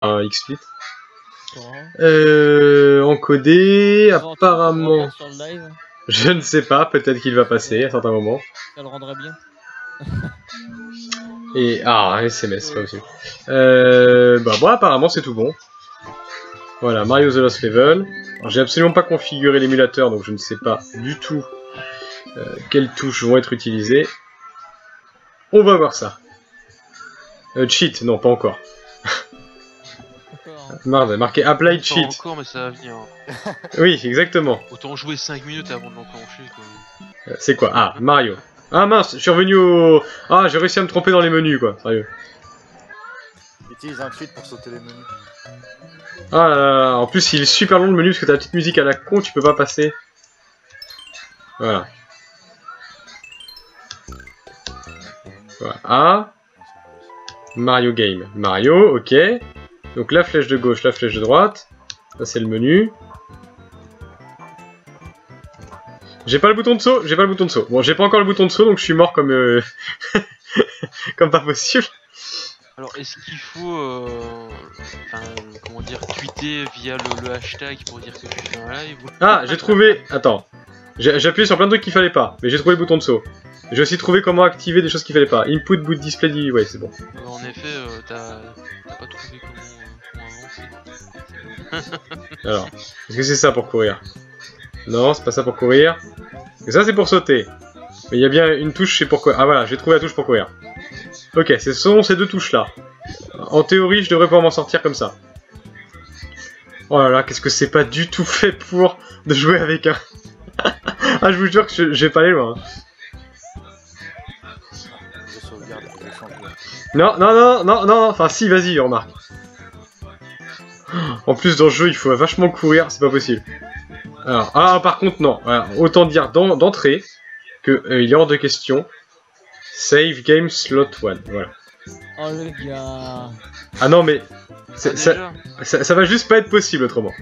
un XSplit. Encodé, apparemment. Sur le live, Je ne sais pas, peut-être qu'il va passer à certains moments. ça le rendrait bien. Et un SMS, pas aussi. Bon, apparemment c'est tout bon. Voilà, Mario The Lost Level. J'ai absolument pas configuré l'émulateur, donc je ne sais pas du tout quelles touches vont être utilisées. On va voir ça. Cheat, non, pas encore. Marqué Apply Cheat. Pas encore, mais ça va venir. Oui, exactement. Autant jouer 5 minutes avant de l'enclencher. C'est quoi? Ah, Mario. Ah mince, je suis revenu au... Ah, j'ai réussi à me tromper dans les menus, quoi. Sérieux. Utilise un cheat pour sauter les menus. Ah là là, en plus il est super long le menu parce que t'as la petite musique à la con, tu peux pas passer. Voilà. Voilà. Ah. Mario Game. Mario, ok. Donc la flèche de gauche, la flèche de droite. Ça c'est le menu. J'ai pas le bouton de saut, j'ai pas le bouton de saut. Bon, j'ai pas encore le bouton de saut donc je suis mort comme... comme pas possible. Alors, est-ce qu'il faut, comment dire, tweeter via le hashtag pour dire que tu fais un live ou... Ah, j'ai trouvé... Attends. J'ai appuyé sur plein de trucs qu'il fallait pas, mais j'ai trouvé le bouton de saut. J'ai aussi trouvé comment activer des choses qu'il fallait pas. Input, boot, display, ouais, c'est bon. En effet, t'as pas trouvé comment avancer. Alors, est-ce que c'est ça pour courir? Non, c'est pas ça pour courir. Et ça, c'est pour sauter. Mais il y a bien une touche, c'est pour courir. Ah voilà, j'ai trouvé la touche pour courir. Ok, ce sont ces deux touches-là. En théorie, je devrais pouvoir m'en sortir comme ça. Oh là là, qu'est-ce que c'est pas du tout fait pour de jouer avec un... Ah, je vous jure que je vais pas aller loin. Non, non, non, non, non, enfin si, vas-y, remarque. En plus, dans le jeu, il faut vachement courir, c'est pas possible. Alors, ah, par contre, non. Alors, autant dire d'entrée que il est hors de question. Save game slot 1, voilà. Oh le gars. Ah non, mais ça va juste pas être possible autrement.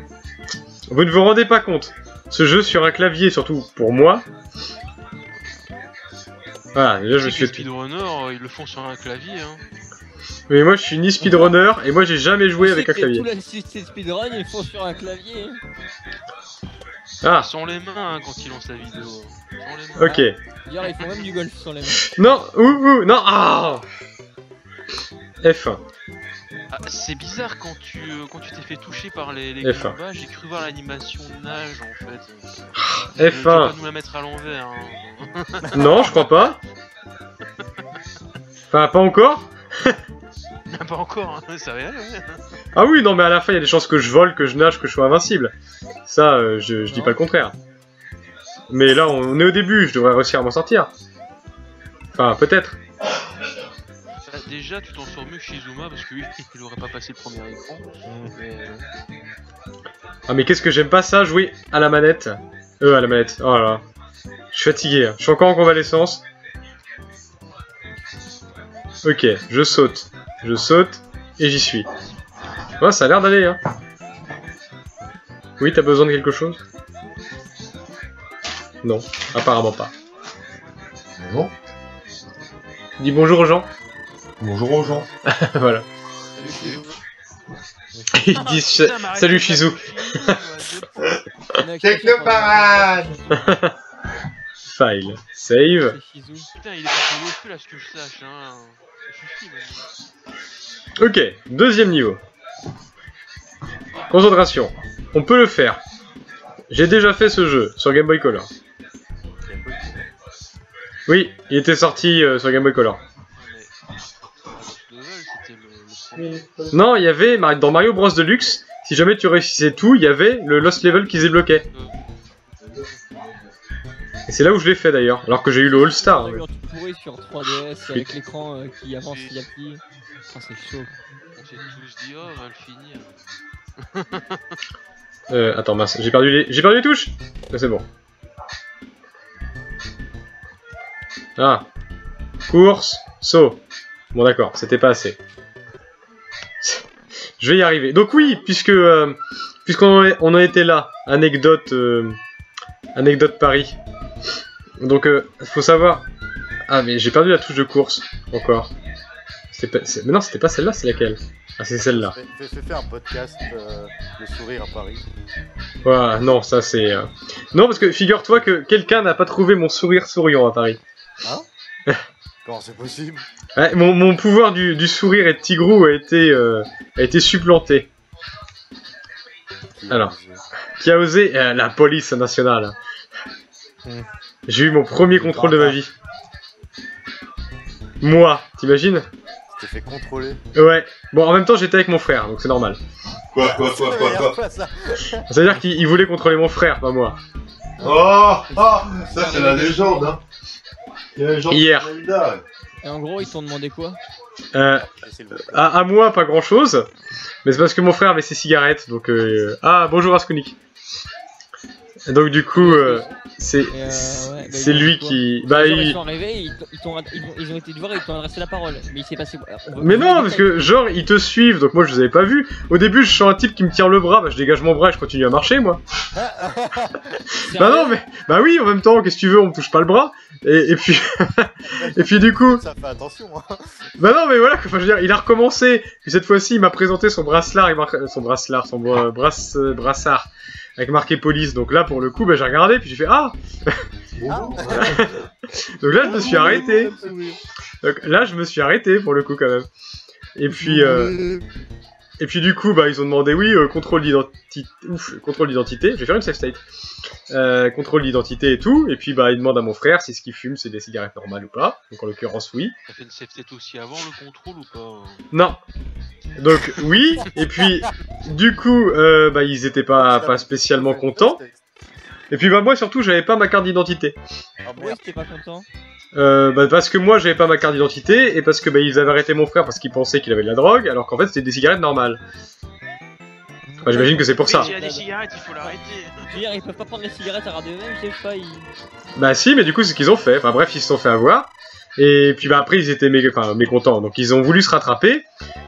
Vous ne vous rendez pas compte. Ce jeu sur un clavier, surtout pour moi. Voilà, déjà je me suis... Les speedrunners, ils le font sur un clavier, hein. Mais moi je suis ni speedrunner et moi j'ai jamais joué avec un clavier. Tous les speedrun, ils font sur un clavier. Ah. Sans les mains hein, quand ils lancent la vidéo. Sans les mains. Ok. D'ailleurs, ils font même du golf sur les mains. Non, non, ah. F1. Ah, c'est bizarre quand tu t'es fait toucher par les combats, j'ai cru voir l'animation de nage en fait. F1. Tu vas pas nous la mettre à l'envers. Hein. Non, je crois pas. Enfin, pas encore. Pas encore, hein, c'est réel. Ouais. Ah oui, non, mais à la fin, il y a des chances que je vole, que je nage, que je sois invincible. Ça, je dis pas le contraire. Mais là, on est au début, je devrais réussir à m'en sortir. Enfin, peut-être. Bah, déjà, tu t'en sors mieux que Shizuma parce que lui, il aurait pas passé le premier écran. Mais... Ah, mais qu'est-ce que j'aime pas ça, jouer à la manette. À la manette. Oh là là. Je suis fatigué, hein. Je suis encore en convalescence. Ok, je saute. Je saute et j'y suis. Oh, ça a l'air d'aller, hein. Oui, t'as besoin de quelque chose? Non, apparemment pas. Non. Dis bonjour aux gens. Bonjour aux gens. Voilà. Ils disent salut Shizu. Technoparade. File. Save. Putain, il est pas tombé au feu là, ce que je sache. Hein. Ça suffit maintenant. Ok, deuxième niveau. Concentration. On peut le faire. J'ai déjà fait ce jeu sur Game Boy Color. Oui, il était sorti sur Game Boy Color. Non, il y avait dans Mario Bros Deluxe, si jamais tu réussissais tout, il y avait le Lost Level qui se débloquait. Et c'est là où je l'ai fait d'ailleurs, alors que j'ai eu le All Star. Pourri sur 3DS avec l'écran qui avance petit à petit. Oh, c'est chaud. On s'est tous dit, oh, on va le finir. Attends, mince, j'ai perdu les touches. C'est bon. Ah. Course, saut. Bon d'accord, c'était pas assez. Je vais y arriver. Donc oui, puisqu'on en était là, anecdote Paris. Donc faut savoir. Ah mais j'ai perdu la touche de course encore. Mais non, c'était pas celle-là, c'est laquelle? Ah, c'est celle-là. Fais un podcast de sourire à Paris. Voilà, non, ça c'est... Non, parce que figure-toi que quelqu'un n'a pas trouvé mon sourire souriant à Paris. Hein? Comment c'est possible? Ouais, mon pouvoir du sourire et de Tigrou a été supplanté. Alors, qui a osé? La police nationale. J'ai eu mon premier contrôle de ma vie. Moi, t'imagines? Tu t'es fait contrôler. Ouais. Bon, en même temps, j'étais avec mon frère, donc c'est normal. Quoi Ça. C'est-à-dire qu'il voulait contrôler mon frère, pas moi. Oh, ça c'est la légende, hein. Il y a la légende Hier. de Navidad. Et en gros, ils t'ont demandé quoi? À moi, pas grand-chose. Mais c'est parce que mon frère avait ses cigarettes, donc... Ah, bonjour Askunik. Donc du coup, c'est lui qui... Bah, ils sont arrivés, ils ont été te voir et ils t'ont adressé la parole. Mais il s'est passé quoi? Mais non, parce que genre, ils te suivent, donc moi je les avais pas vus. Au début, je sens un type qui me tire le bras, bah je dégage mon bras et je continue à marcher, moi. Bah non, mais... Bah oui, en même temps, qu'est-ce que tu veux, on me touche pas le bras. Et puis... et puis du coup... Ça fait attention, hein. Bah non, mais voilà, enfin, je veux dire, il a recommencé. Puis cette fois-ci, il m'a présenté son brassard, brassard. Avec marqué police, donc là pour le coup bah, j'ai regardé puis j'ai fait ah. Donc là je me suis arrêté. Donc là je me suis arrêté pour le coup quand même. Et puis du coup bah ils ont demandé oui contrôle d'identité. Je vais faire une safe state. Contrôle d'identité et tout. Et puis bah ils demandent à mon frère si ce qu'il fume c'est des cigarettes normales ou pas. Donc en l'occurrence oui. T'as fait une safe state aussi avant le contrôle ou pas? Non. Donc oui, et puis du coup, bah ils étaient pas spécialement contents. Et puis bah moi surtout j'avais pas ma carte d'identité. Ah Ouais, merde. t'es pas content? Bah parce que moi j'avais pas ma carte d'identité et parce que bah ils avaient arrêté mon frère parce qu'ils pensaient qu'il avait de la drogue alors qu'en fait c'était des cigarettes normales. Enfin, j'imagine que c'est pour ça. Il y a des cigarettes, il faut l'arrêter. Je veux dire, ils peuvent pas prendre les cigarettes à radio eux-mêmes, je sais pas, ils... Bah si, mais du coup c'est ce qu'ils ont fait. Enfin bref, ils se sont fait avoir. Et puis bah après ils étaient mécontents, donc ils ont voulu se rattraper.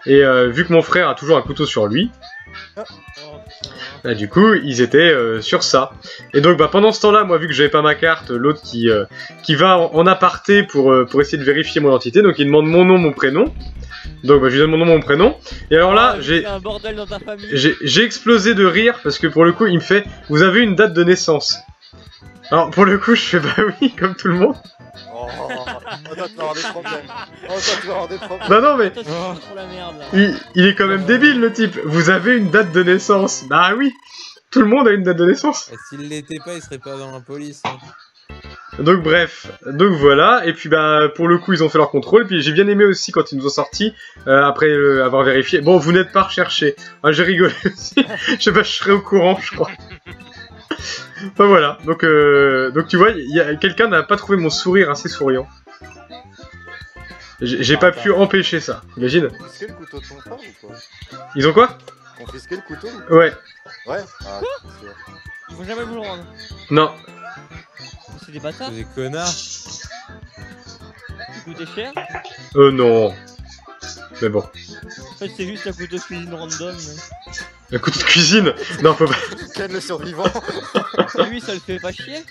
Et vu que mon frère a toujours un couteau sur lui, bah du coup ils étaient sur ça. Et donc bah pendant ce temps-là, moi vu que j'avais pas ma carte, l'autre qui va en aparté pour essayer de vérifier mon identité, donc il demande mon nom, mon prénom. Donc bah je lui donne mon nom, mon prénom. Et alors là c'est un bordel dans ta famille. j'ai explosé de rire parce que pour le coup il me fait vous avez une date de naissance. Alors pour le coup je fais bah oui comme tout le monde. Oh, toi tu vas avoir des problèmes. Oh, toi tu vas avoir des problèmes. Bah non mais Toi, tu fous trop la merde là. il est quand même débile le type. Vous avez une date de naissance. Bah oui. Tout le monde a une date de naissance. Et s'il l'était pas, il serait pas dans la police. Hein. Donc bref, donc voilà, et puis bah pour le coup ils ont fait leur contrôle, et puis j'ai bien aimé aussi quand ils nous ont sortis, après avoir vérifié, bon vous n'êtes pas recherché, ah, j'ai rigolé aussi, je sais pas, je serai au courant je crois. Enfin voilà, donc tu vois, quelqu'un n'a pas trouvé mon sourire assez souriant. J'ai pas pu empêcher ça, imagine. Confisquer le couteau de ton frère ou quoi? Ils ont quoi? Confisquer le couteau? Ouais, Ouais. Ah, c'est sûr. Ils vont jamais vous le rendre. non, C'est des bâtards, C'est des connards. ils coûtaient cher. non. Mais bon. En fait, c'est juste un couteau de cuisine random. Un couteau de cuisine? Non, faut pas... Ken le survivant. Mais lui, ça le fait pas chier.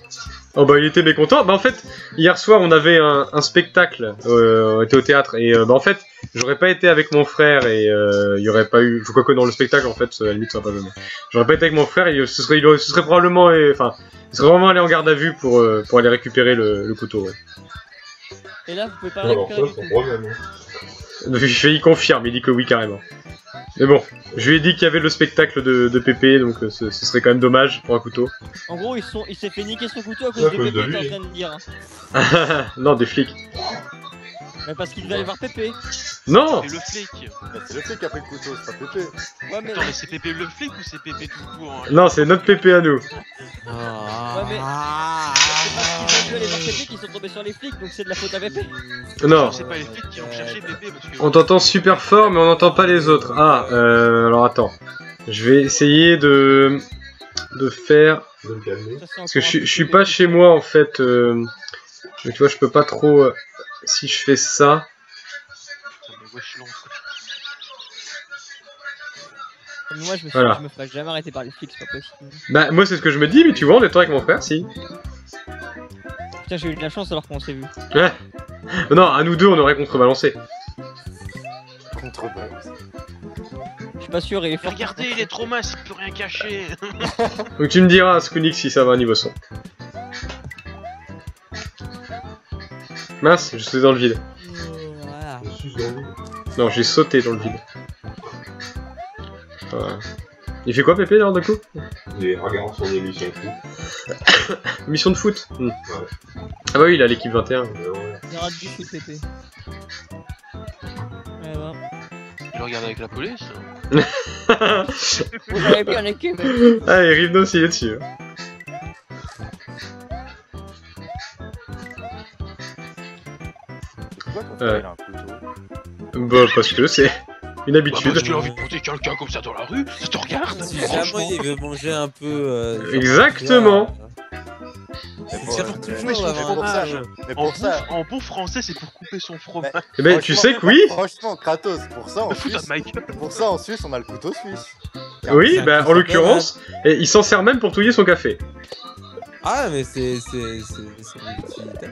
Oh bah il était mécontent. Bah en fait, hier soir on avait un spectacle, on était au théâtre, et bah en fait, j'aurais pas été avec mon frère et il y aurait pas eu... Je crois que dans le spectacle en fait, à la limite ça va pas jamais. J'aurais pas été avec mon frère et ce serait probablement... Enfin, il serait vraiment allé en garde à vue pour aller récupérer le couteau, ouais. Et là, vous pouvez pas le Alors récupérer ça, du c'est tout. un problème. Il confirme, il dit que oui carrément. Mais bon, je lui ai dit qu'il y avait le spectacle de Pépé, donc ce serait quand même dommage pour un couteau. En gros, il s'est fait niquer son couteau à À cause des cause de pépés, t'es en lui. train de dire. Hein. Non, des flics. Mais parce qu'il devait aller voir Pépé. Non. C'est le flic. Bah, c'est le flic qui a pris le couteau, c'est pas Pépé. Ouais, mais. Attends, mais c'est Pépé le flic ou c'est Pépé tout court hein? Non, c'est notre Pépé à nous. Ouais, mais. C'est parce qu'ils ont dû aller voir Pépé qu'ils sont tombés sur les flics, donc c'est de la faute à Pépé. Non. C'est pas les flics qui ont cherché Pépé parce que... On t'entend super fort, mais on n'entend pas les autres. Ah, alors attends. Je vais essayer de faire... De me calmer. Ça, c'est Parce que encore un je peu suis Pépé. pas chez moi, en fait. Mais tu vois, je peux pas trop... si je fais ça... Putain, mais wesh, lance. Mais moi, je Voilà. me ferais jamais arrêter par les flics, c'est pas possible. Bah, moi, c'est ce que je me dis, mais tu vois, on est avec mon frère, si. Putain, j'ai eu de la chance alors qu'on s'est vu. Ouais. Non, à nous deux, on aurait contrebalancé. Contrebalance. pas sûr, il est fort. Regardez, il est trop mince, il peut rien cacher. Donc tu me diras, Squeenix, si ça va niveau son. Mince, je suis dans le vide. Voilà. Je suis dans le- Non, j'ai sauté dans le vide. Voilà. Il fait quoi, Pépé, là, d'un coup? Il regarde son émission de foot. Mission de foot. Ah bah oui, il a l'équipe 21. Ouais. Il rate du foot, Pépé. Ouais, bah. Il le regarde avec la police. Vous avez bien équipe. Ah, et Rivnos, il est dessus. Pourquoi ton frère il a un couteau? Bah, parce que c'est une Bah, habitude. parce qu'il a envie de monter quelqu'un comme ça dans la rue, ça te regarde. Si Franchement. jamais il veut manger un peu. Exactement. Mais Il pour- cherche mais- toujours mais à avoir pour un ça, peu. mais En pour ça. en bon français, c'est pour couper son fromage. Eh ben, tu sais que oui. Franchement, Kratos, pour ça, en Me foutre Suisse, de ma gueule. pour ça, en Suisse, on a le couteau suisse. Oui, c'est un bah, peu en l'occurrence, et il s'en sert même pour touiller son café. Ah, mais c'est utilitaire.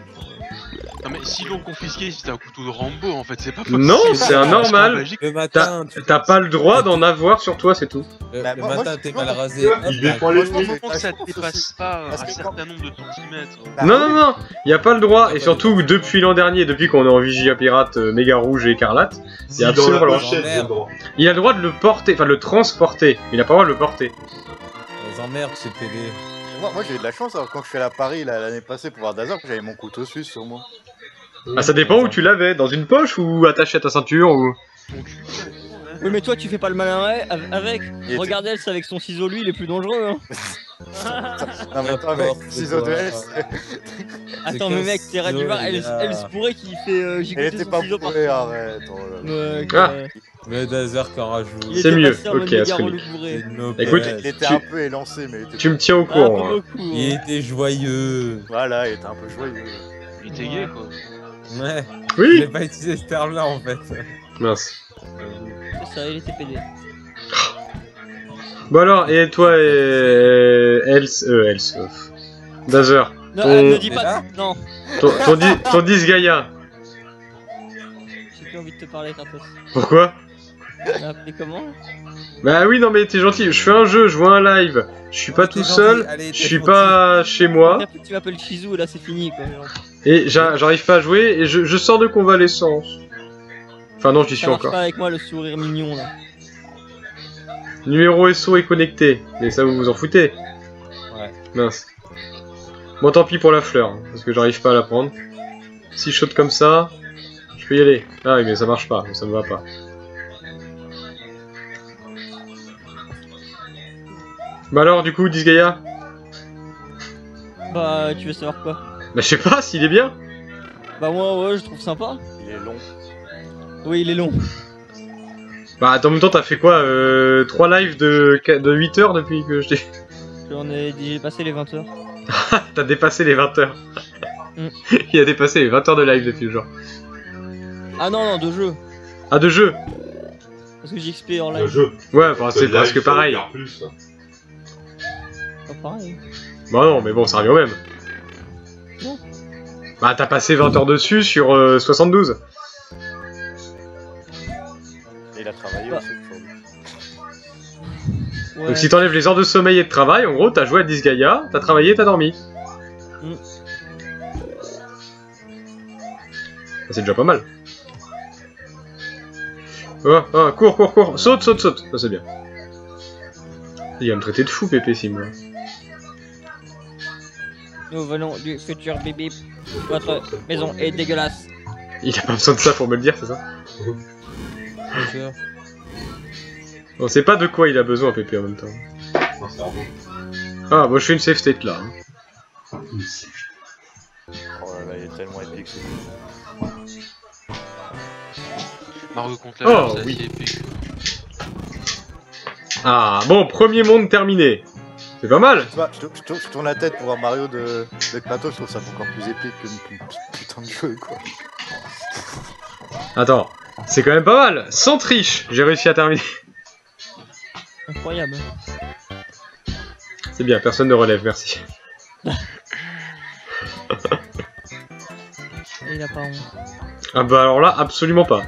Non mais s'ils l'ont confisqué, c'était un couteau de Rambo en fait, c'est pas possible. Non, c'est un normal. Belgique. Le matin, T'as pas le droit d'en avoir sur toi, c'est tout. Bah, le moi, matin, je- t'es moi, mal rasé. hop, il t'as un défend les coup. Du Oui, moment que ça je pense dépasse aussi. pas Parce un que certain nombre de centimètres. Bah, Non, non, non, y a pas le droit, et pas surtout de- depuis l'an dernier, depuis qu'on est en Vigia Pirate méga rouge et écarlate, Si y a dans absolument la pas le pochette, droit. j'ai le droit. il a le droit de le porter, enfin de le transporter, mais il a pas le droit de le porter. Les emmerdes, c'est PD. Moi j'ai eu de la chance alors, quand je suis allé à Paris l'année passée pour voir Dazor, j'avais mon couteau suisse sur moi. Ah, ça dépend où tu l'avais, dans une poche ou attaché à ta ceinture ou... Ton cul. Oui, mais toi, tu fais pas le malin avec. Il Regarde Else avec son ciseau, lui, il est plus dangereux. Hein. Non mais attends, N'importe mec, ciseaux de quoi. S, Attends, qu'un mais mec, t'es ciseau, du voir, les Else gars. pourrait qu'il fait elle gigoter était son pas ciseau par bourrée, arrête. Oh là là. Mec, Ah. Le Dazer qu'en rajoute. il C'est était mieux, passé en mode ok, méga Ascoli. relou bourré. C'est une noblesse. Écoute, Il était tu- un peu élancé, mais il était Tu me tiens au Ah, pas courant. hein. beaucoup. Il hein. était joyeux. Voilà, il était un peu joyeux. Il était gay quoi. Ouais. Je Oui. l'ai pas utilisé ce terme-là en fait. Mince. C'est ça, il était pédé. Bon alors, et toi et... Else... Dazer, Non, Ton- ne dis Et pas. là Non, ton Disgaea, j'ai plus envie de te parler, Kratos. pourquoi? T'as appelé comment? Bah oui, non mais t'es gentil, je fais un jeu, je vois un live, je suis pas T'es tout gentil, seul, allez, je t'es suis gentil. pas chez moi, Après, tu m'appelles Chizou, là, c'est fini, quoi. et j'arrive pas à jouer, et je sors de convalescence. Enfin non, j'y suis Ça marche encore. pas avec moi, le sourire mignon, là. Numéro SO est connecté, mais ça vous vous en foutez. Ouais. Mince. Bon tant pis pour la fleur, hein, parce que j'arrive pas à la prendre. Si je saute comme ça, je peux y aller. Ah oui mais ça marche pas, ça me va pas. Bah alors du coup, Disgaea? Bah, tu veux savoir quoi? Bah je sais pas s'il est bien. Bah, moi, ouais, je trouve sympa. Il est long. Oui, il est long. Bah en même temps t'as fait quoi 3 lives de 8 heures depuis que je t'ai... J'ai passé les 20 heures. T'as dépassé les 20 heures. Mm. Il a dépassé les 20 heures de live depuis le genre. Ah non, non, de jeu. Ah de jeu. Parce que JXP en Le live, jeu. Ouais, enfin c'est Le live, presque ça pareil. regarde plus, ça. pas pareil. Bah non, mais bon, ça revient au même. Non. Bah t'as passé 20 heures dessus sur 72. Et il a travaillé Bah. aussi aujourd'hui. Ouais. Donc si t'enlèves les heures de sommeil et de travail, en gros t'as joué à Disgaea, t'as travaillé, t'as dormi. Mm. C'est déjà pas mal. Oh, cours, cours, cours, saute, saute, saute, ça c'est bien. Il va me traiter de fou, Pépé, si moi. Nous venons du futur bébé. Votre maison est dégueulasse. Il a pas besoin de ça pour me le dire, c'est ça? Bien sûr. On sait pas de quoi il a besoin, Pépé, en même temps. Un cerveau. Ah, moi je fais une safe state là. hein. Oh là là, il est tellement épique ce jeu. Mario contre la Oh, c'est oui. assez épique. Ah, bon, premier monde terminé. C'est pas mal. Tu vois, je tourne la tête pour voir Mario de Kratos, je trouve ça encore plus épique que putain de jeu quoi. Attends, c'est quand même pas mal. Sans triche, j'ai réussi à terminer. Incroyable. C'est bien, personne ne relève, merci. Et il a pas honte. Ah bah alors là, absolument pas.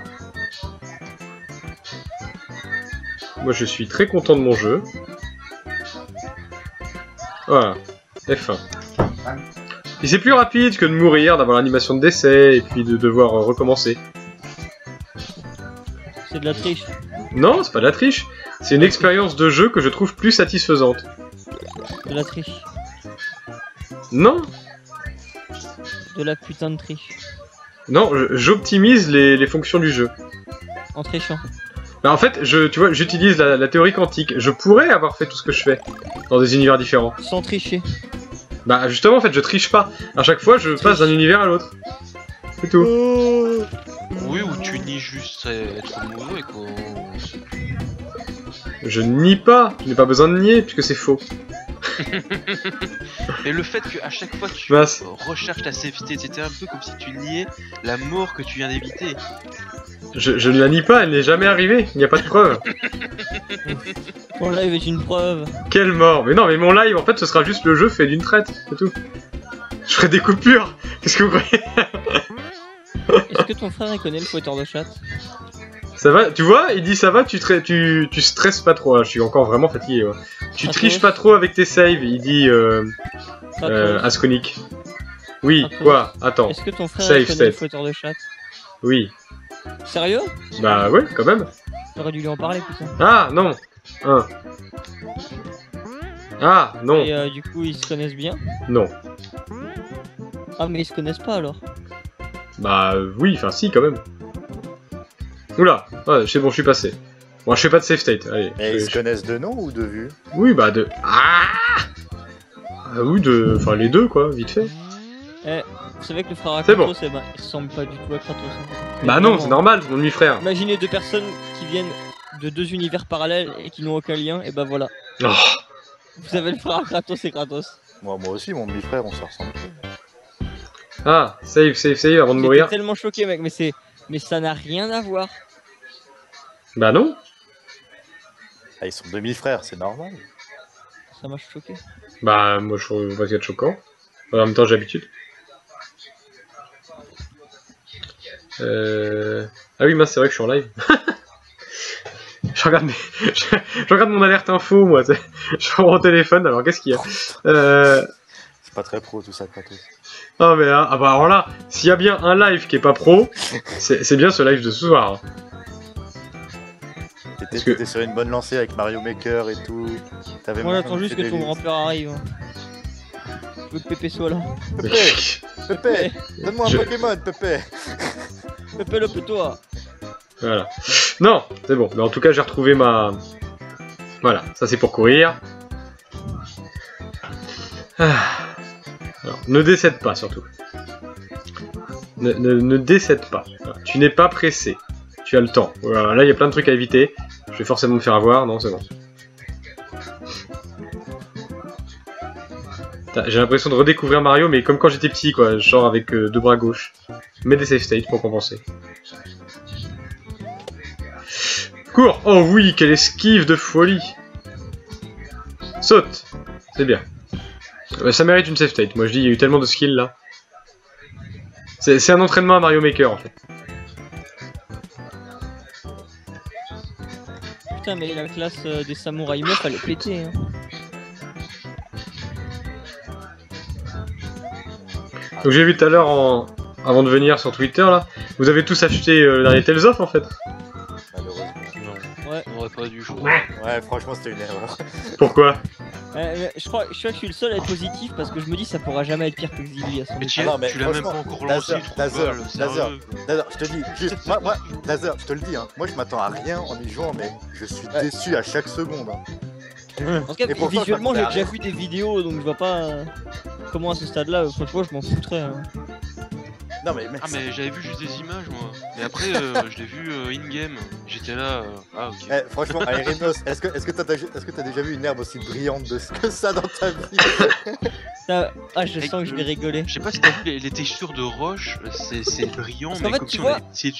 Moi je suis très content de mon jeu. Voilà, F1. Et c'est plus rapide que de mourir, d'avoir l'animation de décès et puis de devoir recommencer. C'est de la triche. Non, c'est pas de la triche. C'est une expérience de jeu que je trouve plus satisfaisante. De la triche. Non, De la putain de triche. non, j'optimise les fonctions du jeu. En trichant. Bah en fait, tu vois, j'utilise la théorie quantique. Je pourrais avoir fait tout ce que je fais dans des univers différents. Sans tricher. Bah justement, en fait, je triche pas. À chaque fois, je passe d'un univers à l'autre. C'est tout. Oui, ou tu nies juste être mauvais, quoi. Je nie pas. Je n'ai pas besoin de nier, puisque c'est faux. Et le fait qu'à chaque fois tu Mince. recherches ta safety, c'était un peu comme si tu niais la mort que tu viens d'éviter. Je ne la nie pas, elle n'est jamais arrivée. Il n'y a pas de preuve. Ton live est une preuve. Quelle mort. Mais non, mais mon live, en fait, ce sera juste le jeu fait d'une traite. C'est tout. Je ferai des coupures. Qu'est-ce que vous croyez? Est-ce que ton frère il connaît le fouetteur de chat? Ça va, tu vois, il dit ça va, tu stresses pas trop, hein. Je suis encore vraiment fatigué. Ouais. Tu triches pas trop avec tes saves, il dit Asconic. Oui, Kratos. quoi? Attends. Est-ce que ton frère Save il connaît le state. fouetteur de chat? Oui. Sérieux? Bah ouais, quand même. T'aurais dû lui en parler putain. Ah, non. Ah, non. Et du coup ils se connaissent bien? Non. Ah mais ils se connaissent pas alors? Bah oui, enfin si, quand même. Oula, ouais, c'est bon, je suis passé. Bon, je fais pas de save state, allez. Mais ils se connaissent de nom ou de vue? Oui, bah de... Ah oui, de... Enfin, les deux, quoi, vite fait. Eh, vous savez que le frère à C'est Kratos, eh ben, il ressemble pas du tout à Kratos. Mais Bah non, vraiment. c'est normal, c'est mon demi-frère. Imaginez deux personnes qui viennent de deux univers parallèles et qui n'ont aucun lien, et bah voilà. Oh. Vous avez le frère à Kratos et Kratos. Moi aussi, mon demi-frère, on se ressemble. Ah, save avant de J'étais mourir. tellement choqué mec, mais ça n'a rien à voir. Bah non. Ah, ils sont demi-frères, c'est normal. Ça m'a choqué. Bah moi je trouve pas qu'il y a de choquant. En même temps j'ai l'habitude. Ah oui, mince, c'est vrai que je suis en live. je regarde mon alerte info, moi. Je prends mon téléphone, alors qu'est-ce qu'il y a C'est pas très pro tout ça, Kratos. Ah mais ah bah alors là, s'il y a bien un live qui est pas pro, c'est bien ce live de ce soir. T'étais sur une bonne lancée avec Mario Maker et tout. Moi j'attends juste que ton grand-père arrive. Hein. Je veux que Pépé soit là. Pépé, donne-moi un Pokémon, Pépé. Pépé le toi. Voilà. Non, c'est bon. Mais en tout cas, j'ai retrouvé ma... Voilà, ça c'est pour courir. Alors, ne décède pas, surtout. Ne décède pas. Voilà. Tu n'es pas pressé. Tu as le temps. Voilà, là, il y a plein de trucs à éviter. Je vais forcément me faire avoir. Non, c'est bon. J'ai l'impression de redécouvrir Mario, mais comme quand j'étais petit, quoi. Genre avec deux bras gauche. Mets des save states pour compenser. Cours! Oh oui, quelle esquive de folie! Saute! C'est bien. Ça mérite une save state. Moi je dis, il y a eu tellement de skills là. C'est un entraînement à Mario Maker en fait. Putain, mais la classe des samouraïs meufs, elle est pétée. Hein. Donc j'ai vu tout à l'heure, avant de venir sur Twitter là, vous avez tous acheté le dernier Tales of en fait. Malheureusement. Non, Ouais. on aurait pas dû jouer. Ouais, franchement, c'était une erreur. Pourquoi? Je crois que je suis le seul à être positif parce que je me dis ça pourra jamais être pire que Xilly. Mais tu, Ah non, mais tu l'as même pas franchement, encore lancé, Laser, trouve Laser, Laser, je te dis, juste, moi, Laser, je te le dis, hein, moi je m'attends à rien en y jouant, mais je suis déçu à chaque seconde. Hein. En tout cas, Et pourtant, visuellement, je j'ai m'attendais à déjà vu des vidéos donc je vois pas comment à ce stade-là, franchement, je m'en foutrais. Hein. Non, mais mec, Ah mais j'avais vu juste des images moi. Mais après je l'ai vu in-game. J'étais là. Ah ok. eh, franchement, Aerinos, est-ce que t'as déjà vu une herbe aussi brillante que ça dans ta vie? Ah, je sens que je vais rigoler. Je sais pas si t'as vu les textures de roche, c'est brillant, Parce qu'en mais fait, comme tu si vois- on avait essayé de...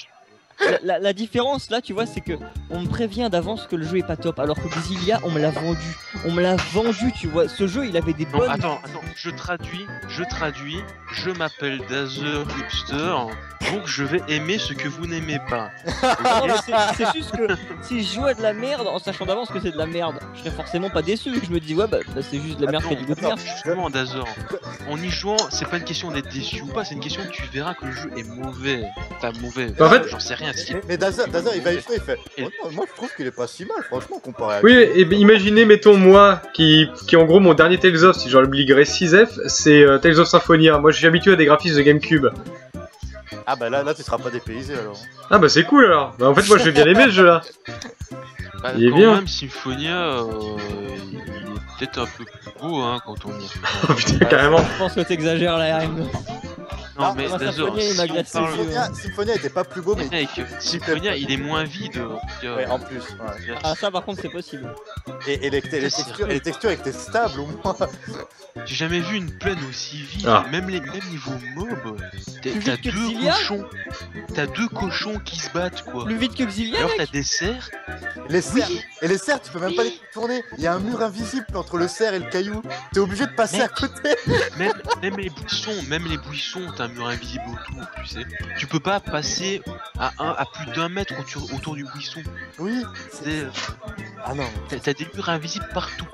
La différence là, tu vois, c'est que on me prévient d'avance que le jeu est pas top, alors que Xillia, on me l'a vendu. On me l'a vendu, tu vois. Ce jeu, il avait des Non, bonnes. attends, je traduis, je m'appelle Dazer Hipster, donc je vais aimer ce que vous n'aimez pas. Non, mais c'est juste que si je jouais à de la merde en sachant d'avance que c'est de la merde, je serais forcément pas déçu. Je me dis, ouais, bah c'est juste de la merde qui a du goût de merde. Justement, Dazer, en y jouant, c'est pas une question d'être déçu ou pas, c'est une question que tu verras que le jeu est mauvais. Enfin, mauvais, En fait- j'en sais rien. Mais Dazer, il va y jouer, il fait. Oh non, moi je trouve qu'il est pas si mal, franchement, comparé à. Oui, et ben, imaginez, mettons moi, qui en gros mon dernier Tales of, si j'en oublierais 6F, c'est Tales of Symphonia. Moi je suis habitué à des graphismes de GameCube. Ah bah là tu seras pas dépaysé alors. Ah bah c'est cool alors. Bah, en fait moi j'ai bien aimé ce jeu là. Bah, Il est quand bien. même, Symphonia, il est peut-être un peu plus beau hein, quand on y Oh putain carrément. Je pense que t'exagères là, RM. Non, mais moi, Dazer, Symphonia, il si m'agresse on parle... les Symphonia était pas plus beau, mais. Mec, Symphonia, il est moins vide. Ouais, en plus. Ouais. Ah, ça par contre, c'est possible. Et les textures étaient stables au moins. J'ai jamais vu une plaine aussi vide, Ah. même niveau mob. Plus T'as vite que deux Xillia cochons. T'as deux cochons qui se battent quoi. Plus vite que Xillia, Alors mec. t'as des cerfs. Les cerfs, et les cerfs, tu peux même pas les tourner. Il y a un mur invisible entre le cerf et le caillou. T'es obligé de passer à côté. Même les buissons, t'as un mur invisible autour, tu sais. Tu peux pas passer à plus d'1 mètre autour du buisson. Oui. C'est- Ah non. T'as des murs invisibles partout.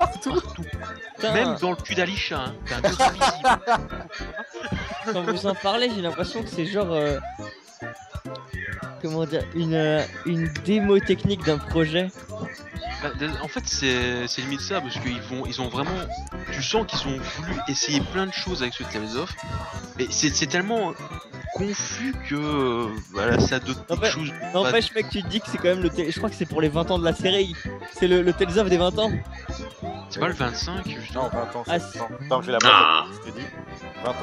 Putain, Même dans le cul d'Alisha, hein. T'as un mur invisible. quand vous en parlez, j'ai l'impression que c'est genre. Comment dire, une démo technique d'un projet. Bah, en fait, c'est limite ça parce ils ont vraiment. Tu sens qu'ils ont voulu essayer plein de choses avec ce Tales of, mais c'est tellement confus que voilà, ça donne quelque chose. N'empêche, mec, tu te dis que c'est quand même je crois que c'est pour les 20 ans de la série. C'est le Tales of des 20 ans. C'est pas le 25 justement. Non, 20 ans. Ah, c'est 20 ans. Tant que j'ai la Ah. boîte, je te dis. 20 ans.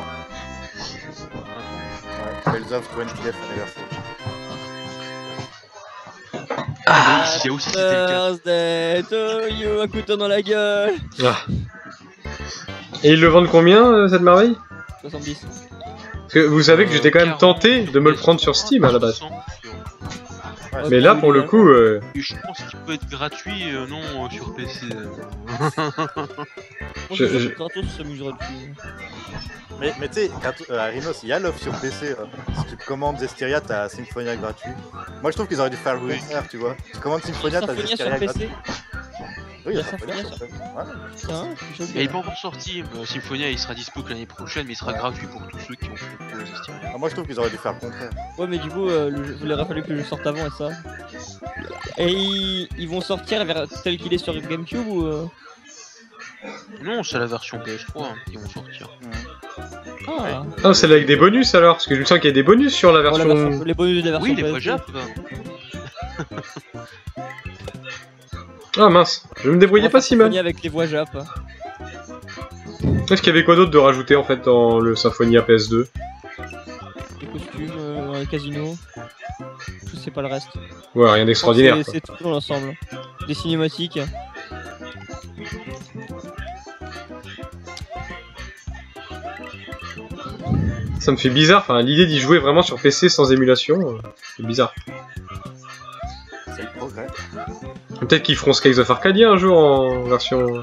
Ouais, Tales of 20th anniversary. Ah, il y a aussi c'était le cas. Birthday to you, un couteau dans la gueule. Ah. Et ils le vendent combien cette merveille? 70. Parce que vous savez que j'étais quand même tenté de me le prendre sur Steam à la base. Ouais, Mais là pour le coup... Et je pense qu'il peut être gratuit, non sur PC. Je- Gratos, ça m'amusera dessus. Mais tu sais, à Rhinos, il y a l'offre sur PC. Si tu commandes Zestiria, t'as Symphonia gratuit. Moi je trouve qu'ils auraient dû faire le contraire, tu vois. Tu commandes Symphonia, t'as Symphonia sur Zestiria gratuit. PC. Oui, il y a Il y a Symphonia Symphonia sur PC. Ouais. Tiens, je suis Et il choqué. est pas encore sorti. Symphonia, il sera dispo que l'année prochaine, mais il sera gratuit pour tous ceux qui ont fait Zestiria. Ah, moi je trouve qu'ils auraient dû faire le contraire. Ouais, mais du coup, il aurait fallu que le jeu sorte avant et ça. Et ils vont sortir tel qu'il est sur GameCube ou. Non, c'est la version PS3 qui vont sortir. Ah, Ah c'est avec des bonus alors, parce que je me sens qu'il y a des bonus sur la version... les bonus de la version Oui, les PS2. voix Jap. Ah mince, je me débrouillais pas si mal. Symphonia avec les voix Jap. Est-ce qu'il y avait quoi d'autre de rajouter en fait dans le Symphonia PS2? Les costumes, un casino. Je sais pas le reste. Ouais, rien d'extraordinaire. C'est tout dans l'ensemble. Des cinématiques. Ça me fait bizarre, enfin l'idée d'y jouer vraiment sur PC sans émulation, c'est bizarre. C'est le progrès. Peut-être qu'ils feront Skies of Arcadia un jour en version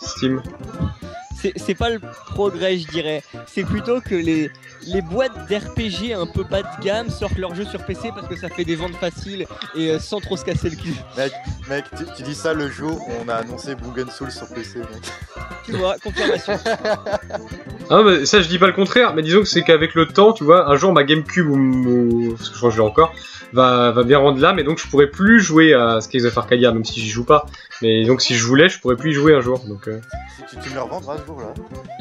Steam. C'est pas le progrès, je dirais. C'est plutôt que les boîtes d'RPG un peu bas de gamme sortent leurs jeux sur PC parce que ça fait des ventes faciles et sans trop se casser le cul. Mec, tu dis ça le jour où on a annoncé Boogen Soul sur PC, mec. Tu vois, confirmation. Ah bah ça je dis pas le contraire, mais disons que c'est qu'avec le temps, tu vois, un jour ma GameCube ou parce que je crois que je l'ai encore, va bien rendre l'âme et donc je pourrais plus jouer à Skies of Arcadia même si j'y joue pas. Mais donc si je voulais, je pourrais plus y jouer un jour. Donc Tu me le revendras ce jour là.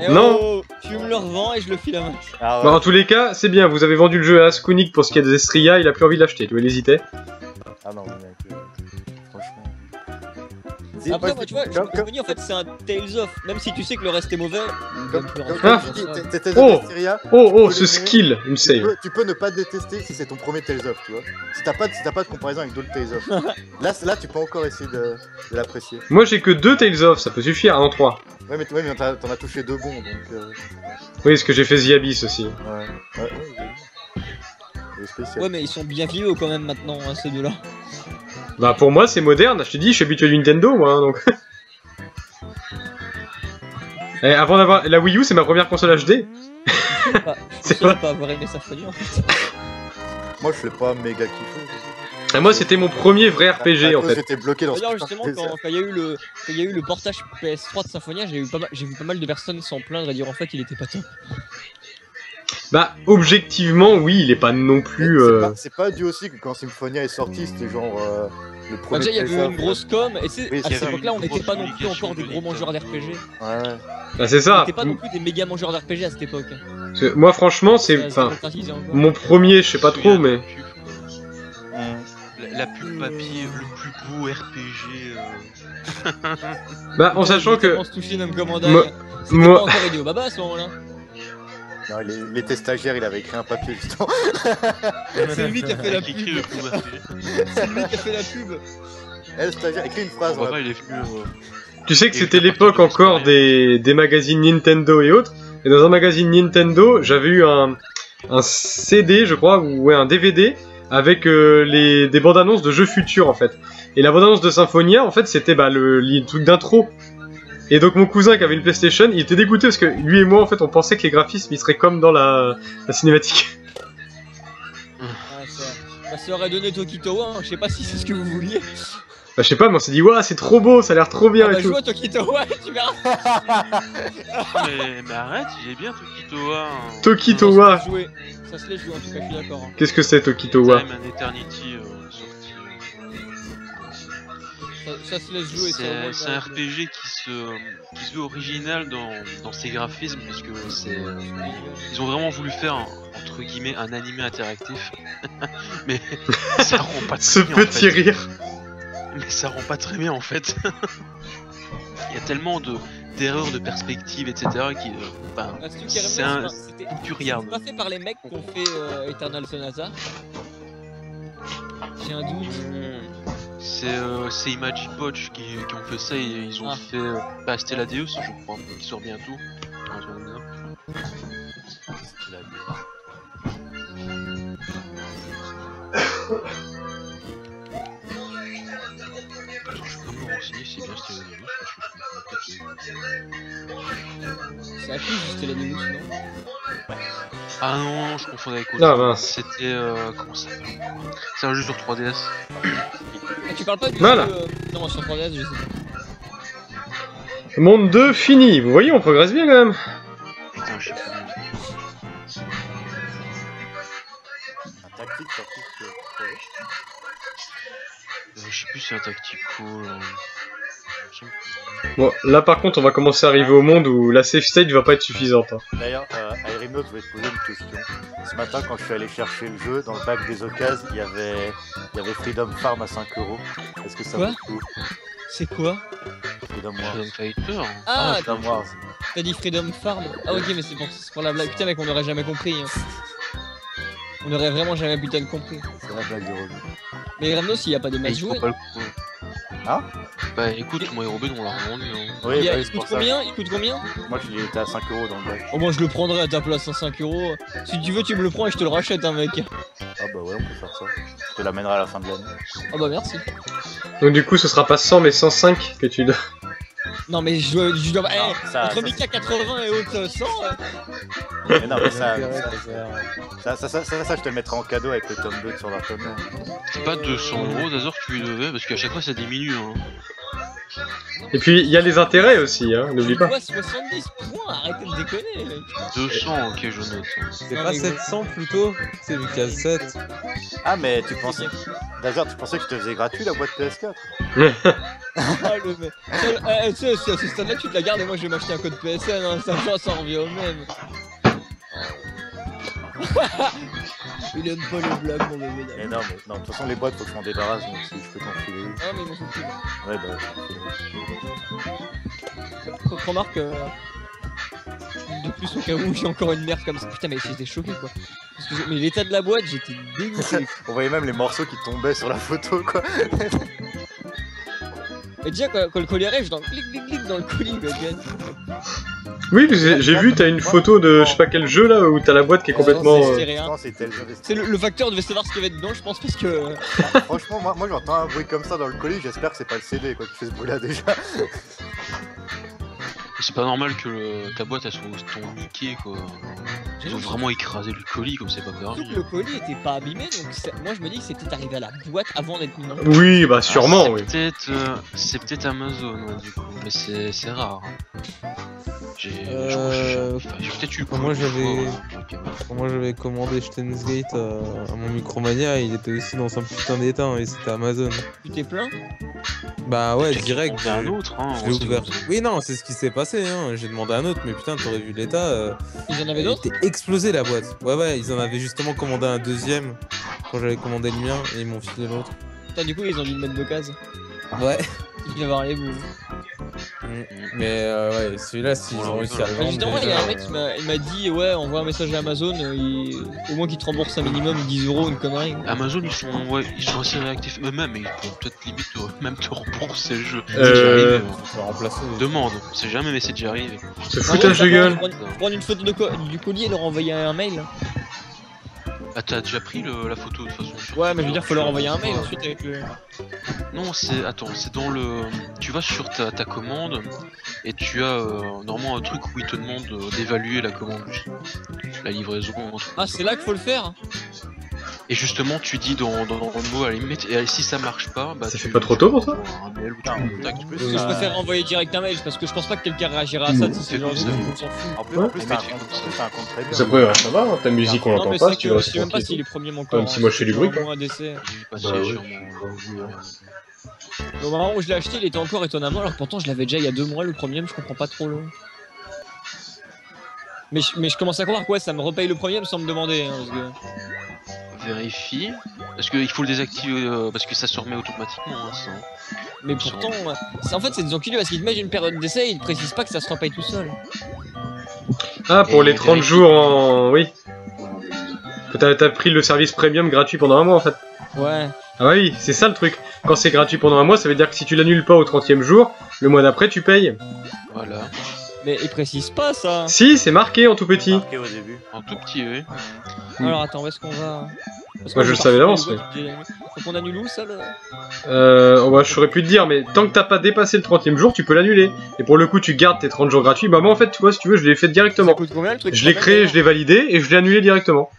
Eh Non. oh, tu me le revends et je le file à main. Ah bah, en tous les cas, c'est bien, vous avez vendu le jeu à Askunik pour ce qui est des Estria, il a plus envie de l'acheter, tu vois, il hésitait. Ah non, mec, franchement. Après, moi, tu vois, en fait, c'est un Tales of. Même si tu sais que le reste est mauvais. Comme Ah. tu dis, t'es Oh. Zestiria. Oh, ce skill, une save. Tu peux ne pas détester si c'est ton premier Tales of, tu vois. Si t'as pas de comparaison avec d'autres Tales of. là, tu peux encore essayer de l'apprécier. Moi j'ai que 2 Tales of, ça peut suffire, ah non 3. Ouais, mais t'en as touché 2 bons, donc... Oui, parce que j'ai fait The Abyss aussi. Ouais. Et spécial. Ouais, mais ils sont bien vidéo quand même maintenant, hein, ces deux-là. Bah pour moi c'est moderne, je te dis, je suis habitué du Nintendo moi, hein, donc... Et avant d'avoir... La Wii U c'est ma première console HD. C'est pas avoir aimé Symphonie en fait. Moi, je fais pas méga kiffé. Et moi c'était mon premier vrai RPG en fait. J'étais bloqué dans ce D'ailleurs, putain justement, de désert. quand il y a eu le portage PS3 de Symphonia, j'ai vu pas mal de personnes s'en plaindre et dire en fait il était pas top. Bah objectivement oui, il est pas non plus... C'est pas dû aussi que quand Symphonia est sorti, c'était genre le Bah, premier. déjà, il y avait eu PS1. une grosse com, et tu sais, Oui, à il y cette avait époque-là, une on n'était grosse pas non plus encore des communication gros mangeurs de d'RPG. Ouais. Bah c'est On ça. n'était pas non plus des méga mangeurs d'RPG à cette époque. Parce que moi franchement c'est... Ça Enfin, démocratisait encore. mon premier je sais pas trop mais... Mm. La pub papier, le plus beau RPG. Bah en sachant que... On se touchait Namco Bandai. Moi- C'était moi- pas encore Hideo Baba à ce moment-là. Non, il était stagiaire, il avait écrit un papier justement. C'est lui qui a fait la Qui écrit pub. le plus beau RPG. C'est lui qui a fait la pub. Eh, stagiaire, écrit une phrase. Bon, dans la- bah, il est venu. Tu sais que Et c'était t'as pas l'époque de encore des magazines Nintendo et autres. Et dans un magazine Nintendo, j'avais eu un CD, je crois, ou ouais, un DVD avec des bandes annonces de jeux futurs en fait. Et la bande annonce de Symphonia, en fait, c'était bah, le truc d'intro. Et donc mon cousin qui avait une PlayStation, il était dégoûté parce que lui et moi, en fait, on pensait que les graphismes ils seraient comme dans la cinématique. Ça aurait donné Tokitowa, hein. Je sais pas si c'est ce que vous vouliez. Bah, je sais pas, mais on s'est dit, waouh, c'est trop beau, ça a l'air trop bien Ah bah et tout. joue à Tokitowa, tu verras. Mais arrête, il est bien Tokitoa. Hein. Tokitowa. Ça se laisse jouer en tout cas, je suis d'accord. Hein. Qu'est-ce que c'est Tokitowa? Time and Eternity sorti. Ça se laisse jouer. C'est un RPG qui se veut original dans ses graphismes parce que ils ont vraiment voulu faire entre guillemets un animé interactif, mais ça rend pas très Ce bien, en petit fait. rire. Mais ça rend pas très bien en fait. Il y a tellement d'erreurs de perspective, etc. qui c'est un tu regardes. C'est pas fait par les mecs qui ont fait Eternal Sonata. J'ai un doute. C'est Imagipotch qui ont fait ça et ils ont fait Stella Deus je crois, qui sort bientôt. Un truc comme ça. Attends, je peux me renseigner si c'est bien Stella Deus parce que je comprends C'est à qui juste la Deus, non? Ah non, je confondais avec autre. Ah, mince. C'était comment ça s'appelle? C'est un jeu sur 3DS. Ah, tu parles pas du Voilà. jeu, non, sur 3DS, je sais pas. Monde 2 fini. Vous voyez, on progresse bien quand même. Putain, je sais plus. Un tactique sorti sur. Je sais plus si c'est un tactico. Bon, là par contre, on va commencer à arriver au monde où la safe state va pas être suffisante. Hein. D'ailleurs, Aerimno, je vais te poser une question. Ce matin, quand je suis allé chercher le jeu, dans le bac des occasions, il y avait Freedom Farm à 5 €. Est-ce que ça vaut Quoi le coup? C'est quoi? Freedom Wars. Freedom Fighter. Ah, Freedom Wars. t'as dit Freedom Farm. Ah ok, mais c'est pour la blague. Putain mec, on aurait jamais compris. Hein. On aurait vraiment jamais putain de compris. C'est la blague de Roby. Mais Ramnos, il y a pas des Et matchs il faut joués. pas le coup. Hein? Bah écoute, moi et Robin on l'a revendu. Hein. Oui, bah, Il c'est coûte pour ça. combien? Il coûte combien? Moi, il était à 5 € dans le bac. Oh, moi je le prendrais à ta place à 5 €. Si tu veux, tu me le prends et je te le rachète, hein, mec. Ah bah ouais, on peut faire ça. Je te l'amènerai à la fin de l'année. Oh bah merci. Donc du coup, ce sera pas 100 mais 105 que tu dois. Non, mais je dois. Non, Eh, ça- entre ça- Mika 80 et autres 100. Mais non, mais ça, Intérêt, ça, je te le mettrai en cadeau avec le tome 2 de Sword Art Online. C'est pas 200 € d'Azor que tu lui devais parce qu'à chaque fois ça diminue. Hein. Et puis, il y a les intérêts aussi, hein, n'oublie Tu pas. vois 70 points, arrêtez de déconner, mec. 200, ok, je note. C'est Non, pas mais 700 plutôt? C'est vu qu'il y a 7. Ah, mais tu pensais. D'ailleurs, tu pensais que je te faisais gratuit la boîte PS4? Ah, le mec. Tu sais, à ce stade-là, tu te la gardes et moi je vais m'acheter un code PSN, hein, ça revient au même. Il aime pas les blagues, mon bébé. Mais non, mais non, de toute façon, les boîtes, faut que je m'en débarrasse, donc si je peux t'en filer. Ah, mais ils m'en foutent. Ouais, bah, je t'en filerai. Remarque, de plus au cas où j'ai encore une merde comme ça. Putain, mais j'étais choqué quoi. Mais l'état de la boîte, j'étais dégoûté. On voyait même les morceaux qui tombaient sur la photo, quoi. Et déjà, quand le colis arrive, je dans clic clic clic dans le colis, le gars. Oui, j'ai vu, t'as une photo de je sais pas quel jeu là où t'as la boîte qui est complètement. Non, c'était C'est le facteur devait savoir ce qu'il y avait dedans, je pense, parce que. Franchement, moi j'entends un bruit comme ça dans le colis, j'espère que c'est pas le CD quoi qui fait ce bruit là déjà. C'est pas normal que ta boîte elle soit autant niquée quoi. Ils ont vraiment écrasé le colis comme c'est pas Surtout permis. que le colis était pas abîmé, donc moi je me dis que c'était arrivé à la boîte avant d'être mis dans le Oui, bah sûrement, oui. C'est peut-être Amazon ouais, du coup, mais c'est rare. J'ai peut-être eu le Moi, coup, j'avais- ok. Moi j'avais commandé Steins Gate à mon Micromania, il était aussi dans un putain d'état et c'était Amazon. Tu t'es plaint? Bah ouais, J'ai direct. demandé un autre, hein. Je l'ai ouvert. Oui, non, c'est ce qui s'est passé. Hein. J'ai demandé un autre, mais putain, t'aurais vu l'état. Ils en avaient Il d'autres? était explosé la boîte. Ouais, ils en avaient justement commandé un deuxième quand j'avais commandé le mien et ils m'ont filé l'autre. Putain, du coup, ils ont dû le mettre d'occasion. Ouais. Il devait avoir les boules. Mais ouais, celui-là, s'ils ont réussi à le Bah, vendre. justement, il y a un mec qui m'a dit ouais, envoie un message à Amazon, au moins qu'ils te remboursent un minimum 10 €, une connerie. Amazon ils sont assez réactifs eux-mêmes et ils pourront peut-être limite même te rembourser le jeu. Faut remplacer. Demande, on sait jamais mais c'est déjà arrivé. Ce foutage de gueule. Prendre une photo du colis et leur envoyer un mail. Ah t'as déjà pris la photo de toute façon sur Ouais, mais je veux dire, faut leur envoyer un Ouais. mail ensuite avec le. Non c'est dans le. Tu vas sur ta commande et tu as normalement un truc où il te demande d'évaluer la commande, la livraison. Un truc Ah, comme c'est ça. là qu'il faut le faire. Et justement tu dis dans le mot à la limite et si ça marche pas, bah Ça tu fait pas trop tôt pour toi? un mail ou tu Non, contactes. en plus, Je préfère envoyer direct un mail parce que je pense pas que quelqu'un réagira à ça si c'est genre c'est de bon. on s'en fout. En plus, Ouais. t'as un compte très bien. Ça peut, ça va, hein, ta musique on Non, l'entend mais pas, c'est si tu que je restes sais même pas tranquille. s'il est premium encore. Comme si moi je fais du bruit, quoi. Un décès. J'ai passé Bah ouais. sur mon. Au moment où je l'ai acheté, il était encore étonnamment, alors que pourtant je l'avais déjà il y a 2 mois le premium, je comprends pas trop le. Mais je commence à croire que ouais, ça me repaye le premium sans me demander. Hein, parce que... Vérifie, parce qu'il faut le désactiver, parce que ça se remet automatiquement. Hein, ça. Mais pourtant, en fait, c'est des enculés parce qu'ils te mettent une période d'essai et ils te précisent pas que ça se repaye tout seul. Ah, pour Et les 30 vérifie. jours en. Oui. T'as pris le service premium gratuit pendant un mois en fait. Ouais. Ah bah oui, c'est ça le truc. Quand c'est gratuit pendant un mois, ça veut dire que si tu l'annules pas au 30e jour, le mois d'après tu payes. Voilà, Mais ils précisent pas ça. Si, c'est marqué en tout petit. Marqué au début. en tout petit, oui. Alors attends, où est-ce qu'on va? Parce Moi, que je le j'ai savais pas d'avance, reçu les boîtes, donc on annule où ça là? Bah, je saurais plus te dire, mais tant que t'as pas dépassé le 30e jour, tu peux l'annuler. Et pour le coup, tu gardes tes 30 jours gratuits. Bah, moi en fait, tu vois, si tu veux, je l'ai fait Ça directement. coûte combien le truc? Je l'ai créé, je l'ai validé et je l'ai annulé directement.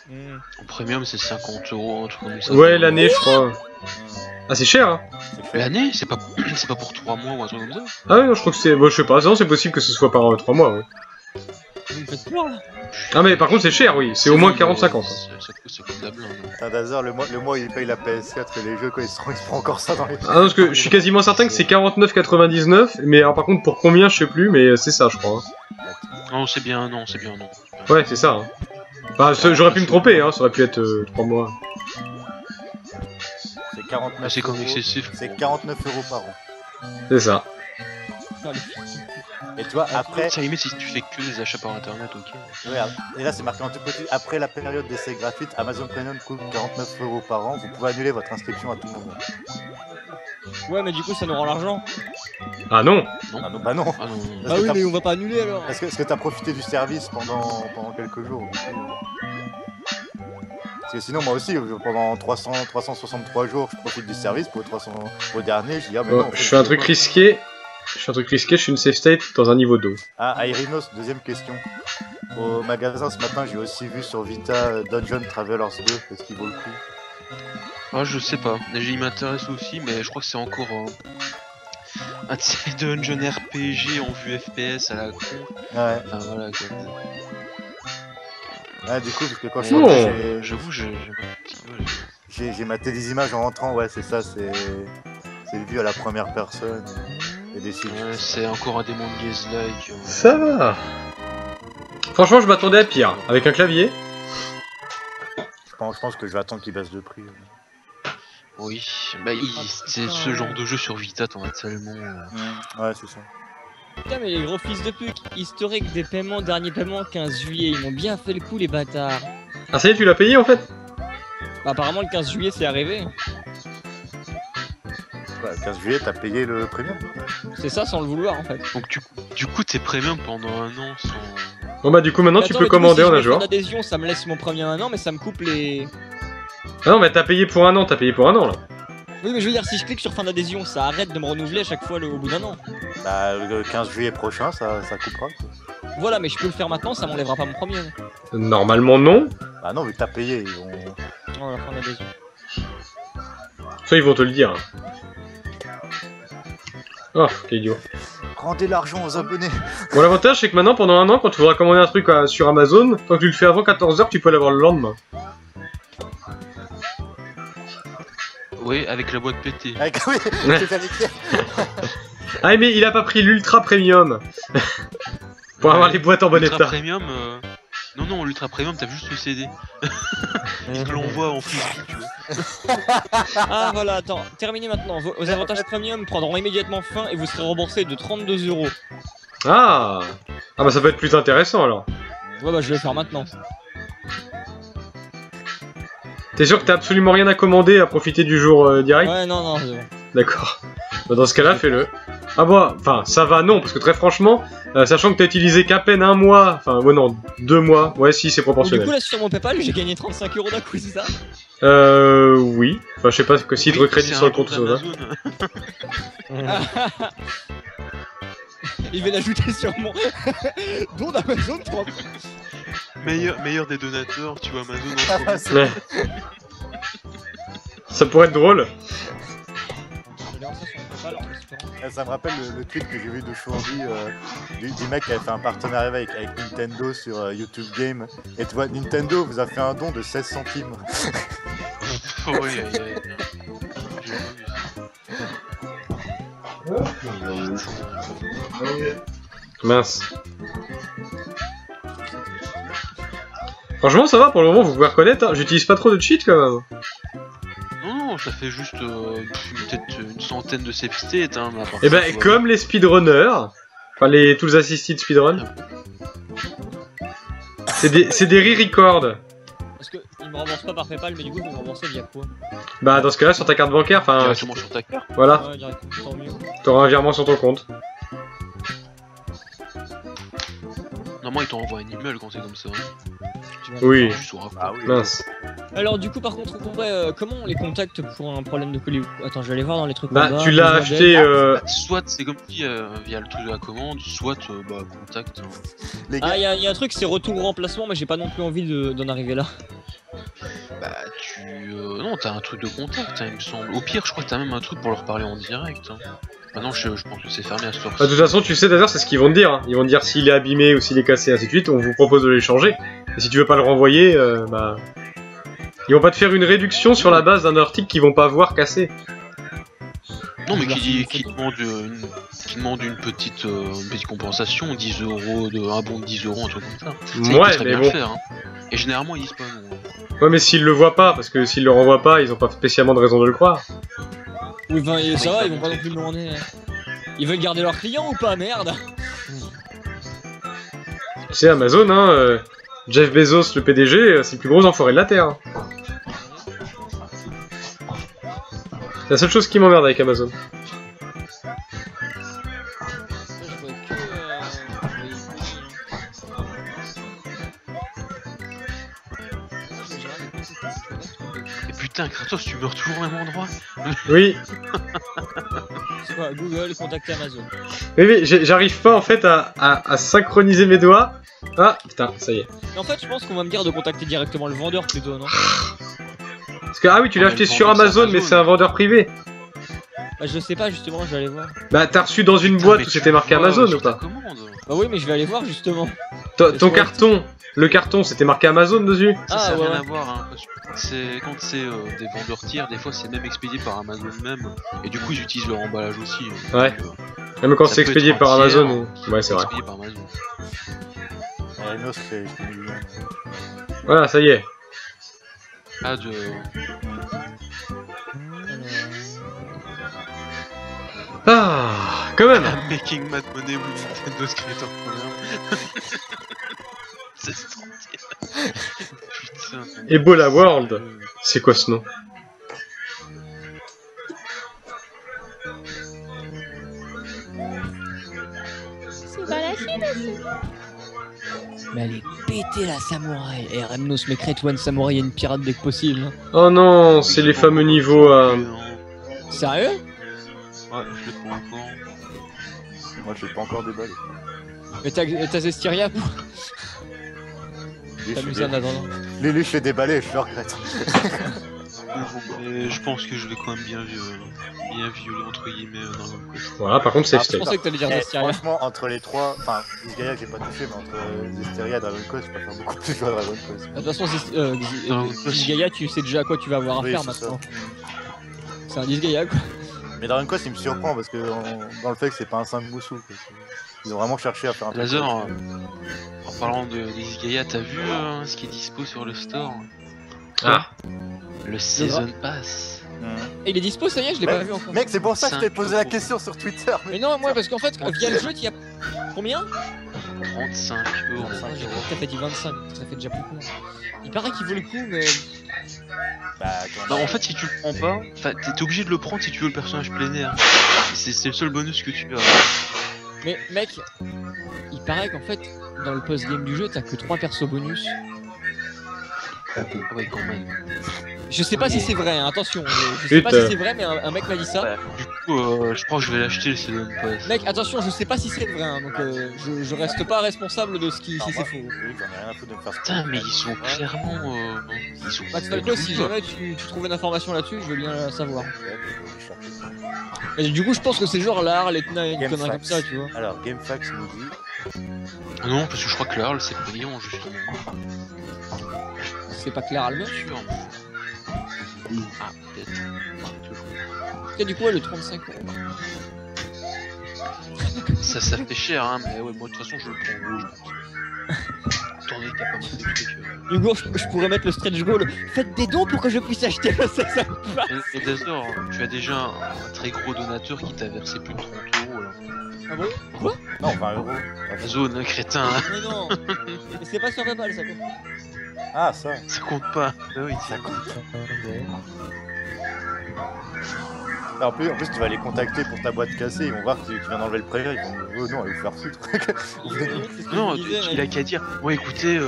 En premium, c'est 50 €, un truc comme ça. Ouais, l'année, je crois. Ah, c'est cher, hein. C'est fait. L'année, c'est pas pour 3 mois ou un truc comme ça. Ah ouais, non, je crois que c'est. Bon, je sais pas, sinon c'est possible que ce soit par 3 mois, ouais. Vous me faites peur là. Ah, mais par contre, c'est cher, oui. C'est au moins 40-50. Ça coûte la blinde. Putain, Dazer, le mois il paye la PS4 et les jeux quand il se prend encore ça dans les. Ah non, parce que je suis quasiment certain que c'est 49,99, mais alors par contre pour combien je sais plus, mais c'est ça je crois. hein. Non, c'est bien, non. Ouais, c'est ça. Hein. Bah, j'aurais pu me tromper, hein, ça aurait pu être 3 mois. C'est 49 Ah, c'est comme euros. excessif. C'est 49 € par an. C'est ça. Putain, les- Et tu vois, après. Ça limite si tu fais que des achats par internet, ok. Regarde, et là c'est marqué en tout petit. Après la période d'essai gratuite, Amazon Premium coûte 49 € par an. Vous pouvez annuler votre inscription à tout moment. Ouais, mais du coup, ça nous rend l'argent. Ah non. Ah non, bah non. Ah non. Parce Ah que oui, t'as- mais on va pas annuler alors. Est-ce que t'as profité du service pendant quelques jours du coup Parce que sinon, moi aussi, pendant 363 jours, je profite du service. Pour au dernier, je dis ah, mais Bon, non. en fait, je fais un c'est truc pas. risqué. Je suis une safe state dans un niveau d'eau. Ah, Airinos, deuxième question. Au magasin ce matin, j'ai aussi vu sur Vita Dungeon Travelers 2. Est-ce qu'il vaut le coup? Ah, je sais pas. Il m'intéresse aussi, mais je crois que c'est encore un de ces dungeon RPG en vue FPS à la con. Ouais. Enfin voilà quoi. Ah, du coup, parce que quand je Oh. suis rentré, J'avoue, j'aime un petit peu. j'ai maté des images en rentrant. Ouais, c'est ça, c'est vu à la première personne. Et des sites. Ouais, c'est encore un démon de gaze-like. Ça va. Franchement, je m'attendais à pire. Avec un clavier. Je pense que je vais attendre qu'il baisse de prix. Oui, bah c'est ce genre de jeu sur Vita, t'en as tellement. Ouais, c'est ça. Putain, mais les gros fils de pute, historique des paiements, dernier paiement 15 juillet, ils m'ont bien fait le coup, les bâtards. Ah ça y est, tu l'as payé en fait? Bah, apparemment, le 15 juillet, c'est arrivé. Ouais, le 15 juillet, t'as payé le premium. C'est ça sans le vouloir en fait. Donc du coup t'es premium pendant un an sans... Bon bah du coup maintenant tu Attends, peux mais du coup, commander si en je un mets fin jour. d'adhésion, ça me laisse mon premier un an, mais ça me coupe les. Ah non mais t'as payé pour un an, t'as payé pour un an là. Oui, mais je veux dire, si je clique sur fin d'adhésion, ça arrête de me renouveler à chaque fois au bout d'un an. Bah, le 15 juillet prochain, ça coupera. Quoi. Voilà, mais je peux le faire maintenant, ça m'enlèvera pas mon premier. Normalement non. Bah non, vu que t'as payé, ils vont... Oh, la fin d'adhésion. Ça ils vont te le dire. Oh, quel idiot. Rendez l'argent aux abonnés. Bon l'avantage c'est que maintenant pendant un an quand tu voudras commander un truc sur Amazon, tant que tu le fais avant 14h tu peux l'avoir le lendemain. Oui, avec la boîte pétée. Ah, oui, c'est avec Ah mais il a pas pris l'ultra premium. Pour avoir les boîtes en bon Ultra état. Premium, non, l'Ultra Premium, t'as juste le CD. Il te l'envoie en free, tu vois. Ah, voilà, attends, terminez maintenant. Vos avantages premium prendront immédiatement fin et vous serez remboursé de 32 €. Ah. Ah bah ça peut être plus intéressant alors. Ouais, bah je vais le faire maintenant. T'es sûr que t'as absolument rien à commander à profiter du jour direct? Ouais, non, c'est bon. D'accord. Bah dans ce cas-là, fais-le. Ah bah, enfin, ça va non, parce que très franchement, sachant que t'as utilisé qu'à peine un mois, enfin, ouais non, 2 mois, ouais si, c'est Du coup, proportionnel. là, sur mon PayPal, j'ai gagné 35 € d'un coup, c'est ça? Oui. Enfin, je sais pas que s'il te recrédite sur le compte, ça va. Amazon. Il va l'ajouter sur mon don d'Amazon 30. Meilleur des donateurs, tu vois, Amazon en Ah, premier. c'est- Ouais. Ça pourrait être drôle. Ça me rappelle le tweet que j'ai vu de Shourdi, du mec qui avait fait un partenariat avec Nintendo sur YouTube Game. Et tu vois, Nintendo vous a fait un don de 16 centimes. Oh, oui, j'ai pas vu ça. Mince. Franchement, ça va pour le moment, vous pouvez reconnaître, hein, j'utilise pas trop de cheat quand même. Non, ça fait juste peut-être une centaine de save states, hein, mais à part Et ça, ben, tout va comme les speedrunners, enfin les tools assisted speedrun, c'est des re-records. Parce que il me rembourse pas par PayPal, mais du coup, il me rembourser via quoi? Bah, dans ce cas-là, sur ta carte bancaire, bien. enfin, Directement sur ta carte. voilà, Ouais, directement, tant mieux. t'auras un virement sur ton compte. Normalement, ils t'envoient un email quand c'est comme ça. Oui. Tu sauras. Ah oui. Mince. Alors, du coup, par contre, ouais, comment on les contacte pour un problème de colis? Attends, je vais aller voir dans les trucs. Bah, en bas, tu l'as besoin acheté, d'aide. Soit c'est comme dit via le truc de la commande, soit bah, contact. Les gars, Ah, il y a un truc, c'est retour ou remplacement, mais j'ai pas non plus envie d'en arriver là. Bah, non, t'as un truc de contact, hein, il me semble. Au pire, je crois que t'as même un truc pour leur parler en direct. Hein. Maintenant, je pense que c'est fermé à ce Bah, de toute façon, tu sais d'ailleurs, c'est ce qu'ils vont te dire. Hein. Ils vont te dire s'il est abîmé ou s'il est cassé, ainsi de suite. On vous propose de l'échanger. Et si tu veux pas le renvoyer, bah. Ils vont pas te faire une réduction sur la base d'un article qu'ils vont pas voir cassé. Non, mais qui demande une petite compensation, 10 €, un bon de 10 €, un truc comme ça. Ça, ils peuvent Ouais, très mais bien bon. le faire, hein. Et généralement, ils disent pas non. Ouais, mais s'ils le voient pas, parce que s'ils le renvoient pas, ils ont pas spécialement de raison de le croire. Oui, enfin, et ça va, ils vont pas non plus demander. Ils veulent garder leurs clients ou pas, merde? C'est Amazon, hein. Jeff Bezos, le PDG, c'est le plus gros enfoiré de la Terre. Hein. C'est la seule chose qui m'emmerde avec Amazon. Et putain, Kratos, tu meurs toujours au même endroit. Oui, C'est quoi, Google, contacter Amazon. oui, j'arrive pas en fait à synchroniser mes doigts. Ah, putain, ça y est. Mais en fait, je pense qu'on va me dire de contacter directement le vendeur plutôt, non? Parce que, ah oui, tu l'as Ah, acheté mais le sur vendeur, c'est Amazon, mais Amazon. c'est un vendeur privé. Bah, je sais pas, justement, je vais aller voir. Bah, t'as reçu dans une Putain, boîte mais où tu c'était marqué le vois Amazon sur ou ta pas? commande. Bah, oui, mais je vais aller voir, justement. Ton carton, le carton, c'était marqué Amazon dessus? Ça, Ah, ça a rien ouais. à voir, hein, parce que quand c'est des vendeurs tiers, des fois c'est même expédié par Amazon même, et du coup ils utilisent leur emballage aussi. Ouais. Donc, Même quand ça c'est peut expédié être par un tiers, Amazon. Ouais, c'est vrai. expédié par Amazon. Rhinos fait Voilà, ça y est. Ah, de... Ah, quand même. Making Mad Money with Nintendo Creator Program. C'est stylé. Putain. Ebola World. C'est quoi ce nom? Mais elle est pétée la samouraï. Et Remnos, mec, Red One Samouraï, il y a une pirate dès que possible. Hein. Oh non, c'est les fameux niveaux Sérieux? Ouais, je l'ai pas encore. Moi, je l'ai pas encore déballé. Mais t'as Zestiria pour Lui, t'amuser en attendant. je l'ai déballé, je le regrette. Mais je pense que je vais quand même bien violer entre guillemets Dragon Quest. Voilà, par contre, c'est Ah, Je style. pensais que t'allais dire Eh, Zestiria. franchement, entre les trois, enfin, Disgaea que j'ai pas touché, mais entre Zestiria et Dragon Quest, je préfère beaucoup plus jouer à Dragon Quest. De toute façon, Dragon Quest. Disgaea, tu sais déjà à quoi tu vas avoir Oui, affaire c'est ça. maintenant. C'est un Disgaea quoi. Mais Dragon Quest, il me surprend parce que dans le fait que c'est pas un simple moussou. Quoi. Ils ont vraiment cherché à faire un truc. Laser, en parlant de Gaia, t'as vu ce qui est dispo sur le store? Ah, Le Season Pass. Et il est dispo, ça y est, je l'ai pas vu encore. Mec, c'est pour ça que je t'ai 5 posé la euros. question sur Twitter. Mais non, moi, parce qu'en fait, via le jeu, il y a combien? 35 euros. 35 J'ai euros. cru que t'avais dit 25, ça fait déjà beaucoup. Il paraît qu'il vaut le coup, mais. Bah, Non, en fait, si tu le prends pas, t'es obligé de le prendre si tu veux le personnage plein air. C'est le seul bonus que tu as. Mais mec, il paraît qu'en fait, dans le post-game du jeu, t'as que 3 persos bonus. Ah ouais, quand même. Je sais pas si c'est vrai, hein, attention. Je sais pas si Putain. c'est vrai, mais un mec m'a dit ça. Ouais, du coup, je crois que je vais l'acheter le Season Pass. Mec, attention, je sais pas si c'est vrai, hein, donc je reste pas responsable de ce qui si c'est faux. Oui, j'en ai rien à foutre de me faire Putain, mais ils sont clairement. Ils sont. Max Falco, si jamais tu trouves une information là-dessus, je veux bien la savoir. Et du coup, je pense que c'est genre la Harle, Etna et une connerie comme ça, tu vois. Alors, GameFAQs nous dit. Non, parce que je crois que l'Arl c'est brillant justement. C'est pas clair, Alme. Sûr. Ah, peut-être. Et du coup, ouais, le 35 €. Ça fait cher, hein, mais ouais, moi de toute façon je le prends en gros, je pense. Attendez, t'as pas mal de trucs. Du coup, je pourrais mettre le stretch goal. Faites des dons pour que je puisse acheter le Season Pass. Et Dazor, tu as déjà un très gros donateur qui t'a versé plus de 30 euros là. Ah bon? Quoi? Non, 20 euros. La zone, crétin, hein. Mais non. Mais c'est pas sur PayPal, ça. Ah, ça. Ça compte pas. Ah oui, Ça compte. En plus, tu vas les contacter pour ta boîte cassée, ils vont voir que tu viens d'enlever le prévert, ils vont dire oh non, allez vous faire foutre. Non, il a qu'à dire, bon écoutez,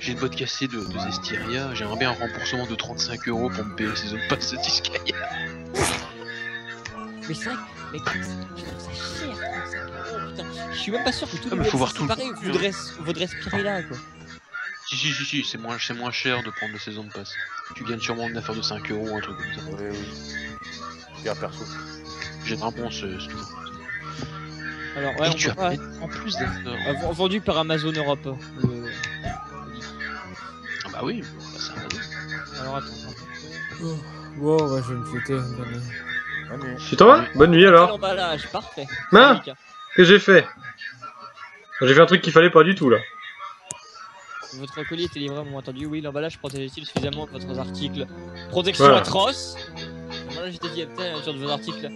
j'ai une boîte cassée de Zestiria, j'aimerais bien un remboursement de 35 € pour me payer les saisons de passe de Disgaea. Mais c'est vrai, mais je trouve ça cher, 35 €, putain. Je suis même pas sûr que tout Ah, mais faut voir tout le pareil contenu, vaudrait se pirer là, quoi. Si, c'est moins cher de prendre le saison de passe. Tu gagnes sûrement une affaire de 5 € ou un truc comme ça. Oui, oui. C'est un perso. Généralement, c'est toujours. Alors, ouais, Et on tu peut as pas... en plus d'être. vendu par Amazon Europe. Ah bah oui, bah, c'est un ado. Alors, attends. Bon, ouais, je vais me foutre. Bonne nuit. Bonne nuit. tu t'en vas? Bonne nuit alors. L'emballage, parfait. Hein? Nickel. Qu'est-ce que j'ai fait? J'ai fait un truc qu'il fallait pas du tout là. Votre colis était livré à un moment attendu. Oui, l'emballage protège-t-il suffisamment votre article? Protection Voilà. atroce. Voilà, j'étais dit sur de vos articles.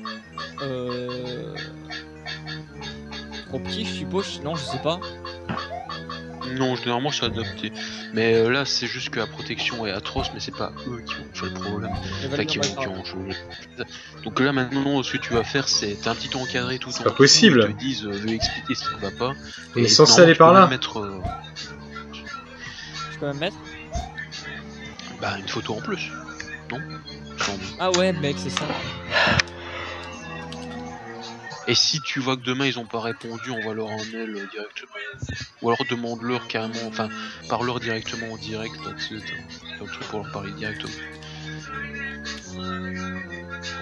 Trop petit, je suppose. Non, je sais pas. Non, généralement c'est adapté. Mais là, c'est juste que la protection est atroce, mais c'est pas eux qui ont fait le problème. Enfin, qui ont joué. Donc là, maintenant, ce que tu vas faire, c'est. T'as un petit encadré tout en pas dessous, possible. Ils te disent, veux expliquer ce qui ne va pas. On est Et censé aller par normalement, là. tu peux même mettre Je peux même mettre. bah, une photo en plus. Non Ah ouais, mec, c'est ça. Et si tu vois que demain ils ont pas répondu, on va leur en mail directement. Ou alors demande-leur carrément, enfin, parle-leur directement en direct, là-dessus, t'as un truc pour leur parler directement.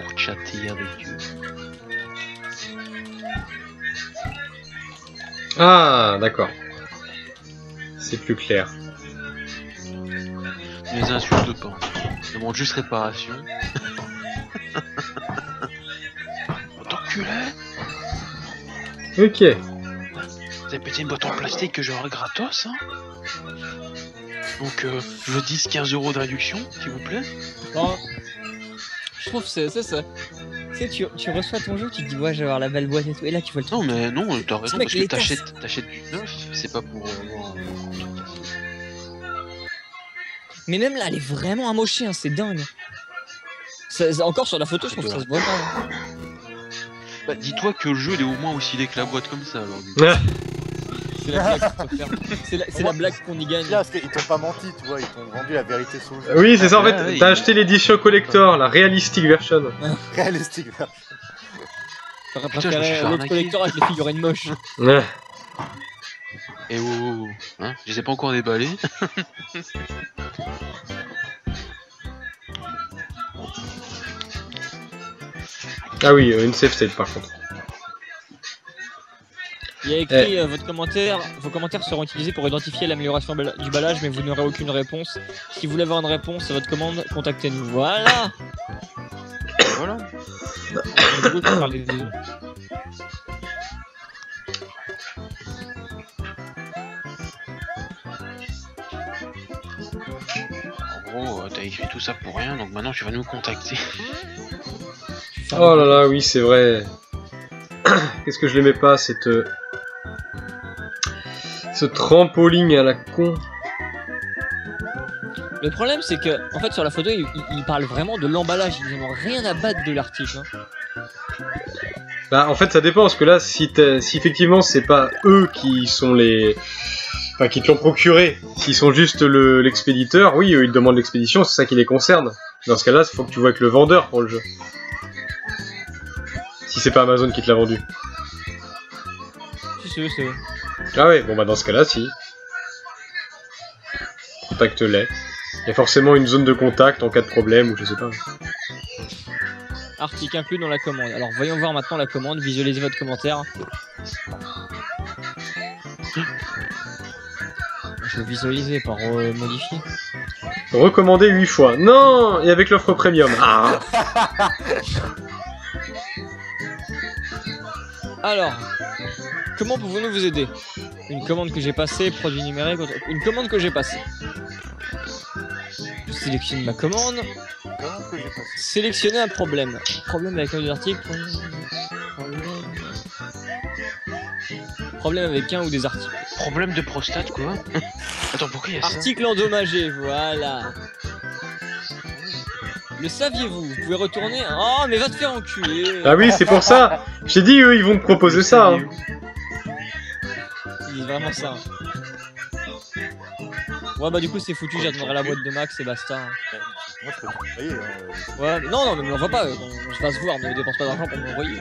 Pour chatter avec eux. Ah, d'accord. C'est plus clair. Ne les insulte pas. Demande juste réparation. T'enculé! Ok. Vous avez pété une boîte en plastique que j'aurai gratos, hein? Donc, je veux 10-15 € de réduction, s'il vous plaît. Non. Je trouve que c'est ça. Tu sais, tu reçois ton jeu, tu te dis, ouais, je vais avoir la belle boîte et tout. Et là, tu vois le truc. Non, mais non, t'as raison, Mec, parce que les t'achètes du neuf, c'est pas pour avoir un truc cassé. Mais même là, elle est vraiment amochée, hein, c'est dingue. Encore sur la photo, je trouve que ça se voit pas. Bah, dis-toi que le jeu il est au moins aussi laid que la boîte comme ça, alors. Ah, C'est la blague qu'il faut faire. C'est la blague qu'on y gagne. Là, parce qu'ils t'ont pas menti, tu vois, ils t'ont vendu la vérité sur le jeu. Oui, c'est ça, en fait, Ouais, t'as il- acheté l'édition collector, la realistic version. Réalistique. J'aurais Putain, je me suis préféré fait l'autre arnaquer. collector avec les figurines moches. Ouais. Et oh, hein, je les ai pas encore déballés. Ah oui, une save state par contre. Il y a écrit vos commentaires seront utilisés pour identifier l'amélioration du ballage, mais vous n'aurez aucune réponse. Si vous voulez avoir une réponse à votre commande, contactez-nous. Voilà. Voilà. Donc, du coup, on parle des deux. En gros, t'as écrit tout ça pour rien, donc maintenant tu vas nous contacter. Oh là là, oui, c'est vrai. Qu'est-ce que je l'aimais pas, cette... Ce trampoline à la con. Le problème, c'est que, en fait, sur la photo, ils parlent vraiment de l'emballage. Ils n'ont rien à battre de l'article. Hein. Bah, en fait, ça dépend, parce que là, si effectivement c'est pas eux qui sont les... Enfin, qui te l'ont procuré, s'ils sont juste l'expéditeur, oui, eux, ils te demandent l'expédition, c'est ça qui les concerne. Dans ce cas-là, il faut que tu vois avec le vendeur pour le jeu. Si c'est pas Amazon qui te l'a vendu. Si c'est eux, c'est eux. Ah ouais, bon bah dans ce cas-là, si. Contacte-les. Il y a forcément une zone de contact en cas de problème, ou je sais pas. Article inclus dans la commande. Alors, voyons voir maintenant la commande. Visualisez votre commentaire. Je vais visualiser par modifier. Recommandé 8 fois. Non. Et avec l'offre premium. Ah. Alors, comment pouvons-nous vous aider? Une commande que j'ai passée, produit numérique, une commande que j'ai passée. Je sélectionne ma commande. Comment que j'ai passé? Sélectionner un problème. Problème avec un des articles. Problème avec un ou des articles. Problème de prostate, quoi. Attends, pourquoi il y a ça? Article endommagé, voilà. Le saviez-vous? Vous pouvez retourner. Oh, mais va te faire enculer. Ah oui, c'est pour ça. J'ai dit, eux, ils vont te proposer ça. Hein. Ils disent vraiment ça. Ouais, bah du coup, c'est foutu. J'attendrai la boîte de Max et basta. Moi, je peux te payer. Hein. Ouais, mais non, mais on l'envoie pas. On va se voir. Ne dépense pas d'argent pour m'envoyer.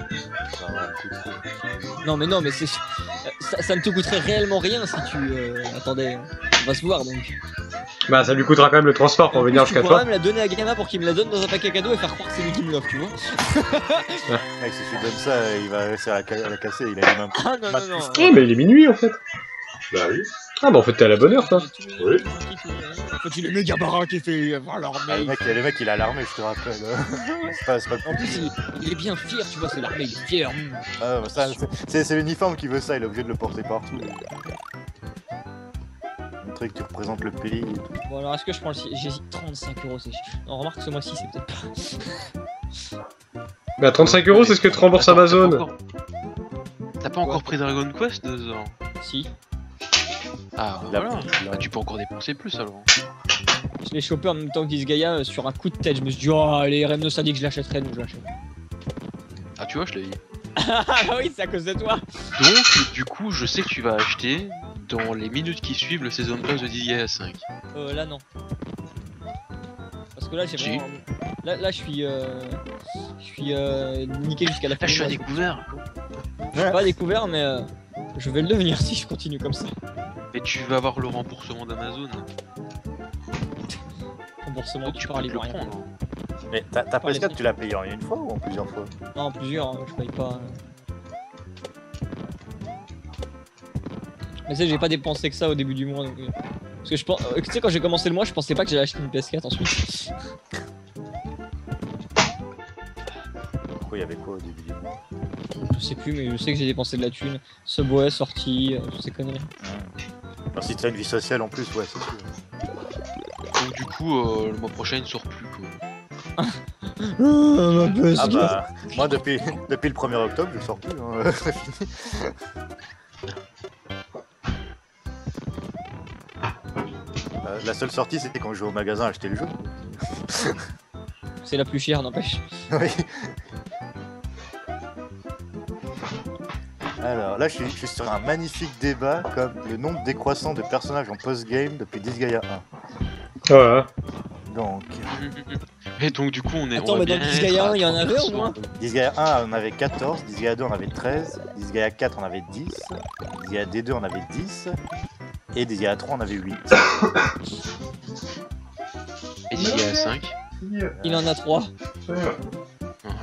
Ça va, écoute, Non, mais c'est. Ça ne te coûterait réellement rien si tu. Attendez, on va se voir donc. Bah, ça lui coûtera quand même le transport pour venir Tu jusqu'à pourras toi. même la donner à Gamma pour qu'il me la donne dans un paquet cadeau et faire croire que c'est lui qui me l'offre, tu vois. mec, si je lui donne ça, il va réussir à la casser. Il a les mains. Ah non, non, non. Oh, mais il est minuit en fait. Bah oui. Ah, bah en fait, t'es à la bonne heure, toi. Oui. Quand il est méga barin qui fait. Voilà, Ah, mais. le mec, il a l'armée, je te rappelle. c'est pas En plus, il est bien fier, tu vois, c'est l'armée, il est fier. Ah, bah, ça, c'est l'uniforme qui veut ça, il est obligé de le porter partout. Montrer que tu représentes le pays. Et tout. Bon, alors est-ce que je prends le. J'hésite 35€, c'est. Non, remarque, ce mois-ci, c'est peut-être pas. Bah, 35€, c'est ce que te rembourse Attends, Amazon. T'as pas encore pris Dragon Quest 2 ans? Si. Ah, Il a voilà. pris, il a- Bah, tu peux encore dépenser plus alors. Je l'ai chopé en même temps que Disgaea sur un coup de tête. Je me suis dit, oh, les Remno, ça dit que je l'achèterais, donc je l'achète. Ah, tu vois, je l'ai dit. Ah bah oui, c'est à cause de toi. Donc, du coup, je sais que tu vas acheter dans les minutes qui suivent le Season Pass de DIA 5. Là, non. Parce que là, j'ai Si. vraiment. Là, je suis. Niqué jusqu'à la fin. Là, je suis à du mois. découvert. Je suis pas découvert, mais je vais le devenir si je continue comme ça. Mais tu vas avoir le remboursement d'Amazon. Remboursement Donc, du tu peux par te les le moyens. prendre. Mais ta PS4, tu l'as payé en une fois ou en plusieurs fois? Non, plusieurs, je paye pas. Mais tu sais, j'ai pas dépensé que ça au début du mois. Donc, parce que je pense. Tu sais, quand j'ai commencé le mois, je pensais pas que j'allais acheter une PS4 ensuite. Pourquoi il y avait quoi au début du mois? Je sais plus, mais je sais que j'ai dépensé de la thune. Subway, sortie, toutes ces conneries. Alors, si t'as une vie sociale en plus, ouais, c'est sûr. Donc, du coup, le mois prochain, il ne sort plus quoi. Ah bah, moi depuis le 1er octobre, je sors plus. Hein. C'est fini. La seule sortie, c'était quand je vais au magasin acheter le jeu. C'est la plus chère, n'empêche. Oui. Alors là, je suis sur un magnifique débat comme le nombre décroissant de personnages en post-game depuis Disgaea 1. Voilà. Donc, Et donc du coup on est. Attends, on va mais dans bien Disgaea être 1, il y en à avait 3%. au moins. Disgaea 1, on avait 14, Disgaea 2, on avait 13, Disgaea 4, on avait 10, Disgaea D2, on avait 10, et Disgaea 3, on avait 8. Et Disgaea 5. Il en a 3. Ah,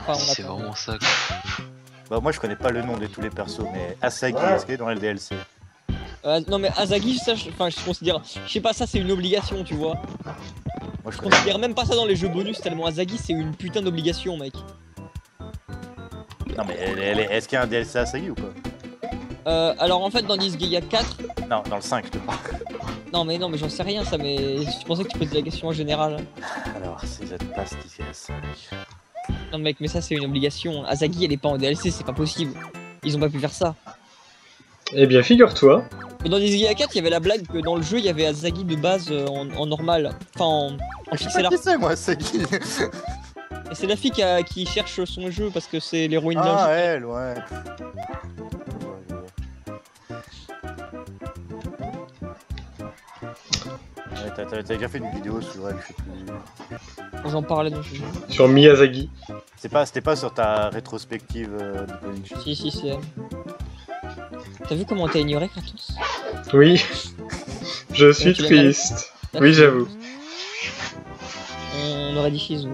on c'est attend. vraiment ça. Bah, moi, je connais pas le nom de tous les persos, mais Asagi, est-ce qu'il est dans le DLC? Non mais Asagi, ça, je considère, je sais pas, ça c'est une obligation, tu vois. Moi, je Je connais. considère même pas ça dans les jeux bonus tellement Asagi c'est une putain d'obligation, mec. Non, mais est-ce qu'il y a un DLC Asagi ou pas? Alors en fait dans Disgaea 4, Non, dans le 5, je te parle. non mais j'en sais rien ça, mais je pensais que tu posais la question en général. Alors, si je te passe Disgaea 5. Non mec, mais ça c'est une obligation. Asagi elle est pas en DLC, c'est pas possible. Ils ont pas pu faire ça. Eh bien, figure-toi. Mais dans Disgaea 4, il y avait la blague que dans le jeu il y avait Asagi de base en normal, enfin en Je sais pixel pas art. qui c'est, moi, Asagi. Et c'est la fille qui cherche son jeu parce que c'est l'héroïne d'un Ah, jeu. elle, ouais. Ouais, t'as déjà fait une vidéo sur elle, je sais plus. J'en parlais dans ce jeu. Sur Miyazaki. C'était pas sur ta rétrospective de Koenichi. Si, c'est elle. T'as vu comment t'as ignoré Kratos? Oui. Je suis tu l'as mal- triste. Oui, j'avoue. On aurait dit Shizu.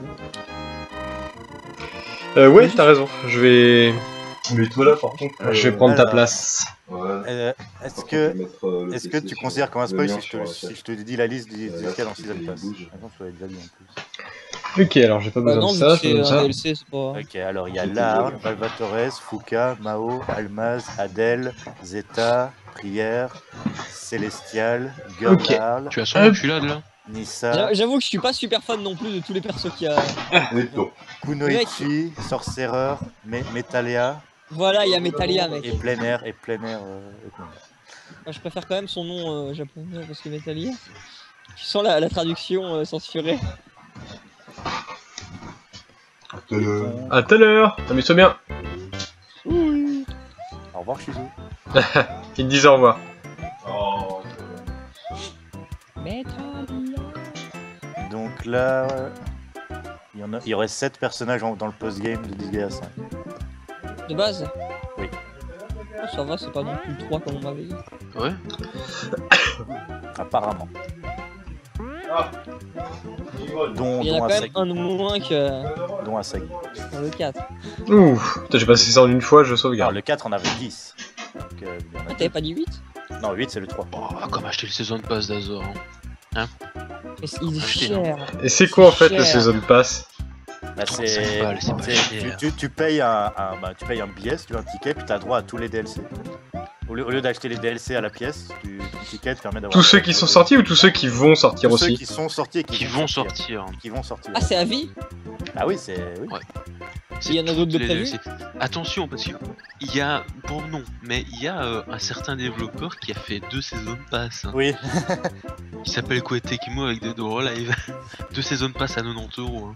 Ouais, t'as raison. Je vais Mets-toi là par contre. je vais prendre ta alors. place. Ouais. Est-ce que tu considères comme un spoil si je te dis la liste des cas dans Season Pass? Attends, je l'avais déjà dit en plus. Ok, alors j'ai pas besoin Non, de vu ça. que j'ai c'est besoin un de ça. DLC, c'est pas... Ok, alors il y a Lar, Valvatores, Fuka, Mao, Almaz, Adèle, Zeta, Prière, Célestial, Gurnarl, Tu as son enculade là? Nissa, J'avoue que je suis pas super fan non plus de tous les persos qu'il y a. Netto. Kunoichi, Sorcerer, Metalia Voilà, il y a Metalia, mec. et plein air. Moi, je préfère quand même son nom japonais parce que Metalia. Tu sens la traduction censurée. À tout à l'heure. Amuse-toi bien. Oui. Au revoir Shizu. Ils te disent au revoir. Oh, Metalia. Donc là, il y aurait 7 personnages dans le post-game de Disgaea 5. De base? Oui. Oh, ça va, c'est pas non plus 3 comme on m'avait dit. Ouais. Apparemment. Dont Il y en a quand même Asagi. un de moins que Dont Asagi. dans le 4. Ouh. Putain, j'ai passé ça en une fois, je Alors sauvegarde. le 4 on avait 10. Donc, il y en a Ah, deux. t'avais pas dit 8? Non, 8 c'est le 3. Oh, comme acheter le saison de pass d'Azor. Hein. Mais il est Acheter, cher. Et c'est quoi en fait le cher. Season Pass? Là, 35 balles, c'est pas cher. tu payes tu payes un billet, si tu veux un ticket, puis tu as droit à tous les DLC. Au lieu d'acheter les DLC à la pièce, ton ticket te permet d'avoir... Tous ceux qui sont sortis ou tous ceux qui vont sortir Tous ceux aussi? qui sont sortis et Qui vont sortir. Qui vont sortir. Ah, c'est à vie? Ah oui, c'est... Oui. Ouais. Il y en a d'autres de toutes les prévus? DLC. Attention, parce qu'il y a. Bon, non, mais il y a un certain développeur qui a fait 2 saisons de pass. Hein. Oui. Il s'appelle Koetekimo avec des Doro Live. 2 saisons de pass à 90€. Hein.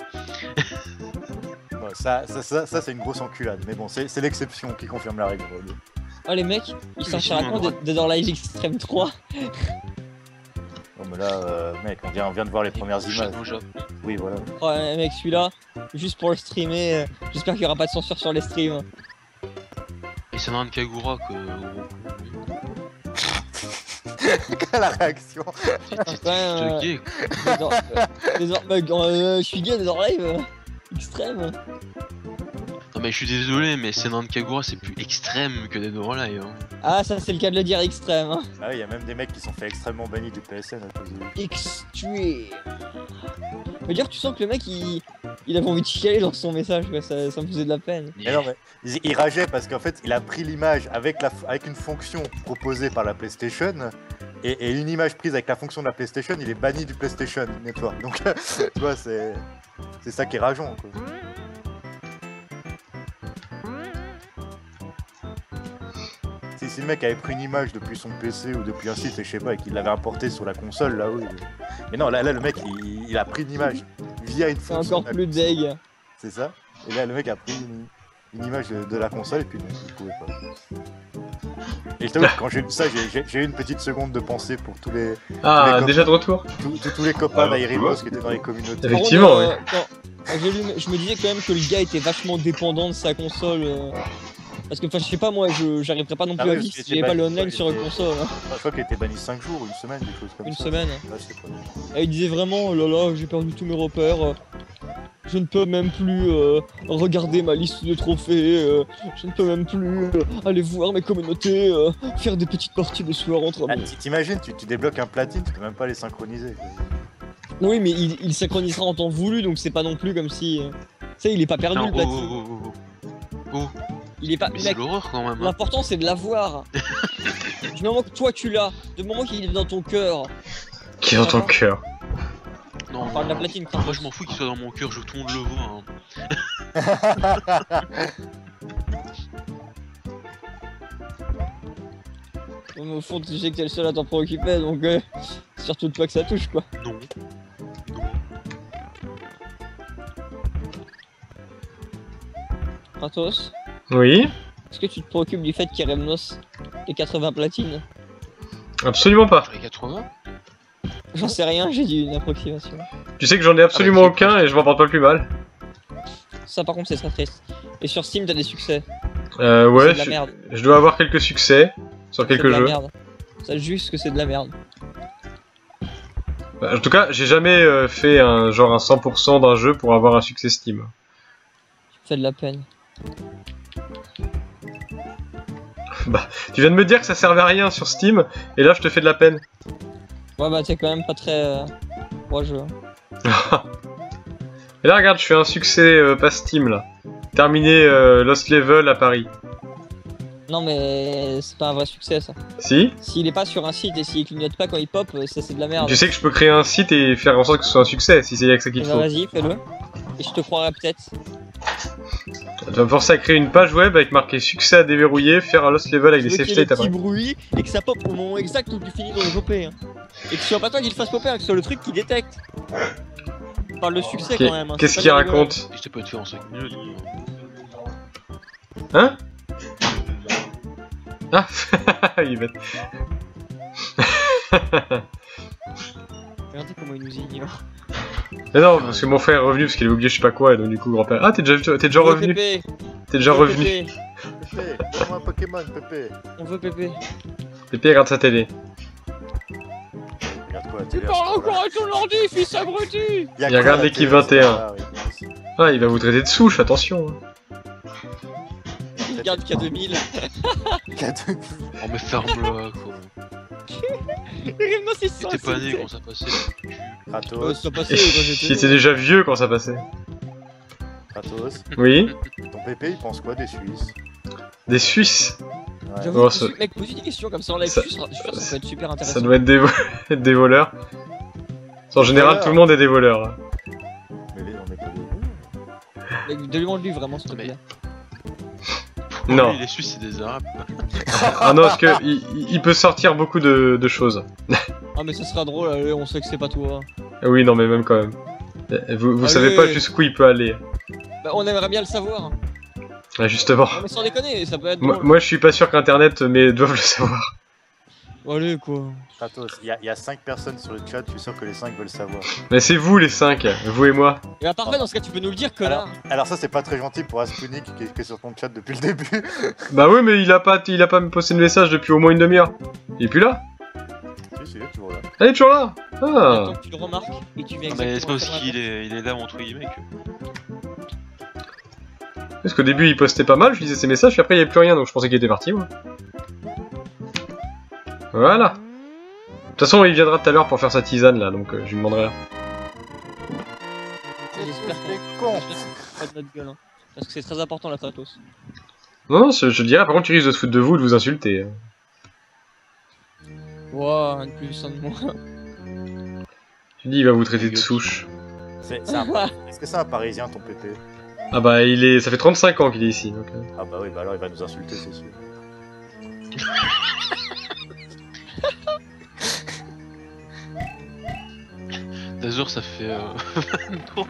Bon, ça c'est une grosse enculade. Mais bon, c'est l'exception qui confirme la règle. Oh, les mecs, ils sont Mais sur la sinon, compte Dead or Alive Extreme 3. Non mais là, mec, on vient de voir les premières images. Shadow Jap. Oui, voilà. Oh, mec, celui-là, juste pour le streamer, j'espère qu'il y aura pas de censure sur les streams. Et c'est un Kagura que. La réaction. quand même, gay. Je suis gay Dead or Alive Extreme. Non, mais je suis désolé, mais Senan Kagura c'est plus extrême que des Doro Live. Hein. Ah, ça c'est le cas de le dire, extrême. Hein. Ah oui, il y a même des mecs qui sont fait extrêmement bannis du PSN à cause de... Extreme. Mais dire, tu sens que le mec il avait envie de chialer dans son message, quoi. Ça me faisait de la peine. Mais non, mais il rageait parce qu'en fait, il a pris l'image avec une fonction proposée par la PlayStation et une image prise avec la fonction de la PlayStation, il est banni du PlayStation Network. Donc, tu vois, c'est ça qui est rageant, quoi. Si le mec avait pris une image depuis son PC ou depuis un site, et je sais pas, et qu'il l'avait importé sur la console, là oui. Mais non, là le mec, il a pris une image via une C'est fonction. encore plus deg. C'est ça. Et là, le mec a pris une image de la console et puis non, il pouvait pas. Et je t'avoue que quand j'ai vu ça, j'ai eu une petite seconde de pensée pour tous les Ah, les déjà de retour? tous les copains Ah, d'Airimos qui étaient dans les communautés. Effectivement, oui. Quand je me disais quand même que le gars était vachement dépendant de sa console. Parce que, enfin, je sais pas, moi, j'arriverais pas non plus Ah à oui, vivre parce si qu'il j'avais pas était le banni, online sur une il était- console. Hein. Je crois qu'il était banni 5 jours, une semaine, des choses comme Une ça. semaine. Ouais, c'est pas mal. Et il disait vraiment, oh là là, j'ai perdu tous mes repères. Je ne peux même plus regarder ma liste de trophées. Je ne peux même plus aller voir mes communautés, faire des petites parties le soir entre Ah, amis. t'imagines, tu débloques un platine, tu peux même pas les synchroniser. Oui, mais il synchronisera en temps voulu, donc c'est pas non plus comme si. Tu sais, il est pas perdu Non, le oh, platine. oh. Il est pas. Mais c'est Mec, l'horreur quand même. Hein. l'important c'est de l'avoir. Du moment que toi tu l'as, du moment qu'il est dans ton cœur. Qui est dans ton cœur. Non, On parle de la platine, moi je m'en fous qu'il soit dans mon cœur, je veux que tout le monde le voit. Hein. Mais au fond, tu sais que t'es le seul à t'en préoccuper, donc surtout pas que ça touche quoi. Non. Non. Kratos, Oui? est-ce que tu te préoccupes du fait qu'Eremnos ait 80 platines? Absolument pas. Les 80. J'en sais rien, j'ai dit une approximation. Tu sais que j'en ai absolument Ah bah, aucun et je m'en porte pas le plus mal. Ça par contre c'est très triste. Et sur Steam t'as des succès. Ouais, C'est de la merde. je dois avoir quelques succès sur C'est quelques de la jeux. merde. Ça juste que c'est de la merde. Bah, en tout cas, j'ai jamais fait un 100% d'un jeu pour avoir un succès Steam. Ça fait de la peine. Tu viens de me dire que ça servait à rien sur Steam, et là je te fais de la peine. Ouais bah t'es quand même pas très... jeu. Et là regarde, je fais un succès pas Steam là. Terminé Lost Level à Paris. Non mais c'est pas un vrai succès ça. Si? S'il est pas sur un site et s'il clignote pas quand il pop, ça c'est de la merde. Tu sais que je peux créer un site et faire en sorte que ce soit un succès, si c'est avec ça Eh qu'il ben, faut. vas-y, fais-le. Et je te croirai peut-être. Tu vas me forcer à créer une page web avec marqué succès à déverrouiller, faire un Lost Level avec des Tu veux save qu'il y ait states des après. petits bruits et que ça pop au moment exact où tu finis dans le popper. Hein. Et que ce soit pas toi qui le fasse popper, hein, que ce soit le truc qui détecte. On parle de succès quand même. Hein, Qu'est-ce c'est qu'il pas des rigolades. raconte? Et je t'ai pas été fait en 5 minutes. Hein? Ah. Il est bête. Regardez comment il nous ignore. Mais non, parce que mon frère est revenu parce qu'il avait oublié je sais pas quoi, et donc du coup grand-père... Ah, t'es déjà revenu? Pépé, T'es déjà on veut revenu? Pépé, Pépé, donne-moi un Pokémon, Pépé. on veut Pépé. Pépé regarde sa télé. Regarde quoi, la Tu télé à parles ce moment-là. encore à ton ordi, fils abruti! Il Il quoi, regarde la l'équipe télé à ce 21. moment-là, oui. Ah, il va vous traiter de souche, attention. Hein. Il regarde K2000. Cadeau. Oh mais ferme-le quoi. Remnos il se T'étais sent pas né insulté. quand ça passait. Kratos, Ça passait quand j'étais J'étais né. déjà vieux quand ça passait. Kratos. Oui? Ton Pépé, il pense quoi des Suisses? Des Suisses? Ouais. J'avoue, Oh, ça- mec, pose une question comme ça en live, ça- je suis sûr que ça peut être super Ça intéressant. doit être des, être des voleurs. En général, voleurs. tout le monde est des voleurs. hein. Mais on est pas des Mec, demande-lui vraiment s'il te plaît. Non. Les Suisses c'est des Arabes. Ah non, parce que il peut sortir beaucoup de choses. Ah mais ce sera drôle, allez, on sait que c'est pas toi. Ah oui, non, mais même quand même. Vous Allez. savez pas jusqu'où il peut aller. Bah on aimerait bien le savoir. Ah, justement. Non mais sans déconner, ça peut être drôle. Moi, je suis pas sûr qu'Internet mais doivent le savoir. Allez quoi. Kratos, il y a 5 personnes sur le chat, je suis sûr que les 5 veulent savoir. Mais c'est vous les 5, vous et moi. Et bah parfait, dans ce cas tu peux nous le dire, connard. Alors ça c'est pas très gentil pour Aspunic qui est sur ton chat depuis le début. Bah oui, mais il a pas me posté de message depuis au moins une demi-heure. Il est plus là. Si, il est toujours là. Ah, il est toujours là. Ah. Attends que tu le remarques et tu viens Non, mais c'est pas exactement parce faire qu'il est là entre guillemets que. Parce qu'au début il postait pas mal, je lisais ses messages, puis après il y avait plus rien, donc je pensais qu'il était parti moi. Voilà. De toute façon il viendra tout à l'heure pour faire sa tisane là, donc je lui demanderai. J'espère Les qu'on cons. pas de notre gueule, hein. Parce que c'est très important la Kratos. Non, je le dirais, par contre il risque de se foutre de vous, de vous insulter. Wow, un de plus, un de moins. Je dis il va vous traiter de souche. Est-ce que c'est un parisien ton Pépé? Ah bah ça fait 35 ans qu'il est ici, donc... Ah bah oui, bah alors il va nous insulter c'est sûr. D'Azur ça fait. Non,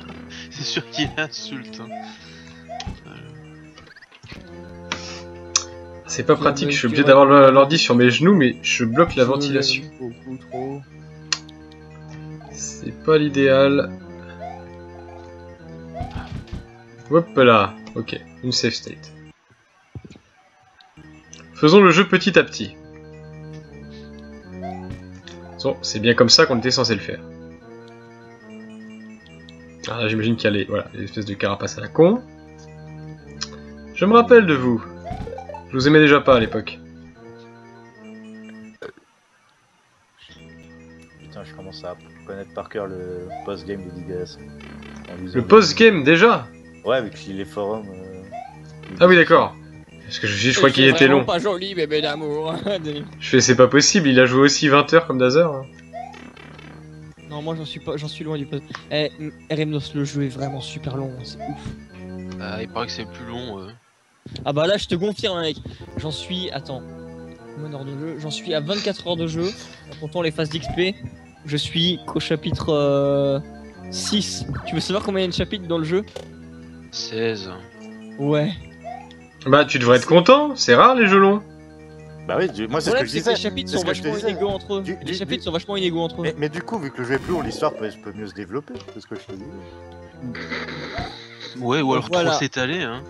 c'est sûr qu'il insulte. Hein. C'est pas pratique, je suis obligé d'avoir l'ordi sur mes genoux, mais je bloque la ventilation. Beaucoup trop. C'est pas l'idéal. Hop là, ok, une save state. Faisons le jeu petit à petit. Bon, c'est bien comme ça qu'on était censé le faire. Alors là, j'imagine qu'il y a les, voilà, les espèces de carapaces à la con. Je me rappelle de vous. Je vous aimais déjà pas à l'époque. Putain, je commence à connaître par cœur le post-game de DDS. Le post-game déjà? Ouais, avec les forums. Ah oui, d'accord. Parce que je crois qu'il était long. Pas joli, bébé d'amour. Je fais, c'est pas possible, il a joué aussi 20 heures comme Dazer. Hein. Non, moi j'en suis loin du post. Eh, Remnos, le jeu est vraiment super long, c'est ouf. Il paraît que c'est plus long. Ah bah là, je te confirme, mec. J'en suis. Attends. Combien d'heures de jeu? J'en suis à 24 heures de jeu. En comptant les phases d'XP. Je suis qu'au chapitre 6. Tu veux savoir combien il y a de chapitres dans le jeu? 16. Ouais. Bah, tu devrais être content, c'est rare les jeux longs. Bah oui, moi c'est ce que je disais. Les chapitres C'est sont ce que je te vachement disais. inégaux entre eux. Les chapitres sont vachement inégaux entre eux. Mais du coup, vu que le jeu est plus long, l'histoire peut mieux se développer. C'est ce que je te dis. Ouais, ou alors Voilà. trop s'étaler, hein.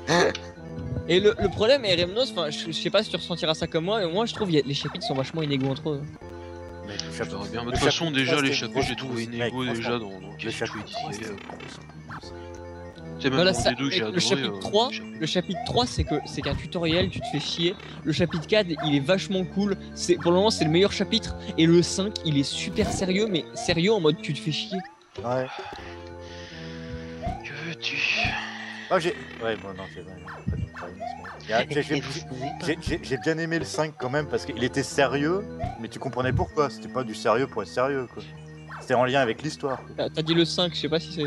Et le problème est Remnos, enfin, je sais pas si tu ressentiras ça comme moi, mais moi je trouve les chapitres sont vachement inégaux entre eux. Mais le Je chapitre- verrais bien. Mais le de toute façon, chapitre déjà, 3, les c'était chapitres, une j'ai grosse trouvé mousse. inégaux Mec, déjà franchement, dans le Quest chapitre 3, Tweet. c'était une grosse mousse. Tu sais, même Voilà, dans ça, D2 que j'ai le adoré. chapitre 3, le chapitre 3 c'est qu'un tutoriel, tu te fais chier. Le chapitre 4 il est vachement cool. Pour le moment c'est le meilleur chapitre. Et le 5 il est super sérieux, mais sérieux en mode tu te fais chier. Ouais. Que veux-tu? Ah, j'ai. Ouais, bon, non, c'est vrai. J'ai bien aimé le 5 quand même parce qu'il était sérieux, mais tu comprenais pourquoi. C'était pas du sérieux pour être sérieux, quoi. C'était en lien avec l'histoire. T'as dit le 5, je sais pas si c'est.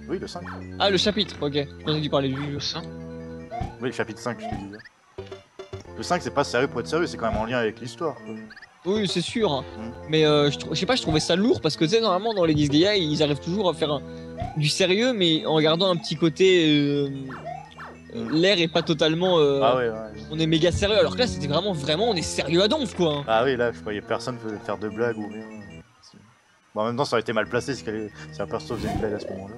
Oui, le 5. Ah, le chapitre, ok. Je pensais que tu parlais du jeu. Le sein? Oui, le chapitre 5, je te disais. Le 5, c'est pas sérieux pour être sérieux, c'est quand même en lien avec l'histoire, quoi. Oui, c'est sûr. Hein. Mais je sais pas, je trouvais ça lourd parce que tu sais, normalement dans les Disgaea, ils arrivent toujours à faire du sérieux, mais en gardant un petit côté. L'air est pas totalement. Ah ouais, ouais. On est méga sérieux, alors que là c'était vraiment, on est sérieux à donf quoi. Hein. Ah oui, là, je voyais personne faire de blagues ou rien. Bon, en même temps, ça aurait été mal placé si un perso faisait une blague à ce moment-là.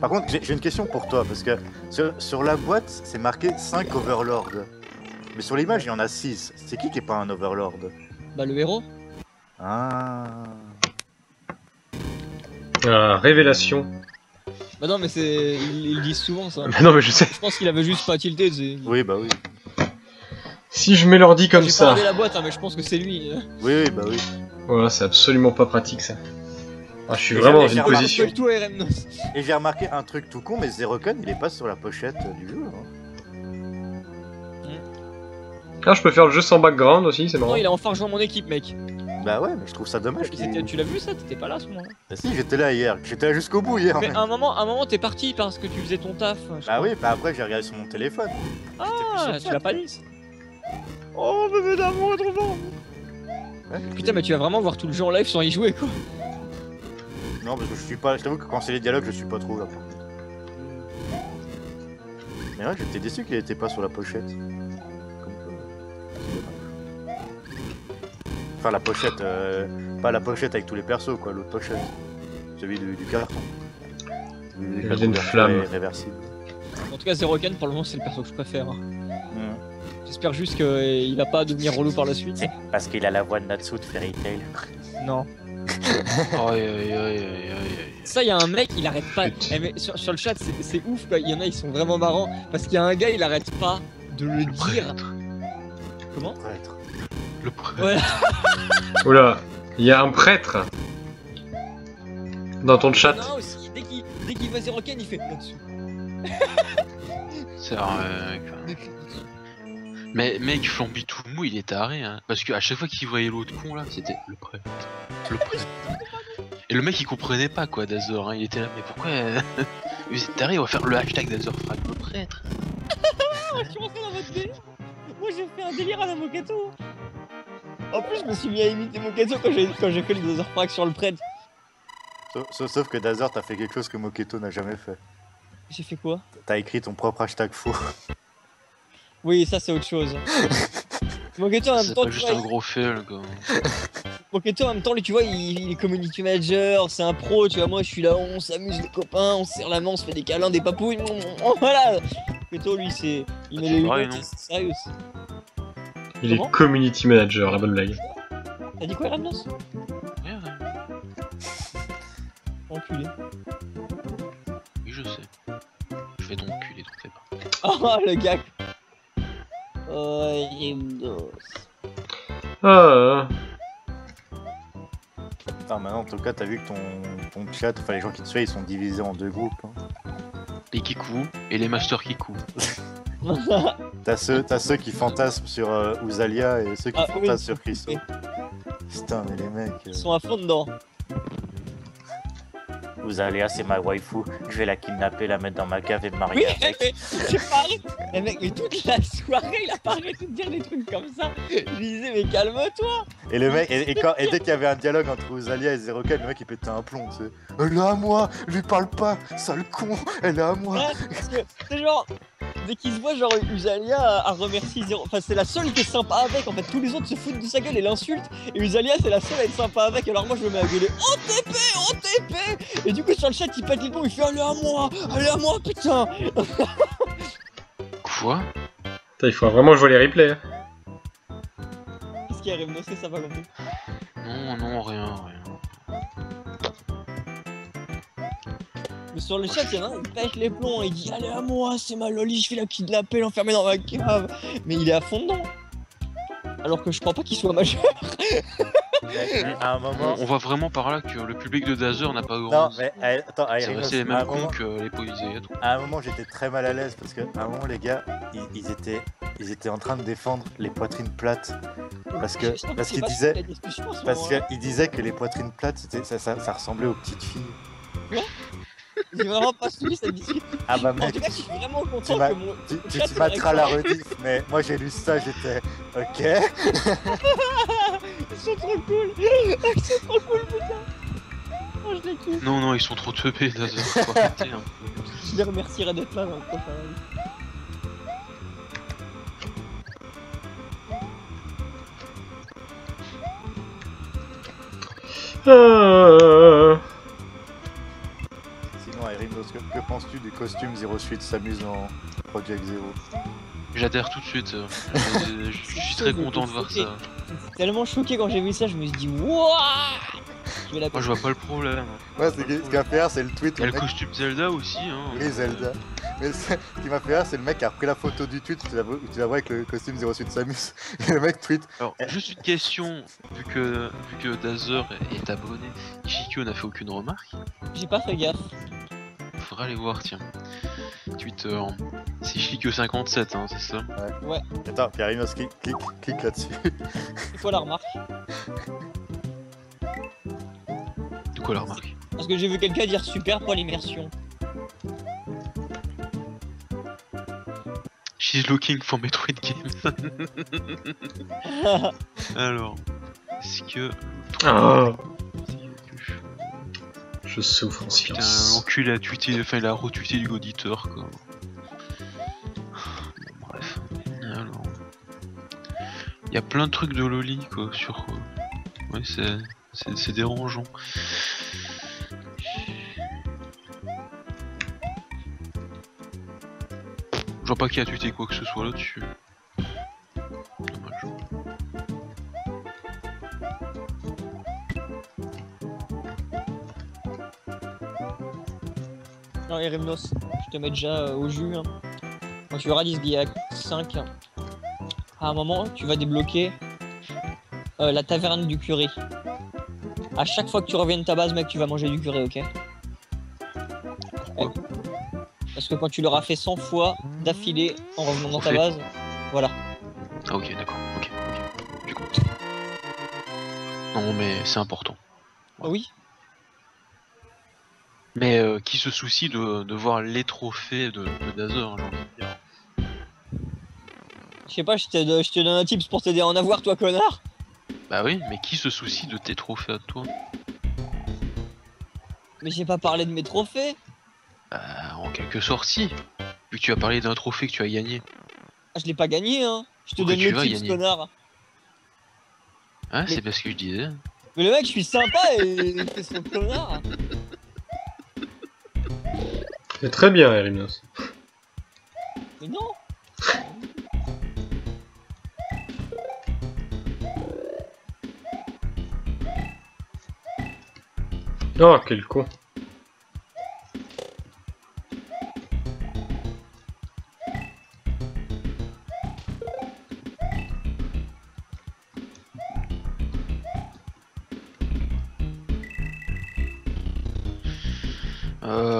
Par contre, j'ai une question pour toi, parce que sur la boîte, c'est marqué 5 Overlords. Mais sur l'image, il y en a 6. C'est qui est pas un Overlord? Bah, le héros. Ah. Révélation. Bah, non, mais c'est. Ils le disent souvent ça. Bah non, mais je sais. Je pense qu'il avait juste pas tilté, tu sais. Oui, bah oui. Si je mets l'ordi comme J'ai pas ça. regardé la boîte, hein, mais je pense que c'est lui. Oui, oui, bah oui. Voilà, c'est absolument pas pratique ça. Ah, je suis Et vraiment dans j'ai une remarqué- position. Pas tout RMNOS. Et j'ai remarqué un truc tout con, mais Zeroken, il est pas sur la pochette du jeu. Hein. Ah, je peux faire le jeu sans background aussi, c'est marrant. Non, il a enfin rejoint mon équipe, mec. Bah ouais, mais je trouve ça dommage. Tu l'as vu ça? T'étais pas là à ce moment-là. Bah si, j'étais là hier. J'étais là jusqu'au bout hier. Mais même. à un moment, t'es parti parce que tu faisais ton taf. je Bah crois. oui, bah après j'ai regardé sur mon téléphone. Ah, tu l'as pas dit. Oh, bébé d'amour, trop bon. Ouais, Putain, mais tu vas vraiment voir tout le jeu en live sans y jouer quoi. Non, parce que je suis pas. Je t'avoue que quand c'est les dialogues, je suis pas trop là. Par contre. Mais ouais, j'étais déçu qu'il était pas sur la pochette. Comme quoi, c'est dommage. Enfin, la pochette, pas la pochette avec tous les persos, quoi, l'autre pochette. Celui du carton. Il y a une flamme. Réversible. En tout cas, Zeroken, pour le moment, c'est le perso que je préfère. Mm. J'espère juste qu'il va pas devenir relou par la suite. Parce qu'il a la voix de Natsu de Fairy Tail. Non. Aïe aïe aïe aïe aïe. Ça, il y a un mec, il arrête pas. Eh, mais sur le chat, c'est ouf quoi. Il y en a, ils sont vraiment marrants. Parce qu'il y a un gars, il arrête pas de le dire. Comment? Prêtre. Le prêtre. Ouais. Oula, il y a un prêtre dans ton chat. Non, aussi, dès qu'il voit Zeroken, il fait là-dessus. C'est vrai. Mais mec, Flamby tout mou, il est taré, hein. Parce qu'à chaque fois qu'il voyait l'autre con là, c'était le prêtre. Le prêtre. Et le mec il comprenait pas quoi, Dazor, hein. Il était là, mais pourquoi vous êtes taré, on va faire le hashtag Dazorfrag, le prêtre. Tu rentres dans votre délire? Moi, j'ai fait un délire à la Mokato. En plus, je me suis mis à imiter Mokato quand j'ai fait le Dazorfrag sur le prêtre. Sauf que Dazer, t'as fait quelque chose que Moketo n'a jamais fait. J'ai fait quoi? T'as écrit ton propre hashtag faux. Oui, ça c'est autre chose. Moketo en même C'est temps, pas tu juste vois, un gros fail, quoi. Moketo en même temps, lui, tu vois, il est community manager, c'est un pro, tu vois, moi je suis là, on s'amuse les copains, on se serre la main, on se fait des câlins, des papouilles, voilà. Moketo, lui, c'est... Il Ah, met c'est les pareil, lunettes, non c'est sérieux. Il est Comment community manager, la bonne blague. T'as dit quoi, Ramnos? Rien, rien. Enculé. Oui, je sais. Je vais donc enculer, t'en fais pas. Oh, le gars. Oh, Ramnos. Ah, Putain, maintenant, en tout cas, t'as vu que ton chat, enfin les gens qui te suivent, ils sont divisés en deux groupes. Hein. Les Kikou et les Master Kikou. T'as ceux qui fantasment sur Ouzalia et ceux qui Ah, fantasment oui. sur Christo. Putain, mais les mecs. Ils sont à fond dedans. Ouzalia, c'est ma waifu. Je vais la kidnapper, la mettre dans ma cave et me marier Oui, avec. mais c'est pareil. Mais mec, mais toute la soirée, il a pas arrêté de dire des trucs comme ça. Je lui disais, mais calme-toi. Et le mec, et dès qu'il y avait un dialogue entre Ouzalia et Zeroken, le mec il pétait un plomb, tu sais. Elle est à moi, lui parle pas, sale con, elle est à moi. Ouais, parce que c'est genre, dès qu'il se voit, genre, Usalia a remercié Zero. Enfin, c'est la seule qui est sympa avec. En fait, tous les autres se foutent de sa gueule et l'insultent. Et Usalia, c'est la seule à être sympa avec. Alors moi, je me mets à gueuler OTP, OTP. Et du coup, sur le chat, il pète les plombs. Il fait allez à moi, putain. Quoi? putain, il faut vraiment jouer les replays. Hein. Qu'est-ce qui arrive, c'est ça, pas compris. Non, non, rien, rien. Mais sur le chat, il y en a un, il pète les plombs. Il dit allez à moi, c'est ma loli, je vais la kidnapper, l'enfermer dans ma cave. Mais il est à fond dedans. Alors que je crois pas qu'il soit majeur. À un moment. On voit vraiment par là que le public de Dazer n'a pas Non, grand. mais attends, C'est resté les à un mêmes moment- cons que les poésés et tout. à un moment, j'étais très mal à l'aise parce qu'à un moment, les gars, ils étaient en train de défendre les poitrines plates. Parce qu'ils disaient, qu'ils disaient que les poitrines plates, ça ressemblait aux petites filles. J'ai vraiment pas suivi cette discussion. Ah bah En mec, tout cas, je suis vraiment tu content m'as- que mon. tu materas la rediff, mais moi j'ai lu ça, j'étais ok. Ils sont trop cool. Ils sont trop cool, putain. Oh, je les kiffe. Non, non, ils sont trop teubés, Dazer. Faut arrêter, hein. Je les remercierai d'être là dans le prochain live. Ah. Sinon, Erimos, que penses-tu du costume Zero Suite s'amuse dans Project Zero? J'adhère tout de suite. Je suis très content de voir ça. J'étais tellement choqué quand j'ai vu ça, je me suis dit wouah. Je vais la Moi, je vois pas le problème. Ouais, ce qui m'a fait rire, c'est le tweet. Il y a Le le mec... costume Zelda aussi, hein. Oui, Zelda. Mais ce qui m'a fait rire, c'est le mec qui a repris la photo du tweet où tu la vois avec le costume Zero Suite s'amuse. Et le mec tweet. Alors, juste une question, vu que Dazer est abonné, Ishikyo n'a fait aucune remarque. J'ai pas fait gaffe. Faudra aller voir, tiens. Twitter, c'est Ishikyo57, hein, c'est ça? Attends, puis Erimos clique là-dessus. C'est quoi la remarque? De quoi la remarque? Parce que j'ai vu quelqu'un dire super pour l'immersion. She's looking for Metroid Games. Alors, est-ce que... Ah. Je souffre en Putain, silence. l'enculé a tweeté, enfin il a retweeté du auditeur quoi. Bon, bref. Alors. Il y a plein de trucs de Loli quoi sur. Ouais, c'est dérangeant. Je vois pas qui a tweeté quoi que ce soit là-dessus. Dommage. Non, Erimnos, je te mets déjà au jus. Hein. Quand tu auras 10 Guillac 5, à un moment, tu vas débloquer la taverne du curé. À chaque fois que tu reviens de ta base, mec, tu vas manger du curé, ok? Pourquoi? Parce que quand tu l'auras fait 100 fois d'affilée en revenant dans ta Ok. base, voilà. Ah ok d'accord, ok, j'ai compris. Non mais c'est important. Ah oui. Mais qui se soucie de voir les trophées de Dazer, j'ai envie de dire. Je sais pas, je te donne un tips pour t'aider à en avoir, toi, connard. Bah oui, mais qui se soucie de tes trophées à toi? Mais j'ai pas parlé de mes trophées. Bah en quelque sorte si. Vu que tu as parlé d'un trophée que tu as gagné. Ah, je l'ai pas gagné, hein. Je te Pourquoi donne tu le vas tips, gagner connard. Hein, Mais- c'est parce que je disais. Mais le mec, je suis sympa et il fait son connard. C'est très bien, Erimnos. Mais non. Oh, quel con.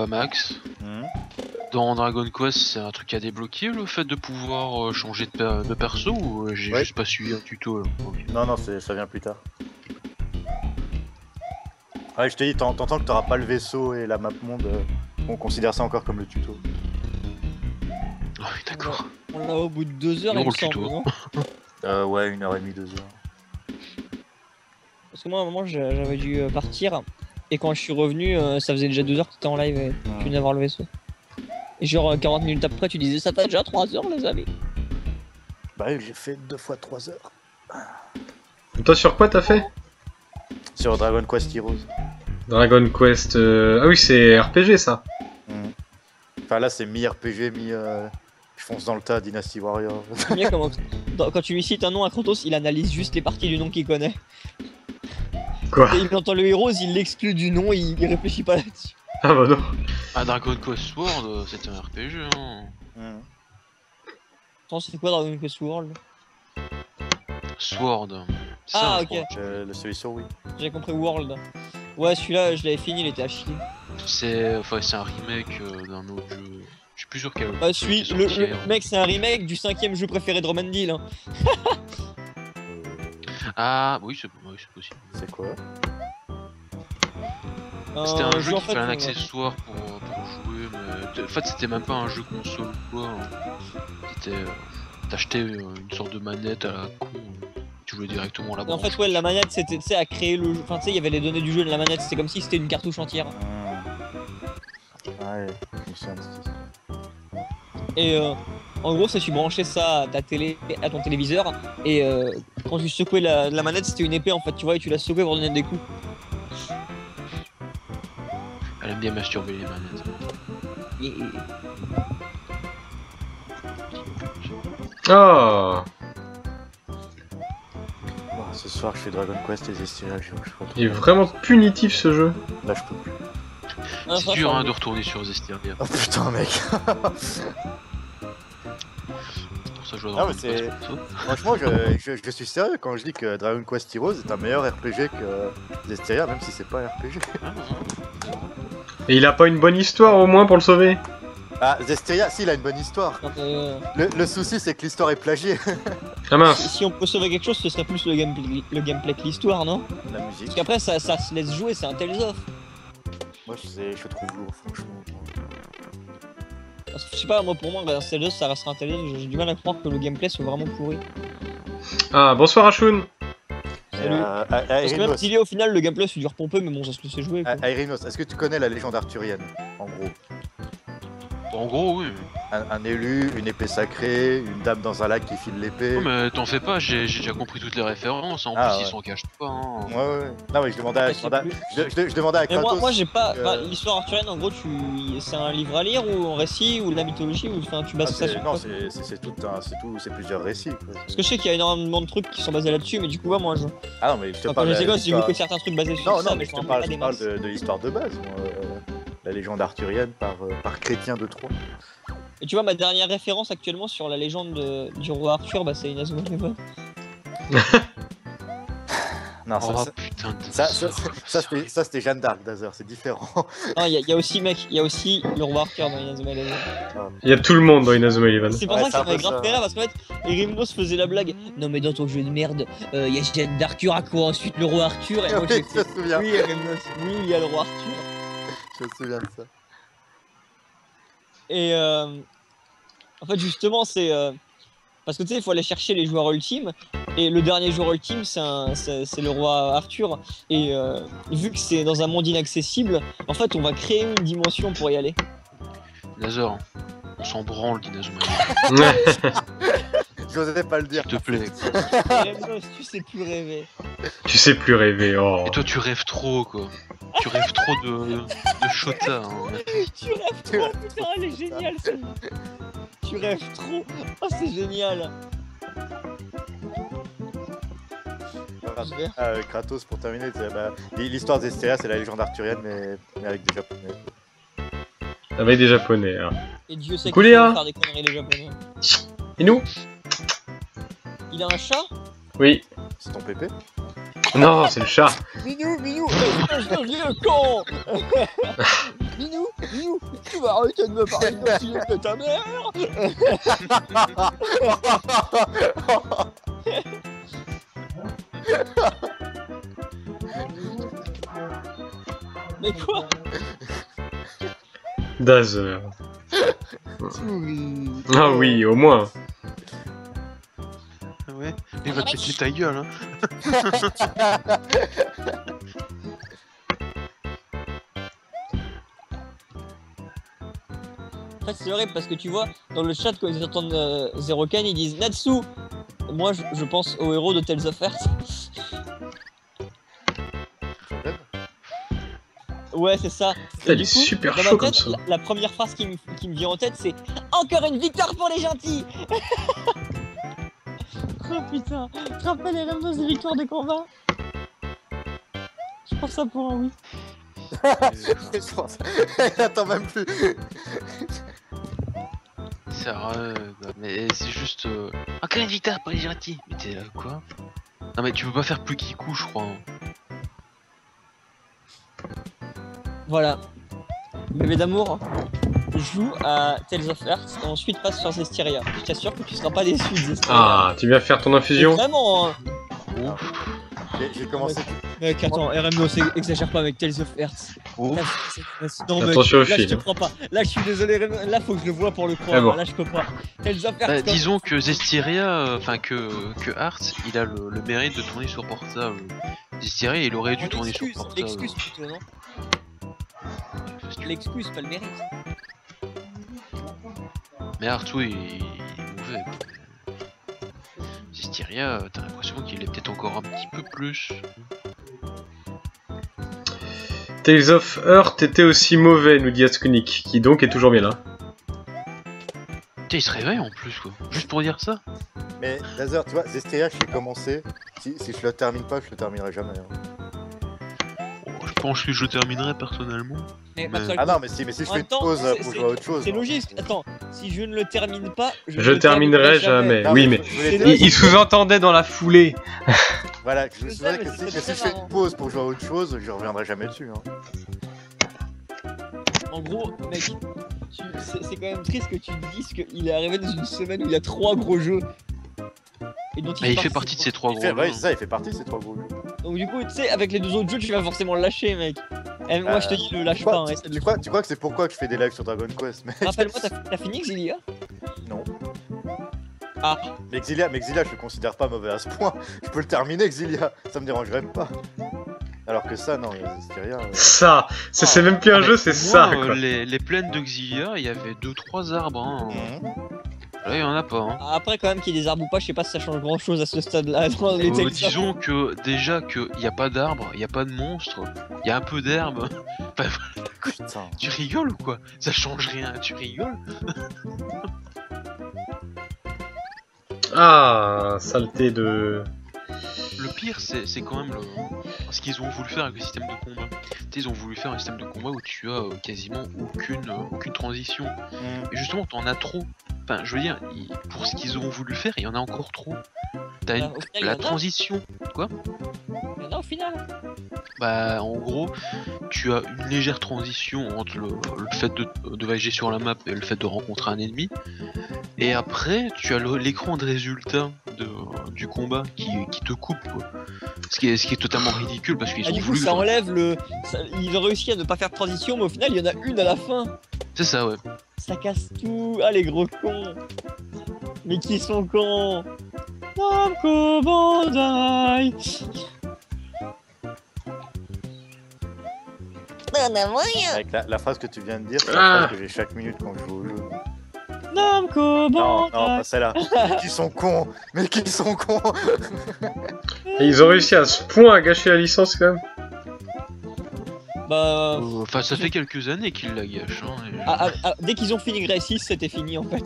Max, Hmm. dans Dragon Quest, c'est un truc à débloquer le fait de pouvoir changer de perso ou j'ai Ouais. juste pas suivi un tuto là. Ok. Non, non, ça vient plus tard. Ouais, je te dis, t'entends que t'auras pas le vaisseau et la map monde, on considère ça encore comme le tuto. Ah oui, d'accord. On l'a au bout de 2 heures, Non, il me le tuto. semble, non? Ouais, 1h30, 2 heures. Parce que moi, à un moment, j'avais dû partir. Et quand je suis revenu, ça faisait déjà 2 heures que t'étais en live et tu venais voir le vaisseau. Et genre 40 minutes après, tu disais ça fait déjà 3 heures, les amis. Bah oui, j'ai fait 2 fois 3 heures. Et toi, sur quoi t'as fait? Sur Dragon Quest Heroes. Dragon Quest... Ah oui, c'est RPG, ça. Hmm. Enfin là, c'est mi-RPG, je fonce dans le tas, Dynasty Warrior. J'aime bien comment, quand tu lui cites un nom à Kratos, il analyse juste les parties du nom qu'il connaît. Quoi? Et il entend le héros, il l'exclut du nom, il réfléchit pas là-dessus. Ah bah non. Ah, Dragon Quest Sword, c'était un RPG, hein. Hmm. Attends, c'était quoi Dragon Quest World? Sword. C'est Ah, ça, je ok. crois. Celui sur Wii. J'ai compris World. Ouais, celui-là, je l'avais fini, il était à chier. C'est un remake d'un autre jeu. Je suis plus sûr quel. Bah, celui, qui est le sorti, mec, c'est un remake du 5ème jeu préféré de Romandil. Hein. Ah, oui, c'est possible. C'est quoi? C'était un jeu en qui fait, fait un accessoire pour jouer, mais en fait c'était même pas un jeu console ou quoi. C'était t'achetais une sorte de manette à la con, tu jouais directement à la En branche. fait, ouais, la manette, c'était, tu sais, à créer le jeu. Enfin, tu sais, il y avait les données du jeu de la manette, c'était comme si c'était une cartouche entière. Ouais, je me souviens de cette histoire. Et en gros, c'est tu branchais ça à ta télé, à ton téléviseur, et quand tu secouais la manette, c'était une épée en fait, tu vois, et tu la secouais pour donner des coups. Elle aime bien masturber les manettes. Et- Ah, Bon, ce soir, je fais Dragon Quest et Zestiria, je retrouve. il est vraiment punitif, ce jeu. Là, je peux plus. Ah, C'est ça, dur ça, hein, de retourner sur Zestiria. Oh putain, mec. Pour ça je joue à Ah, Dragon mais c'est- Quest perso. Franchement, je suis sérieux quand je dis que Dragon Quest Heroes est un meilleur RPG que Zestiria, même si c'est pas un RPG. Ah, Et il a pas une bonne histoire, au moins, pour le sauver? Ah, Zestiria, si, il a une bonne histoire. non, Le souci, c'est que l'histoire est plagiée. Ah mince. si on peut sauver quelque chose, ce serait plus le gameplay que l'histoire, non? La musique. Parce qu'après, ça se laisse jouer, c'est un Tales of. Moi, je trouve lourd, franchement. Parce que, je sais pas, moi pour moi, un Tales of, ça restera un Tales of. J'ai du mal à croire que le gameplay soit vraiment pourri. Ah, bonsoir, Ashun. Salut. Parce que même s'il est au final, le gameplay c'est dur pompeux, mais bon, ça se laissait jouer. Quoi. Aerinos, est-ce que tu connais la légende arthurienne, en gros? En gros, oui. Un élu, une épée sacrée, une dame dans un lac qui file l'épée. Non, mais t'en fais pas, j'ai déjà compris toutes les références. En Ah, plus, ouais. ils s'en cachent pas. Hein. Ouais. Non, mais je demandais à, Je sais plus. je demandais à Mais Kratos. moi j'ai pas. euh, Enfin, l'histoire arthurienne, en gros, c'est un livre à lire ou un récit ou de la mythologie ou enfin tu Ah, bases ça sur non, quoi? c'est plusieurs récits. Quoi. Parce que je sais qu'il y a énormément de trucs qui sont basés là-dessus, mais du coup, moi je. Ah non, mais je te Quand parle j'étais de gosse, j'ai vu l'histoire- que certains trucs basés sur Non, ça, non, mais mais je je me te rappelle parle, pas des masses. de l'histoire de base, moi, la légende arthurienne par Chrétien de Troyes. Et tu vois, ma dernière référence actuellement sur la légende du roi Arthur, bah c'est Inazuma Eleven. Non, Oh putain de ça c'était Jeanne d'Arc, Dazer, c'est différent. Non, il y a aussi, mec, il y a aussi le roi Arthur dans Inazuma Eleven. Il y a tout le monde dans Inazuma Eleven. C'est pour Ouais, ça que c'est ça un m'avait peu grave ça. fait rire parce qu'en fait, Erimnos faisait la blague. Non, mais dans ton jeu de merde, il y a Jeanne d'Arthur à quoi ensuite le roi Arthur et moi Oui, j'ai je me fait. souviens, Oui, Erimnos, oui, il y a le roi Arthur. je me souviens de ça. Et en fait, justement, c'est. Parce que tu sais, il faut aller chercher les joueurs ultimes. Et le dernier joueur ultime, c'est le roi Arthur. Et vu que c'est dans un monde inaccessible, en fait, on va créer une dimension pour y aller. Nazor, on s'en branle d'Inazuma. Ouais. j'osais pas le dire. S'il te plaît. Remnos, tu sais plus rêver. Tu sais plus rêver, oh. Et toi, tu rêves trop, quoi. Tu rêves trop de Shota. Hein. Tu rêves trop, putain, elle est géniale celle-là. Tu rêves trop. Oh, c'est génial. Kratos, pour terminer, l'histoire d'Estéria, c'est la légende arthurienne, mais avec des japonais. Avec des japonais, hein. Et Dieu sait Coucou, qu'ils Léa. vont faire des conneries les japonais. Et nous? Il a un chat? Oui. C'est ton pépé? Non, c'est le chat. Minou, espèce de vieux con. Minou, tu vas arrêter de me parler comme si j'étais ta mère. Mais quoi? Dazer. Ah oui, au moins. Ouais, il va te péter ta gueule, hein. En fait, c'est horrible parce que tu vois, dans le chat, quand ils entendent Zero Ken, ils disent Natsu. Moi, je pense au héros de Tales of Earth. Ouais, c'est ça. Putain, Et il du est coup, super dans ma chaud comme tête, ça. la première phrase qui me vient en tête, c'est encore une victoire pour les gentils. Oh putain, tu te rappelles les Remnos des victoires de combat? Je pense ça pour un oui. Je pense. Attends même plus. Sérieux, quoi. Mais c'est juste. Encore une victoire pour les gentils. Mais t'es là, quoi? Non, mais tu peux pas faire plus Kikou, je crois. Hein. Voilà. Bébé d'amour joue à Tales of Earth et ensuite passe sur Zestiria. Je t'assure que tu seras pas déçu de Zestiria. Ah, tu viens faire ton infusion? Vraiment, hein. J'ai commencé. Mec, attends, RMO, exagère pas avec Tales of Earth. Oh. Non, mec, Attention au là je fil. te crois pas. Là je suis désolé, RMO, là faut que je le vois pour le croire. Ah bon. Là je peux pas. Tales of Earth. Bah, comme- disons que Zestiria, enfin que Hearts, il a le mérite de tourner sur portable. Zestiria, il aurait dû Oh, tourner sur l'excuse, portable. l'excuse plutôt, non? L'excuse, pas le mérite. Mais Arthur, il est mauvais. Quoi. Zestiria, t'as l'impression qu'il est peut-être encore un petit peu plus. Tales of Earth était aussi mauvais, nous dit Askunik, qui donc est toujours bien là. Putain, il se réveille en plus, quoi. Juste pour dire ça. Mais Dazer, tu vois, Zestiria, je l'ai commencé. Si je le termine pas, je le terminerai jamais. Hein. Oh, je pense que je terminerai personnellement. Mais Mais- Pascal, Ah non, mais si je En fais même une temps, pause c'est- pour jouer à autre chose. c'est hein. logique. Attends, si je ne le termine pas, Je ne le terminerai jamais. Non, Oui, mais je voulais C'est dire- logique. il sous-entendait dans la foulée. Voilà, je me Je souviens sais, que mais si, c'est que si très je fais marrant. une pause pour jouer à autre chose, je reviendrai jamais dessus. Hein. En gros, mec, c'est quand même triste que tu te dises qu'il est arrivé dans une semaine où il y a 3 gros jeux. Et dont Mais il fait partie de ces trois Il gros fait, jeux. ouais, c'est ça, il fait partie de ces trois gros jeux. Donc du coup, tu sais, avec les 2 autres jeux, tu vas forcément le lâcher, mec. Et moi, je te dis, le lâche pas. Hein, essaie de le Tu crois que c'est pourquoi que je fais des lives sur Dragon Quest mais... Rappelle-moi, t'as fini Exilia? Non. Ah, Mais Exilia, je le considère pas mauvais à ce point. Je peux le terminer, Exilia. Ça me dérangerait pas. Alors que ça, non, Zestiria... Ça, c'est même plus un Ah, jeu, mais c'est moi, ça, quoi. les plaines d'Exilia, il y avait 2-3 arbres. Hein. Mhm. Là, il y en a pas. Hein. après, quand même, qu'il y ait des arbres ou pas, je sais pas si ça change grand chose à ce stade-là. Dans les Tales of- Disons que déjà qu'il n'y a pas d'arbres, il n'y a pas de monstres, il y a un peu d'herbe. Enfin, Putain. tu rigoles ou quoi? Ça change rien, tu rigoles? Ah, saleté de... Le pire, c'est quand même ce qu'ils ont voulu faire avec le système de combat. Tu sais, ils ont voulu faire un système de combat où tu as quasiment aucune transition. Mhm. Et justement, t'en as trop. Enfin, je veux dire, pour ce qu'ils ont voulu faire, il y en a encore trop. T'as Au final, il y la en a. transition. Quoi? Il y en a au final. Bah, en gros, tu as une légère transition entre le fait de voyager sur la map et le fait de rencontrer un ennemi. Et après, tu as l'écran de résultat du combat qui te coupe, quoi. Ce qui est totalement ridicule parce qu'ils Ah, ont du coup, voulu. ça enlève le. Ils ont réussi à ne pas faire de transition, mais au final, il y en a une à la fin. C'est ça, ouais. Ça casse tout. Ah, les gros cons. Mais qui sont cons? Namco Bandai. Avec la phrase que tu viens de dire, c'est la Ah. phrase que j'ai chaque minute quand je joue au jeu. Namco Non, Bandai. pas celle-là. Mais qui sont cons. Mais qui sont cons. Et ils ont réussi à ce point à gâcher la licence quand même. Bah. Enfin, ça fait quelques années qu'ils la gâchent. Hein, Dès qu'ils ont fini Grey 6, c'était fini en fait.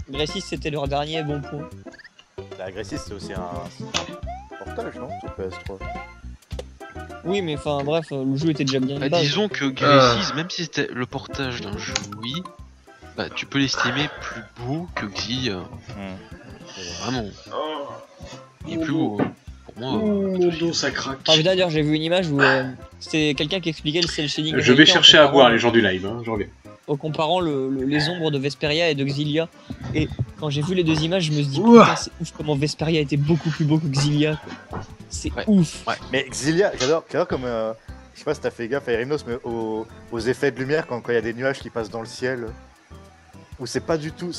Grey 6, c'était leur dernier bon point. La agressiste, c'est aussi un portage, non? Sur PS3. Oui, mais enfin, bref, le jeu était déjà bien de base. disons que Grey 6, même si c'était le portage d'un jeu, oui, bah, tu peux l'estimer plus beau que Xillia. Vraiment. Il est plus beau. Pour moi. Mon dos ça craque. Ah, d'ailleurs, j'ai vu une image où c'était quelqu'un qui expliquait le cel shading. Je vais chercher à boire les gens du live, hein, je reviens. En comparant les ombres de Vesperia et de Xillia. Et quand j'ai vu les deux images, je me suis dit, Ouah. putain, c'est ouf comment Vesperia était beaucoup plus beau que Xillia. C'est Ouais. ouf. Ouais. Mais Xillia, j'adore comme. Je sais pas si t'as fait gaffe à Erimnos, mais aux effets de lumière quand il y a des nuages qui passent dans le ciel. Où c'est pas du tout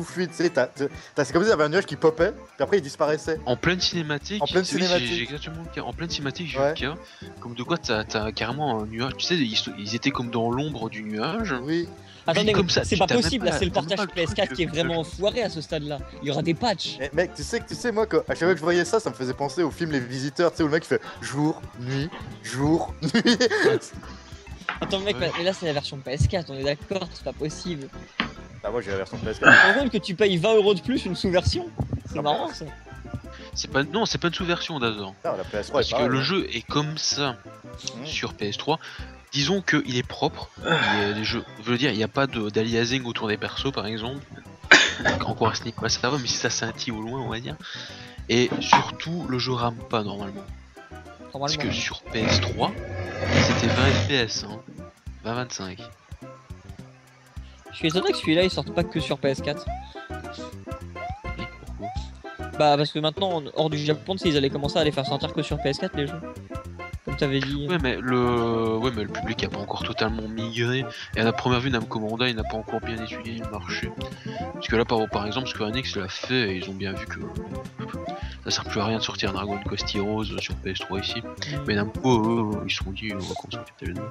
fluide, tu sais, c'est comme si il y avait un nuage qui popait, puis après il disparaissait. En pleine cinématique, En pleine oui, cinématique. j'ai exactement le cas. En pleine cinématique, j'ai eu Ouais. le cas. Comme de quoi, t'as carrément un nuage. Tu sais, ils étaient comme dans l'ombre du nuage. Oui. Attendez, comme mais ça, c'est tu pas t'as même possible, pas- là, c'est le t'as même portage pas le PS4 truc qui est de- vraiment foiré à ce stade-là. Il y aura des patchs. Mais mec, tu sais, moi, à chaque fois que je voyais ça, ça me faisait penser au film Les Visiteurs, tu sais, où le mec fait jour, nuit, nuit. Attends, mec, Ouais. mais là, c'est la version PS4, on est d'accord, c'est pas possible. Ah, moi j'ai la version PS4. Tu te rends compte que tu payes 20 € de plus une sous-version? C'est Ah marrant ça. Non, c'est pas une sous-version d'Azor. Non, la PS3 Parce est que pareil, le hein. jeu est comme ça Mmh. sur PS3. Disons qu'il est propre. Il y a des jeux, je veux dire, il n'y a pas d'aliasing autour des persos par exemple. Encore à ce niveau, ça va, mais si ça scintille au loin, on va dire. Et surtout, le jeu rame pas normalement. Parce que Normalement. sur PS3, c'était 20 FPS, hein. 20-25. Je suis étonné que celui-là il sorte pas que sur PS4. Et pourquoi? Bah, parce que maintenant, hors du Japon, ils allaient commencer à les faire sortir que sur PS4 les jeux. Comme t'avais dit. Ouais, mais le public a pas encore totalement migré. Et à la première vue, Namco Bandai n'a pas encore bien étudié le marché. Parce que là, par exemple, Square Enix l'a fait et ils ont bien vu que ça sert plus à rien de sortir un Dragon Quest Heroes sur PS3 ici. Mais Namco, eux, ils se sont dit, on va construire Tale 9.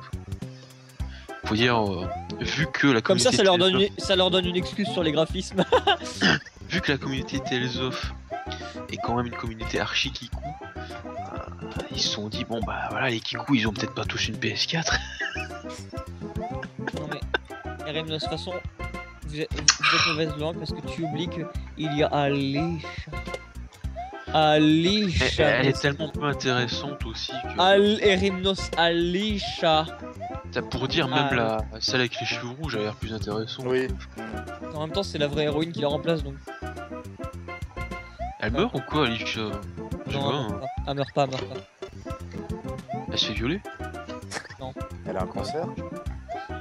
Faut dire, vu que la Comme communauté ça leur, donne Tales ça leur donne une excuse sur les graphismes. vu que la communauté Tales of est quand même une communauté archi kikou, ils se sont dit bon bah voilà les kikou ils ont peut-être pas tous une PS4. Non mais, RM de toute façon, vous êtes mauvaise langue parce que tu oublies qu'il y a Alisha. Alisha. Elle est tellement peu intéressante aussi que Erimnos Alisha. t'as pour dire même celle avec les cheveux rouges a l'air plus intéressante. Oui. En même temps, c'est la vraie héroïne qui la remplace donc. Elle meurt ou quoi Alicia? Je sais Non, pas, hein. elle meurt pas, elle meurt pas. Elle se fait violer? Elle a un cancer.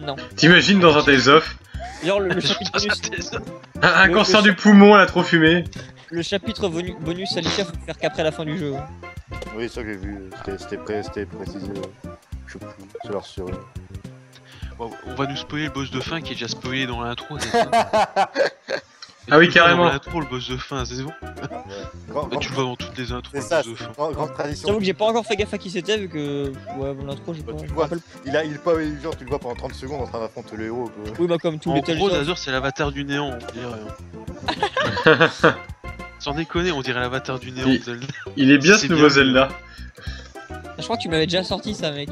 Non. T'imagines dans un Tales of Genre le chapitre bonus, un Le- cancer le- du poumon, elle a trop fumé. le chapitre bonus Alisha faut le faire qu'après la fin du jeu. Oui, ça que j'ai vu. C'était précisé. Je sais plus. C'est leur sur. Bon, on va nous spoiler le boss de fin qui est déjà spoilé dans l'intro, c'est ça? Ah oui, Tu le vois carrément. Dans l'intro, le boss de fin, c'est bon? Bah, tu le vois dans toutes les intros, C'est le ça, boss de fin. grande tradition. J'avoue que j'ai pas encore fait gaffe à qui c'était vu que. Ouais, bon, l'intro, j'ai pas. Bah, tu je le me vois, rappelle- il est pas genre tu le vois pendant 30 secondes en train d'affronter le héros. Quoi. Oui, bah, comme tous En les Tales gros, of. Azure, c'est l'avatar du néant, on dirait. Sans déconner, on dirait l'avatar du néant de Zelda. Il est bien C'est ce nouveau bien. Zelda. Je crois que tu m'avais déjà sorti ça, mec.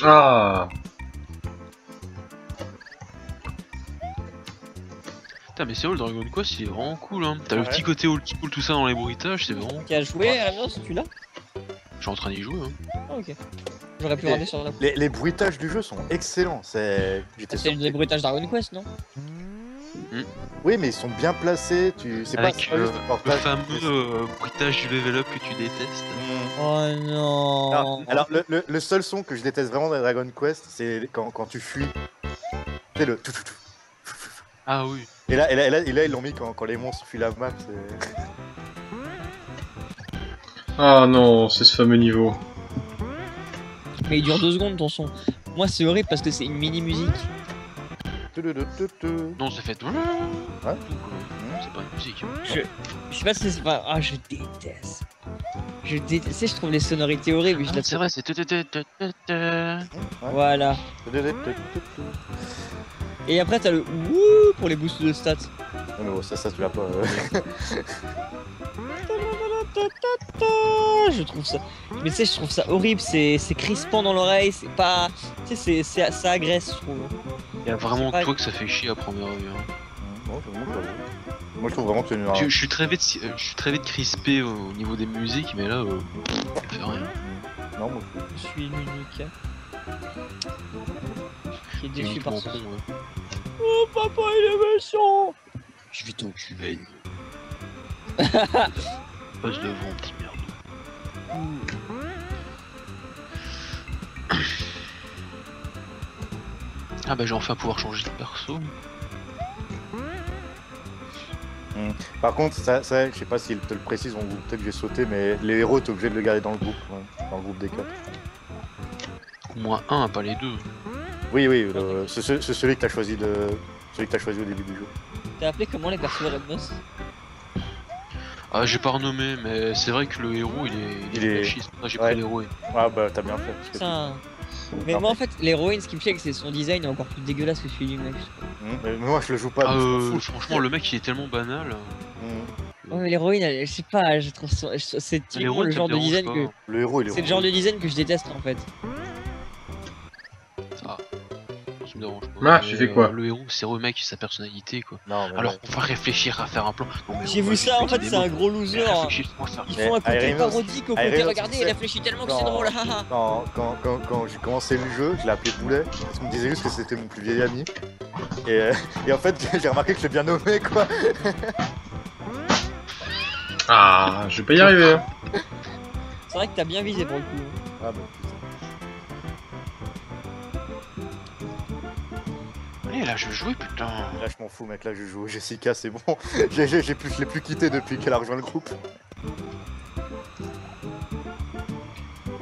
Ah. Putain, mais c'est vrai, le Dragon Quest, il est vraiment cool, hein. T'as le Ouais. petit côté old school, tout ça dans les bruitages, c'est vraiment. Qui a joué Erimnos, tu l'as? Je suis en train d'y jouer, hein. Ah, ok. J'aurais pu Et- regarder sur la. Les bruitages du jeu sont excellents. J'étais C'est sûr. le bruitage Dragon Quest, non? Oui, mais ils sont bien placés. C'est pas Avec juste le le portage. fameux bruitage du level up que tu détestes. Oh non. Non, alors le seul son que je déteste vraiment dans Dragon Quest, c'est quand tu fuis. C'est le tout. Ah oui. Et là, ils l'ont mis quand les monstres fuient la map. C'est... Ah non, c'est ce fameux niveau. mais il dure 2 secondes ton son. Moi c'est horrible parce que c'est une mini musique. Non, ça fait. Ouais. C'est pas une musique. Je sais pas si c'est pas. Ah, je déteste. Je déteste. Tu sais, je trouve les sonorités horribles. Ah, c'est vrai, c'est. Voilà. Et après, t'as le wouh pour les boosts de stats. Mais bon, ça tu l'as pas. Je trouve ça. Mais tu sais, je trouve ça horrible. C'est crispant dans l'oreille. C'est pas. Tu sais, ça agresse, je trouve. Il y a vraiment pas- toi que ça fait chier à première vue. Hein. Moi, je trouve vraiment que c'est une. Je suis très vite crispé au niveau des musiques, mais là, ça fait rien. Non, moi, Je suis l'unique. Qui est T'es déçu par uniquement ça. con, ouais. Oh, papa, il est méchant. Je vais t'enculer. Passe devant, petit merde. Ah bah j'ai enfin pouvoir changer de perso. Par contre, ça, je sais pas s'il te le précise, peut-être que j'ai sauté, mais les héros, t'es obligé de le garder dans le groupe, dans le groupe des 4. Au moins un, pas les deux. Oui, c'est celui que t'as choisi celui que t'as choisi au début du jeu. T'as appelé comment les persos Redboss? Ah j'ai pas renommé, mais c'est vrai que le héros il est fasciste. Ah, j'ai ouais. pris l'héroïne. Ah bah t'as bien fait. Parce que Putain. Mais moi en fait, l'héroïne, ce qui me fait, c'est son design est encore plus dégueulasse que celui du mec. Mais moi je le joue pas, Ah, donc je m'en fous. franchement le mec il est tellement banal. Mmh. Ouais, mais l'héroïne, je sais pas, je trouve ça. C'est typiquement le genre de design que. Le héros, il est C'est le genre de design que je déteste en fait. Ah, ça me dérange pas. Ah, Mais, tu fais quoi le héros c'est le mec sa personnalité quoi. Non, mais Alors ouais. on va réfléchir à faire un plan. Non, mais J'ai on va vu juste ça, en mettre fait, des c'est mots. un gros loser. Mais réfléchis-moi ça. Ils Mais font un côté Irenos- parodique au côté, Irenos, regardez, tu il sais, réfléchit tellement que c'est drôle, haha. Quand j'ai commencé le jeu, je l'ai appelé Boulet, parce qu'on me disait juste que c'était mon plus vieil ami. Et en fait, j'ai remarqué que je l'ai bien nommé, quoi. Ah, je vais pas y arriver. Hein. C'est vrai que t'as bien visé pour le coup. Ah bah, Allez là je vais jouer putain. là, je m'en fous, mec, là, je joue au Jessica, c'est bon. Je l'ai plus quitté depuis qu'elle a rejoint le groupe.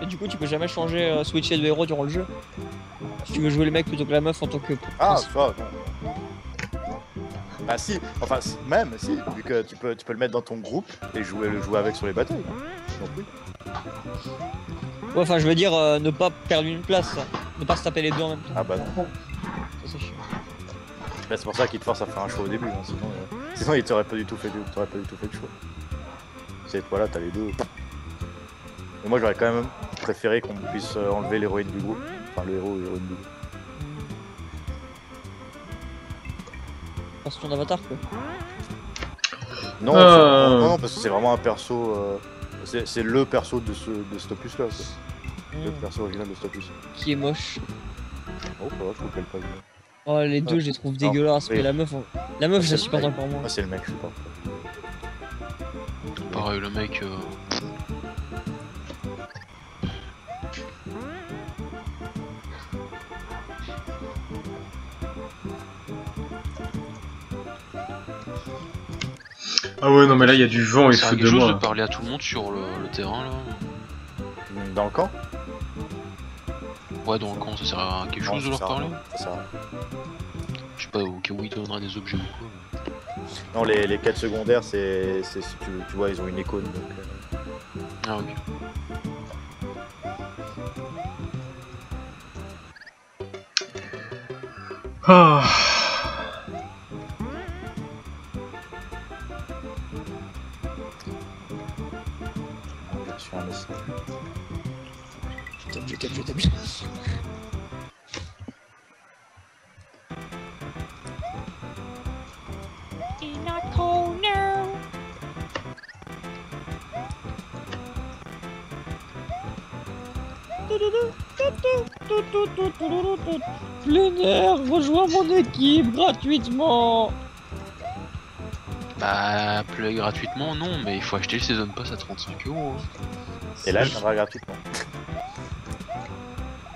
Et du coup, tu peux jamais changer, switcher de héros durant le jeu. Si tu veux jouer le mec plutôt que la meuf en tant que. Ah, ça, non. Ah si, enfin, même, si, vu que tu peux le mettre dans ton groupe et le jouer avec sur les batailles. Donc oui. Ouais, enfin, je veux dire, ne pas perdre une place, ça. Ne pas se taper les deux en même temps. Ah bah non. Ça, c'est chiant. Là, c'est pour ça qu'il te force à faire un choix au début, hein, sinon il t'aurait pas du tout fait le choix. C'est voilà, t'as les deux. Mais moi j'aurais quand même préféré qu'on puisse enlever l'héroïne du groupe. Enfin le héros et l'héroïne du groupe. Pense ton avatar, quoi. Non, non, parce que c'est vraiment un perso. C'est le perso de cet opus là. Le perso original de cet opus. Qui est moche. Oh, ça va, je trouve qu'elle passe bien. Oh, les deux, je les trouve dégueulasses, oui. mais la meuf, je la supporte encore moins. Moi c'est le mec, je sais pas. Pareil le mec. Ah ouais, non, mais là, il y a du vent, il se Ça a fout quelque de chose moi. de parler à tout le monde sur le terrain là. Dans le camp. Ouais dans le camp ça sert à quelque chose de leur parler. Ça sert à rien. Je sais pas au cas où ils donneraient des objets ou quoi. Non, les quêtes secondaires, c'est si tu vois, ils ont une icône donc. Ah ok. Ah. J'ai reçu un message. Je tape. Plein air, rejoins mon équipe gratuitement. Bah play gratuitement non mais il faut acheter le Season Pass à 35 €. Et là, elle viendra gratuitement. De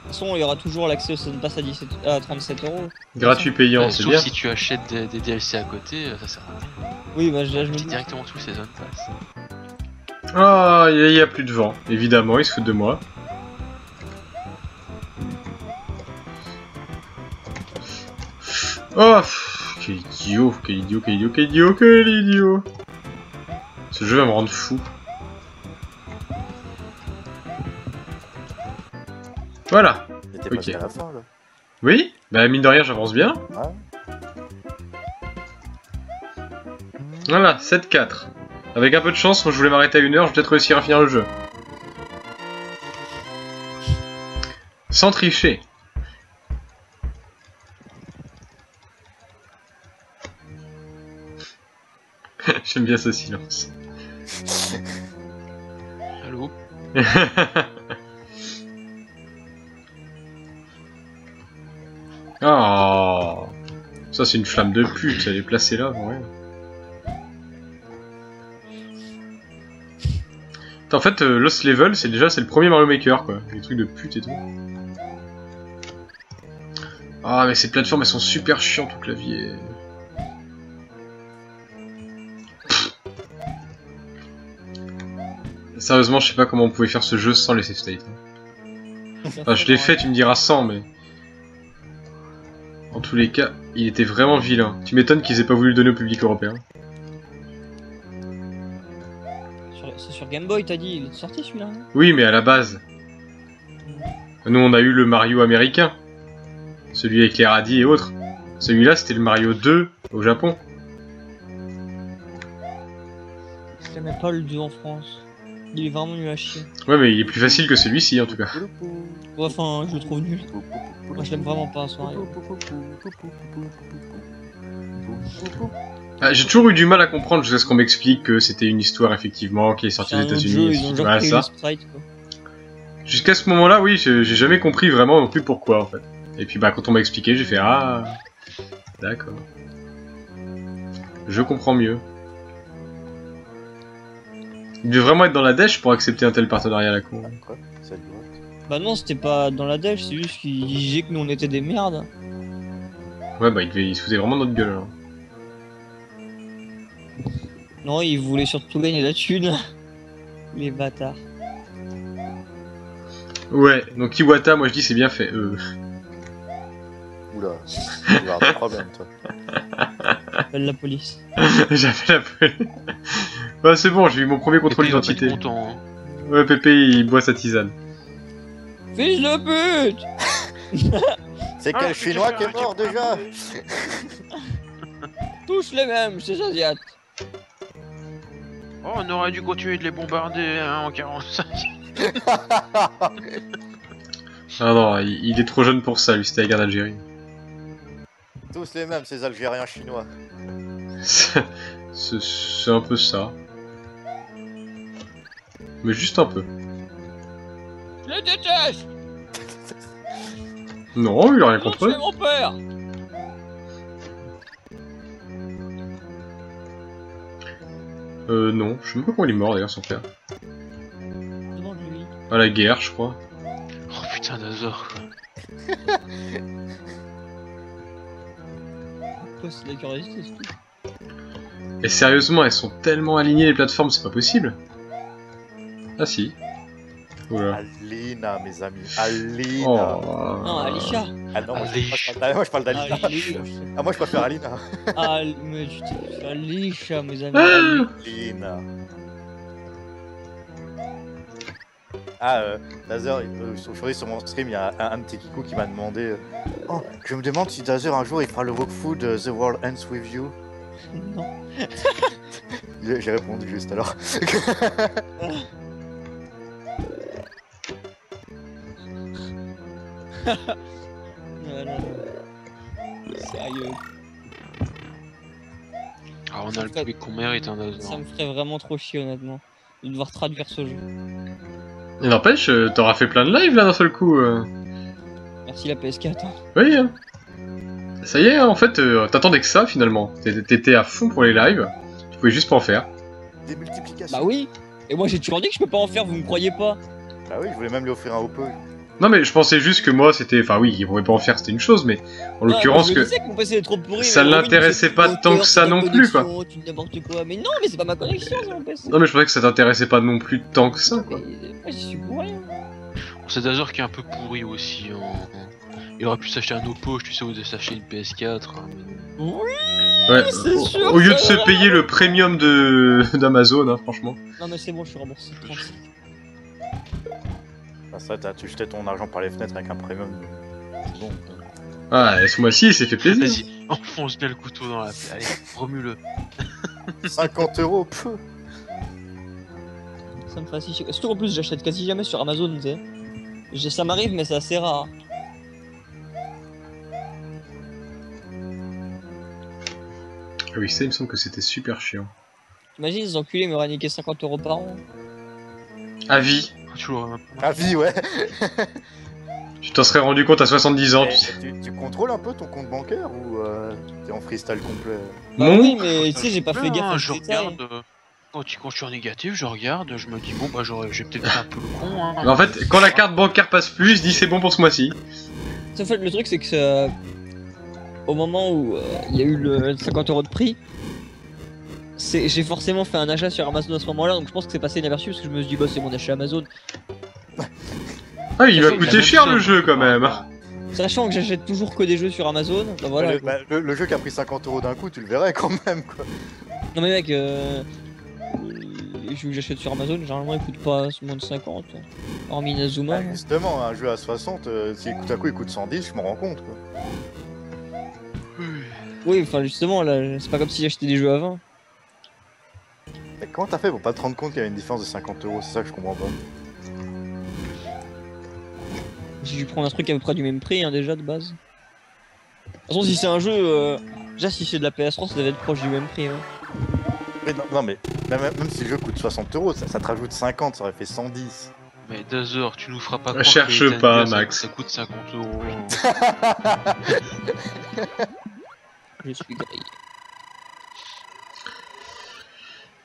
toute façon, il y aura toujours l'accès au Season Pass à 37 €. Gratuit payant, c'est Sauf bien. si tu achètes des DLC à côté, ça sert à rien. Oui, bah je me Acheter dis. directement tout le Season Pass. Ah, il y a plus de vent. Évidemment, ils se foutent de moi. Oh, pff, quel idiot, quel idiot, quel idiot, quel idiot, quel idiot. Ce jeu va me rendre fou. Voilà. T'étais Ok. passé à la fin là. Oui, bah mine de rien, j'avance bien. Ouais. Voilà, 7-4. Avec un peu de chance, moi je voulais m'arrêter à 1 heure, je vais peut-être réussir à finir le jeu. Sans tricher. J'aime bien ce silence. Allô? Oh, ça c'est une flamme de pute, elle est placée là, ouais. En fait, Lost Level, c'est le premier Mario Maker, quoi. Des trucs de pute et tout. Ah, mais ces plateformes, elles sont super chiantes au clavier. Sérieusement, je sais pas comment on pouvait faire ce jeu sans les save states. Enfin, je l'ai fait, tu me diras sans, mais... En tous les cas, il était vraiment vilain. Tu m'étonnes qu'ils aient pas voulu le donner au public européen. C'est sur Game Boy, t'as dit, il est sorti celui-là? Oui, mais à la base. Nous, on a eu le Mario américain. Celui avec les radis et autres. Celui-là, c'était le Mario 2 au Japon. Je n'aimais pas le 2 en France. Il est vraiment nul à chier. Ouais, mais il est plus facile que celui-ci, en tout cas. Ouais, enfin, je le trouve nul. Moi, je l'aime vraiment pas, ce Mario. Ah, j'ai toujours eu du mal à comprendre jusqu'à ce qu'on m'explique que c'était une histoire, effectivement, qui est sortie C'est aux un autre jeu, États-Unis. ils ont Voilà, genre créé ça. le sprite, quoi. Jusqu'à ce moment-là, oui, j'ai jamais compris vraiment non plus pourquoi, en fait. Et puis, bah, quand on m'a expliqué, j'ai fait « Ah, d'accord. Je comprends mieux. » Il devait vraiment être dans la dèche pour accepter un tel partenariat à la con. Quoi? Ça doit être- Bah non, c'était pas dans la dèche, c'est juste qu'ils disaient que nous on était des merdes. Ouais, bah, il se foutait vraiment de notre gueule, alors. Non, ils voulaient surtout gagner la thune. Les bâtards. Ouais, donc Iwata, moi je dis c'est bien fait. Oula, tu vas avoir des problèmes toi. Appelle la police. J'appelle la police. Ouais, c'est bon, j'ai eu mon premier contrôle Pépé, il va pas être d'identité. content, hein. Ouais, Pépé, il boit sa tisane. Fils de pute! C'est Ah, quel je chinois vais qui est faire un mort petit déjà? Tous les mêmes, c'est asiates. Oh, on aurait dû continuer de les bombarder hein, en 45. Ah non, il est trop jeune pour ça, lui, c'était la guerre d'Algérie. Tous les mêmes, ces Algériens chinois. C'est un peu ça. Mais juste un peu. Je les déteste! Non, il a rien Ils ont contre tué eux. mon père! Non, je sais même pas comment il est mort d'ailleurs, son frère. Demande-lui. À la guerre, je crois. Oh putain, Dazor, quoi. Quoi, c'est de la curiosité, c'est tout. Et sérieusement, elles sont tellement alignées les plateformes, c'est pas possible. Ah si. Oula. Alina, mes amis. Alina. Oh. Non, Alicia. Ah non, Alicia. moi je parle d'Alina. Alicia. Ah, moi je préfère Alina. Mais je t'ai fait Alicia, mes amis. Ah. Alina. Ah, Dazer, aujourd'hui sur mon stream, il y a un petit kikou qui m'a demandé Oh, je me demande si Dazer un jour il fera le walkthrough de The World Ends With You. Non. J'ai répondu juste alors. Non, non, non. Sérieux. Ah, on a le public qu'on mérite, hein, Ça Dazor. me ferait vraiment trop chier, honnêtement. De devoir traduire ce jeu. Et n'empêche, t'auras fait plein de lives là d'un seul coup. Merci la PS4. Hein. Oui, hein. Ça y est, en fait, t'attendais que ça finalement. T'étais à fond pour les lives. Tu pouvais juste pas en faire. Des multiplications. Bah oui. Et moi j'ai toujours dit que je peux pas en faire, vous me croyez pas? Bah oui, je voulais même lui offrir un Oppo. Non mais je pensais juste que moi c'était... Enfin oui, il pouvait pas en faire, c'était une chose, mais en l'occurrence je que... disais que mon PC est trop pourri. ça mais Robin, l'intéressait il me fait pas tout tant que hauteur, ça c'est ta non plus, quoi. connexion, tu dis n'importe quoi. Mais non, mais c'est pas ma connexion, c'est mon PC. Non mais je pensais que ça t'intéressait pas non plus tant que ça, quoi. Mais moi j'y suis pour rien. C'est Dazor qui est un peu pourri aussi. Hein. Il aurait pu s'acheter un Oppo, tu sais, ou de s'acheter une PS4. Hein, mais... Ouais, c'est sûr, au lieu de ça, se payer le premium d'Amazon, hein, franchement. Non mais c'est bon, je suis remboursé. 36. Ah, ça, tu jeté ton argent par les fenêtres avec un premium. C'est bon. Ah, et ce mois-ci, il s'est fait plaisir. Vas-y, enfonce bien le couteau dans la plaie. Allez, remue-le. 50 €, peu. Ça me fascine. Surtout en plus, j'achète quasi jamais sur Amazon, tu sais. Ça m'arrive, mais c'est assez rare. Ah oui, ça, il me semble que c'était super chiant. T'imagines, les enculés m'auraient niqué 50 € par an. À vie. Tu l'auras. Ah, vie, ouais. Tu t'en serais rendu compte à 70 ans, Et tu sais. tu contrôles un peu ton compte bancaire ou t'es en freestyle complet? Bah Mon- oui, mais tu sais, j'ai pas fait gaffe à Je ce détail. regarde. Quand je suis en négatif, je regarde, je me dis bon bah j'ai peut-être fait un peu le con. Hein. Mais en fait, quand la carte bancaire passe plus, il se dit c'est bon pour ce mois-ci. En fait, le truc, c'est que au moment où il y a eu le 50 € de prix, j'ai forcément fait un achat sur Amazon à ce moment-là, donc je pense que c'est passé inaperçu parce que je me suis dit, bah c'est mon achat Amazon. Ah, il va Sachant que coûter la cher même le chose. jeu quand même. Sachant que j'achète toujours que des jeux sur Amazon, bah voilà. Le jeu qui a pris 50 € d'un coup, tu le verrais quand même, quoi. Non mais mec, les jeux que j'achète sur Amazon, généralement ils coûtent pas moins de 50, hormis Inazuma. Bah, justement, un jeu à 60, s'il coûte à coup, il coûte 110, je m'en rends compte, quoi. Oui, enfin justement, là, c'est pas comme si j'achetais des jeux à 20. Mais comment t'as fait pour pas te rendre compte qu'il y avait une différence de 50 €? C'est ça que je comprends pas. J'ai dû prendre un truc à peu près du même prix, hein, déjà, de base. De toute façon, si c'est un jeu, déjà si c'est de la PS3, ça devait être proche du même prix. Hein. Mais non, mais même si le jeu coûte 60 €, ça te rajoute 50, ça aurait fait 110. Mais Dazer, tu nous feras pas croire Cherche que les pas, Tanga, Max. ça coûte 50 €. Je suis grillé.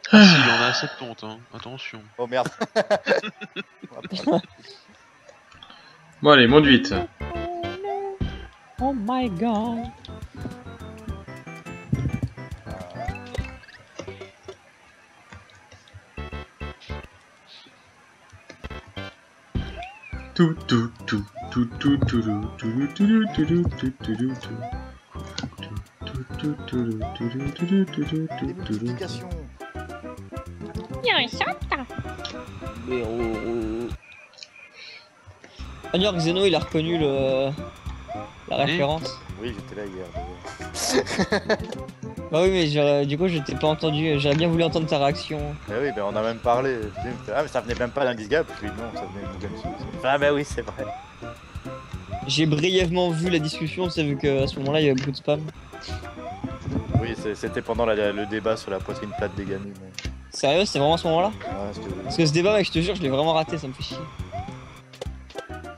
Si, il y en a à 70, hein. Attention. Oh merde. Bon, allez, monte vite. Oh my god. Tout, tout, tout, tout, tout, tout, tout, tout, tout, tout, tout, tout, tout, Des modifications. Mais D'ailleurs, Xeno il a reconnu la référence. Oui, j'étais là hier. Bah oui, mais du coup, je t'ai pas entendu. J'aurais bien voulu entendre ta réaction. Mais oui, on a même parlé. Ah, mais ça venait même pas d'un Gizgap. Je lui ai dit non, ça venait de Mugen Sushi. Ah, bah oui, c'est vrai. J'ai brièvement vu la discussion, c'est vu qu'à ce moment-là, il y avait beaucoup de spam. Oui, c'était pendant le débat sur la poitrine plate des gamins. Mais... Sérieux, c'est vraiment à ce moment-là? Ouais, c'était... Parce que ce débat, mec, je te jure, je l'ai vraiment raté, ça me fait chier.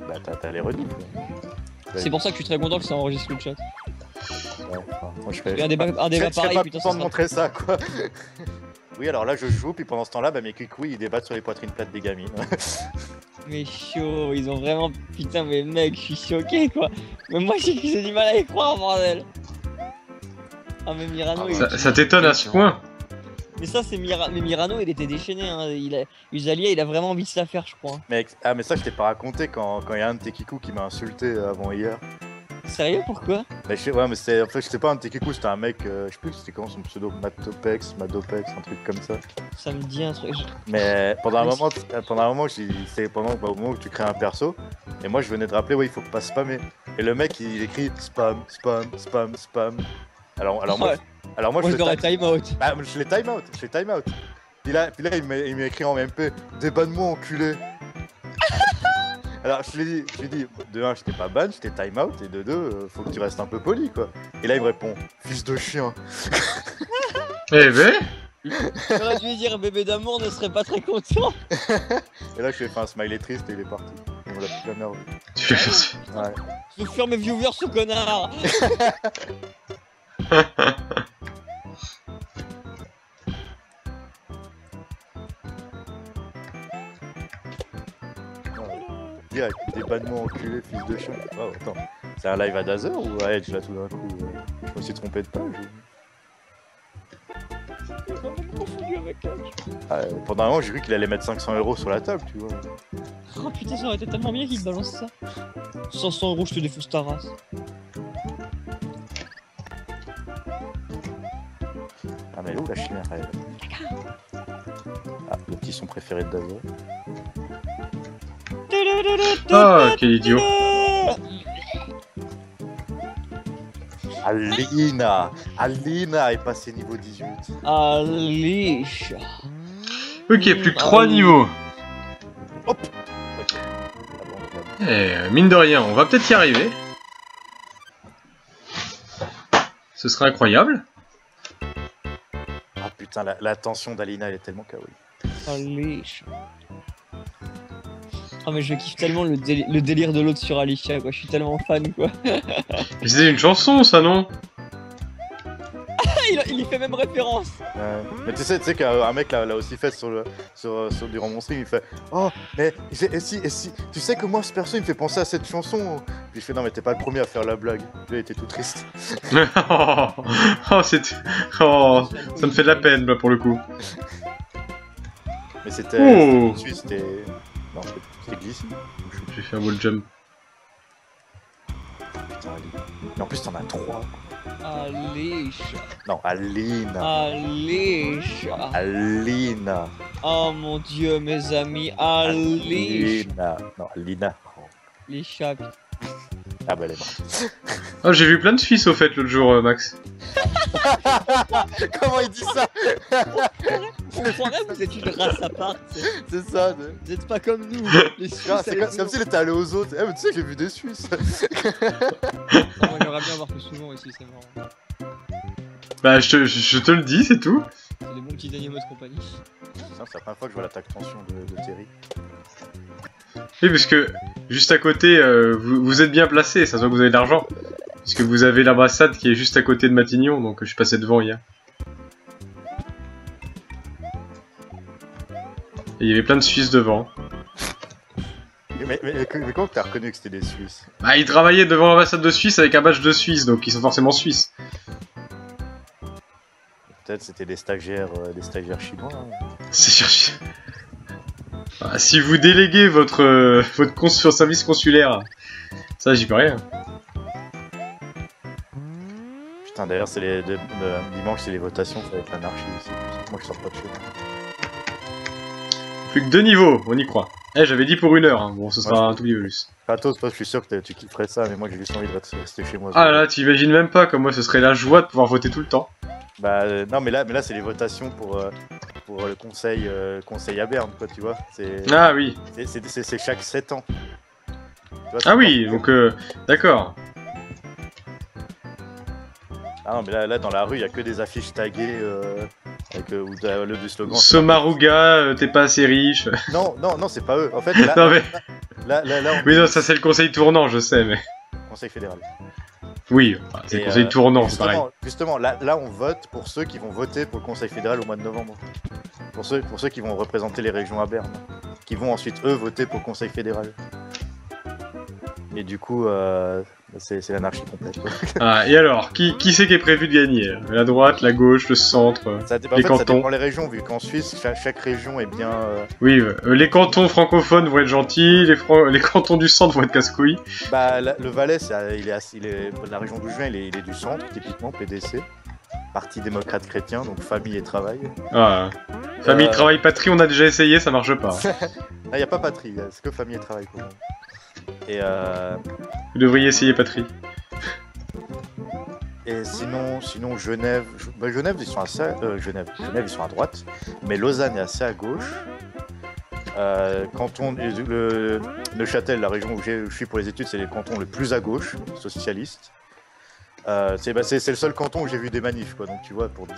Bah, t'as les redites. C'est pour ça que je suis très content que ça enregistre le chat. Ouais, enfin, moi, je Un débat je pareil, serais pas putain, content ça de sera... montrer ça, quoi. Oui, alors là, je joue, puis pendant ce temps-là, bah, mes cuicouilles, ils débattent sur les poitrines plates des gamines. Mais chaud, ils ont vraiment... Putain, mais mec, je suis choqué, quoi. Mais moi, j'ai du mal à y croire, bordel. Ah, mais Mirano, il... Ça t'étonne à ce point? Mais ça, c'est mais Mirano, il était déchaîné, hein. Usalia, il a vraiment envie de se la faire, je crois. mais ça, je t'ai pas raconté quand il y a un de tes kikou qui m'a insulté avant hier. Sérieux, pourquoi? Bah, ouais, mais en fait, c'était pas un de tes kikou, c'était un mec, je sais plus c'était comment son pseudo, Madopex, un truc comme ça. Ça me dit un truc... Mais pendant un moment, c'est pendant au moment où tu crées un perso, et moi je venais de rappeler, ouais, il faut pas spammer. Et le mec il écrit spam, spam, spam, spam. Alors moi, Ouais. moi Moi, je le l'aurais time- time out. Bah, je l'ai time out. Puis là il m'a écrit en MP, débanne-moi enculé. Alors je lui ai dit, de 1 j'étais pas ban, j'étais time out, et de 2 faut que tu restes un peu poli quoi. Et là il me répond, fils de chien. Eh ben, J'aurais dû lui dire bébé d'amour ne serait pas très content. Et là je lui ai fait un smiley triste et il est parti. On l'a plus jamais revu. tu fais ça. Ouais. Je veux fuir mes viewers, ce connard. Direct, débanne-moi enculé, fils de chien. Oh, attends, c'est un live à Dazer ou à Edge là tout d'un coup je me suis trompé de page J'ai vraiment confondu avec elle. Pendant un moment j'ai vu qu'il allait mettre 500 € sur la table, tu vois. Oh putain, ça aurait été tellement bien qu'il balance ça. 500 €, je te défonce ta race. Ah, mais elle est où la chimère elle? Ah, le petit son préféré de Dazo. Ah, quel idiot. Alina est passée niveau 18. Allez. Ok, plus que 3 niveaux. Hop. Mine de rien, on va peut-être y arriver. Ce serait incroyable. Ah putain, la tension d'Alina elle est tellement kawaii. Allez. Ah mais je kiffe tellement le délire de l'autre sur Alicia quoi, je suis tellement fan quoi. Mais c'est une chanson ça, non? Il y fait même référence. Mais tu sais qu'un mec l'a aussi fait sur du Stream, il fait oh mais et si tu sais que moi ce perso il me fait penser à cette chanson. Puis il fait non mais t'es pas le premier à faire la blague. Lui il était tout triste. Oh, ça me fait de la peine là pour le coup. Mais c'était Oh. c'était non c'était glissé. J'ai fait un wall jump. Putain Ali. Mais en plus t'en as 3. Alicia. Non Alina. Alicia. Alina. Oh mon dieu mes amis, Alicia. Alina. Non Alina. Alicia. Ah bah elle est morte. Oh, j'ai vu plein de Suisses au fait l'autre jour, Max. Comment il dit ça? On croirait que vous êtes une race à part. C'est ça. Vous êtes pas comme nous. Les Suisses. C'est comme s'il était allé aux autres. Eh mais tu sais que j'ai vu des Suisses. Non, moi j'aimerais bien voir plus souvent ici, c'est marrant. Bah, je te le dis, c'est tout. C'est des bons petits animaux de compagnie. C'est la première fois que je vois l'attaque tension de Terry. Oui, parce que juste à côté, vous êtes bien placé, ça se voit que vous avez de l'argent. Puisque vous avez l'ambassade qui est juste à côté de Matignon, donc je suis passé devant hier. Et il y avait plein de Suisses devant. Mais comment t'as reconnu que c'était des Suisses? Bah, ils travaillaient devant l'ambassade de Suisse avec un badge de Suisse, donc ils sont forcément suisses. Peut-être c'était des stagiaires chinois. Hein. C'est cherché. Bah, si vous déléguez votre service consulaire, ça j'y peux rien. Putain d'ailleurs c'est dimanche c'est les votations, ça va être l'anarchie aussi. Moi je sors pas de chez moi. Plus que 2 niveaux, on y croit. Eh, j'avais dit pour 1 heure, hein. Bon, ce sera un tout petit peu plus. Kratos, toi je suis sûr que tu kifferais ça, mais moi j'ai juste envie de rester chez moi. Ah là, t'imagines même pas comme moi ce serait la joie de pouvoir voter tout le temps. Bah non mais là c'est les votations pour le conseil à Berne quoi tu vois. Ah oui. C'est chaque 7 ans. Tu vois, Ah oui, donc d'accord. Ah non mais là dans la rue il y a que des affiches taguées avec ou du slogan. Somaruga, t'es pas assez riche. Non c'est pas eux. En fait là, Non, mais... là Oui non, ça c'est le conseil tournant, je sais, mais... Conseil fédéral. Oui, c'est le conseil tournant, c'est pareil. Justement, là on vote pour ceux qui vont voter pour le conseil fédéral au mois de novembre. Pour ceux qui vont représenter les régions à Berne. Qui vont ensuite, eux, voter pour le conseil fédéral. Et du coup, c'est l'anarchie complète. Quoi. Ah, et alors, qui c'est qui est prévu de gagner? La droite, la gauche, le centre, les cantons? Ça dépend les régions, vu qu'en Suisse, chaque région est bien... Oui, les cantons francophones vont être gentils, les cantons du centre vont être casse-couilles. Bah, le Valais, la région d'où je viens, il est du centre, typiquement, PDC. Parti démocrate chrétien, donc famille et travail. Ah, famille, travail, patrie, on a déjà essayé, ça marche pas. Ah, y a pas patrie, c'est que famille et travail pour moi. Et Vous devriez essayer patrie. Et sinon Genève, Genève ils sont assez, Genève ils sont à droite, mais Lausanne est assez à gauche. Canton, Neuchâtel, la région où je suis pour les études, c'est le canton le plus à gauche, socialiste. C'est le seul canton où j'ai vu des manifs, quoi, donc tu vois, pour dire.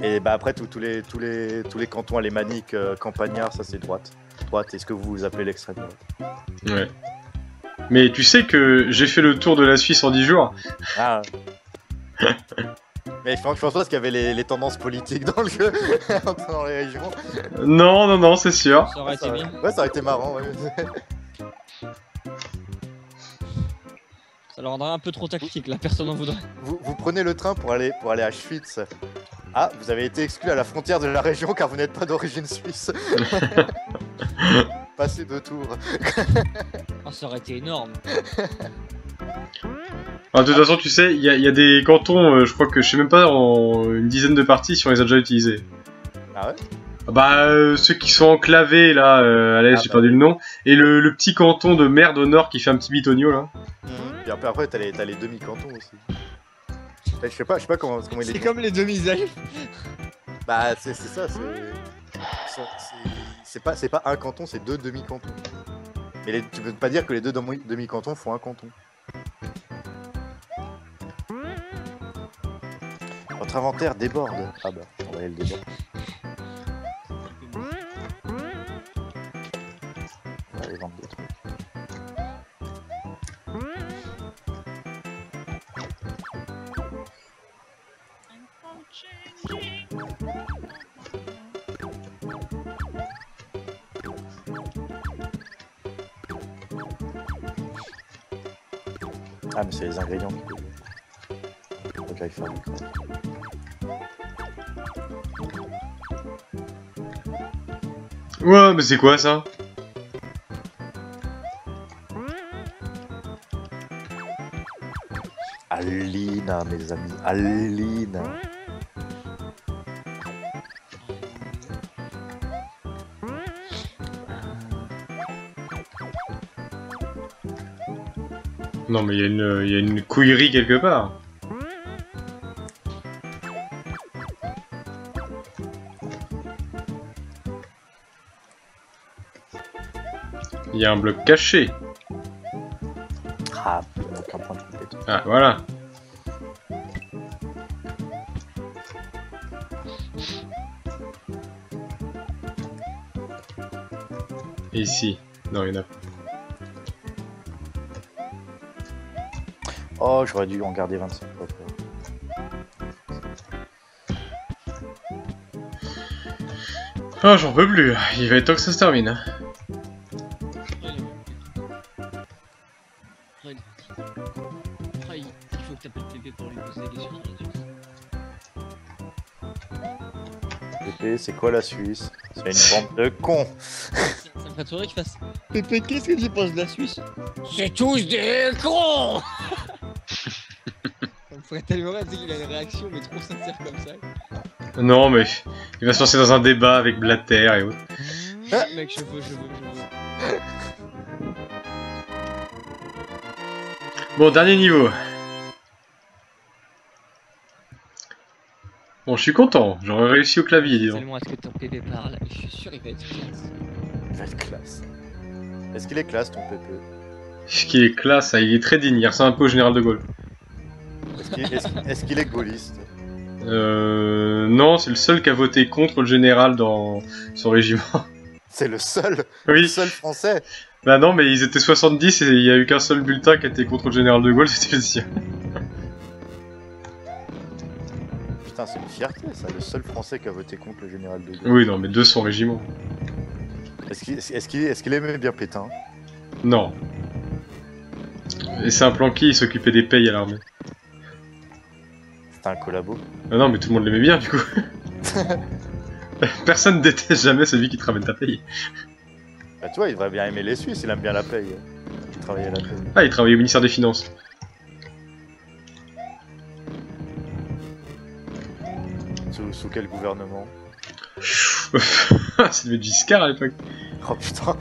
Et bah après tous les cantons alémaniques, campagnards, ça c'est droite. Droite, est-ce que vous appelez l'extrême droite? Ouais. Mais tu sais que j'ai fait le tour de la Suisse en 10 jours. Ah. Mais je pense pas qu'il y avait les tendances politiques dans le jeu, dans les régions. Non, c'est sûr. Ça aurait été bien. Ouais, ça aurait été marrant. Ouais. Ça leur rendrait un peu trop tactique, là, personne n'en voudrait. Vous prenez le train pour aller à Schwytz. Ah, vous avez été exclu à la frontière de la région car vous n'êtes pas d'origine suisse. passer 2 tours. Oh, ça aurait été énorme. Alors, de toute façon, tu sais, il y a des cantons, je crois que je sais même pas, en une dizaine de parties si on les a déjà utilisés. Ah ouais? Bah, ceux qui sont enclavés là, à l'est, j'ai perdu le nom, et le petit canton de merde au nord qui fait un petit bitonio là. Et après t'as les demi-cantons aussi. Je sais pas comment il est. C'est comme les demi-elfes. Bah c'est ça, c'est pas un canton, c'est 2 demi-cantons. Mais tu peux pas dire que les 2 demi-cantons font un canton. Votre inventaire déborde. Ah bah, on va aller le déborder. On va aller vendre des trucs. Ah mais c'est les ingrédients qui payent. Faut que j'aille faire. Ouais, mais c'est quoi ça? Alina, mes amis, Alina. Non, mais il y a une couillerie quelque part. Il y a un bloc caché. Ah, aucun point de compétence. Ah, voilà. Et ici. Non, il y en a pas. Oh, j'aurais dû en garder 25 pour après. Ah, j'en peux plus. Il va être temps que ça se termine. Hein. Il faut que t'appelles Pépé pour lui poser des questions là-dessus. Pépé, c'est quoi la Suisse? C'est une bande de cons. Ça me ferait trop rire qu'il fasse Pépé, qu'est-ce que tu penses de la Suisse? C'est tous des cons. Ça me ferait tellement rire, tu sais qu'il a une réaction mais trop sincère comme ça. Non, mais il va se lancer dans un débat avec Blatter et autres. Mec, je veux. Bon, dernier niveau. Bon, je suis content. J'aurais réussi au clavier, disons. Tellement à ce que ton Pépé parle, je suis sûr il va être classe. Il va être classe. Est-ce qu'il est classe ton Pépé? Ce qui est classe, il est très digne. Il ressemble un peu au général de Gaulle. Est-ce qu'il est gaulliste? Non, c'est le seul qui a voté contre le général dans son régiment. C'est le seul Oui. Le seul français. Bah non, mais ils étaient 70 et il y a eu qu'un seul bulletin qui était contre le général de Gaulle, c'était le sien. Putain, c'est une fierté ça, le seul français qui a voté contre le général de Gaulle. Oui, non, mais de son régiment. Est-ce qu'il aimait bien Pétain? Non. Et c'est un planqué, il s'occupait des payes à l'armée. C'était un collabo. Ah non, mais tout le monde l'aimait bien, du coup. Personne déteste jamais celui qui te ramène ta paye. Bah tu vois, il devrait bien aimer les Suisses, il aime bien la paye. Il travaillait à la paye. Ah, il travaillait au ministère des Finances. Sous quel gouvernement? C'était Giscard à l'époque. Oh putain.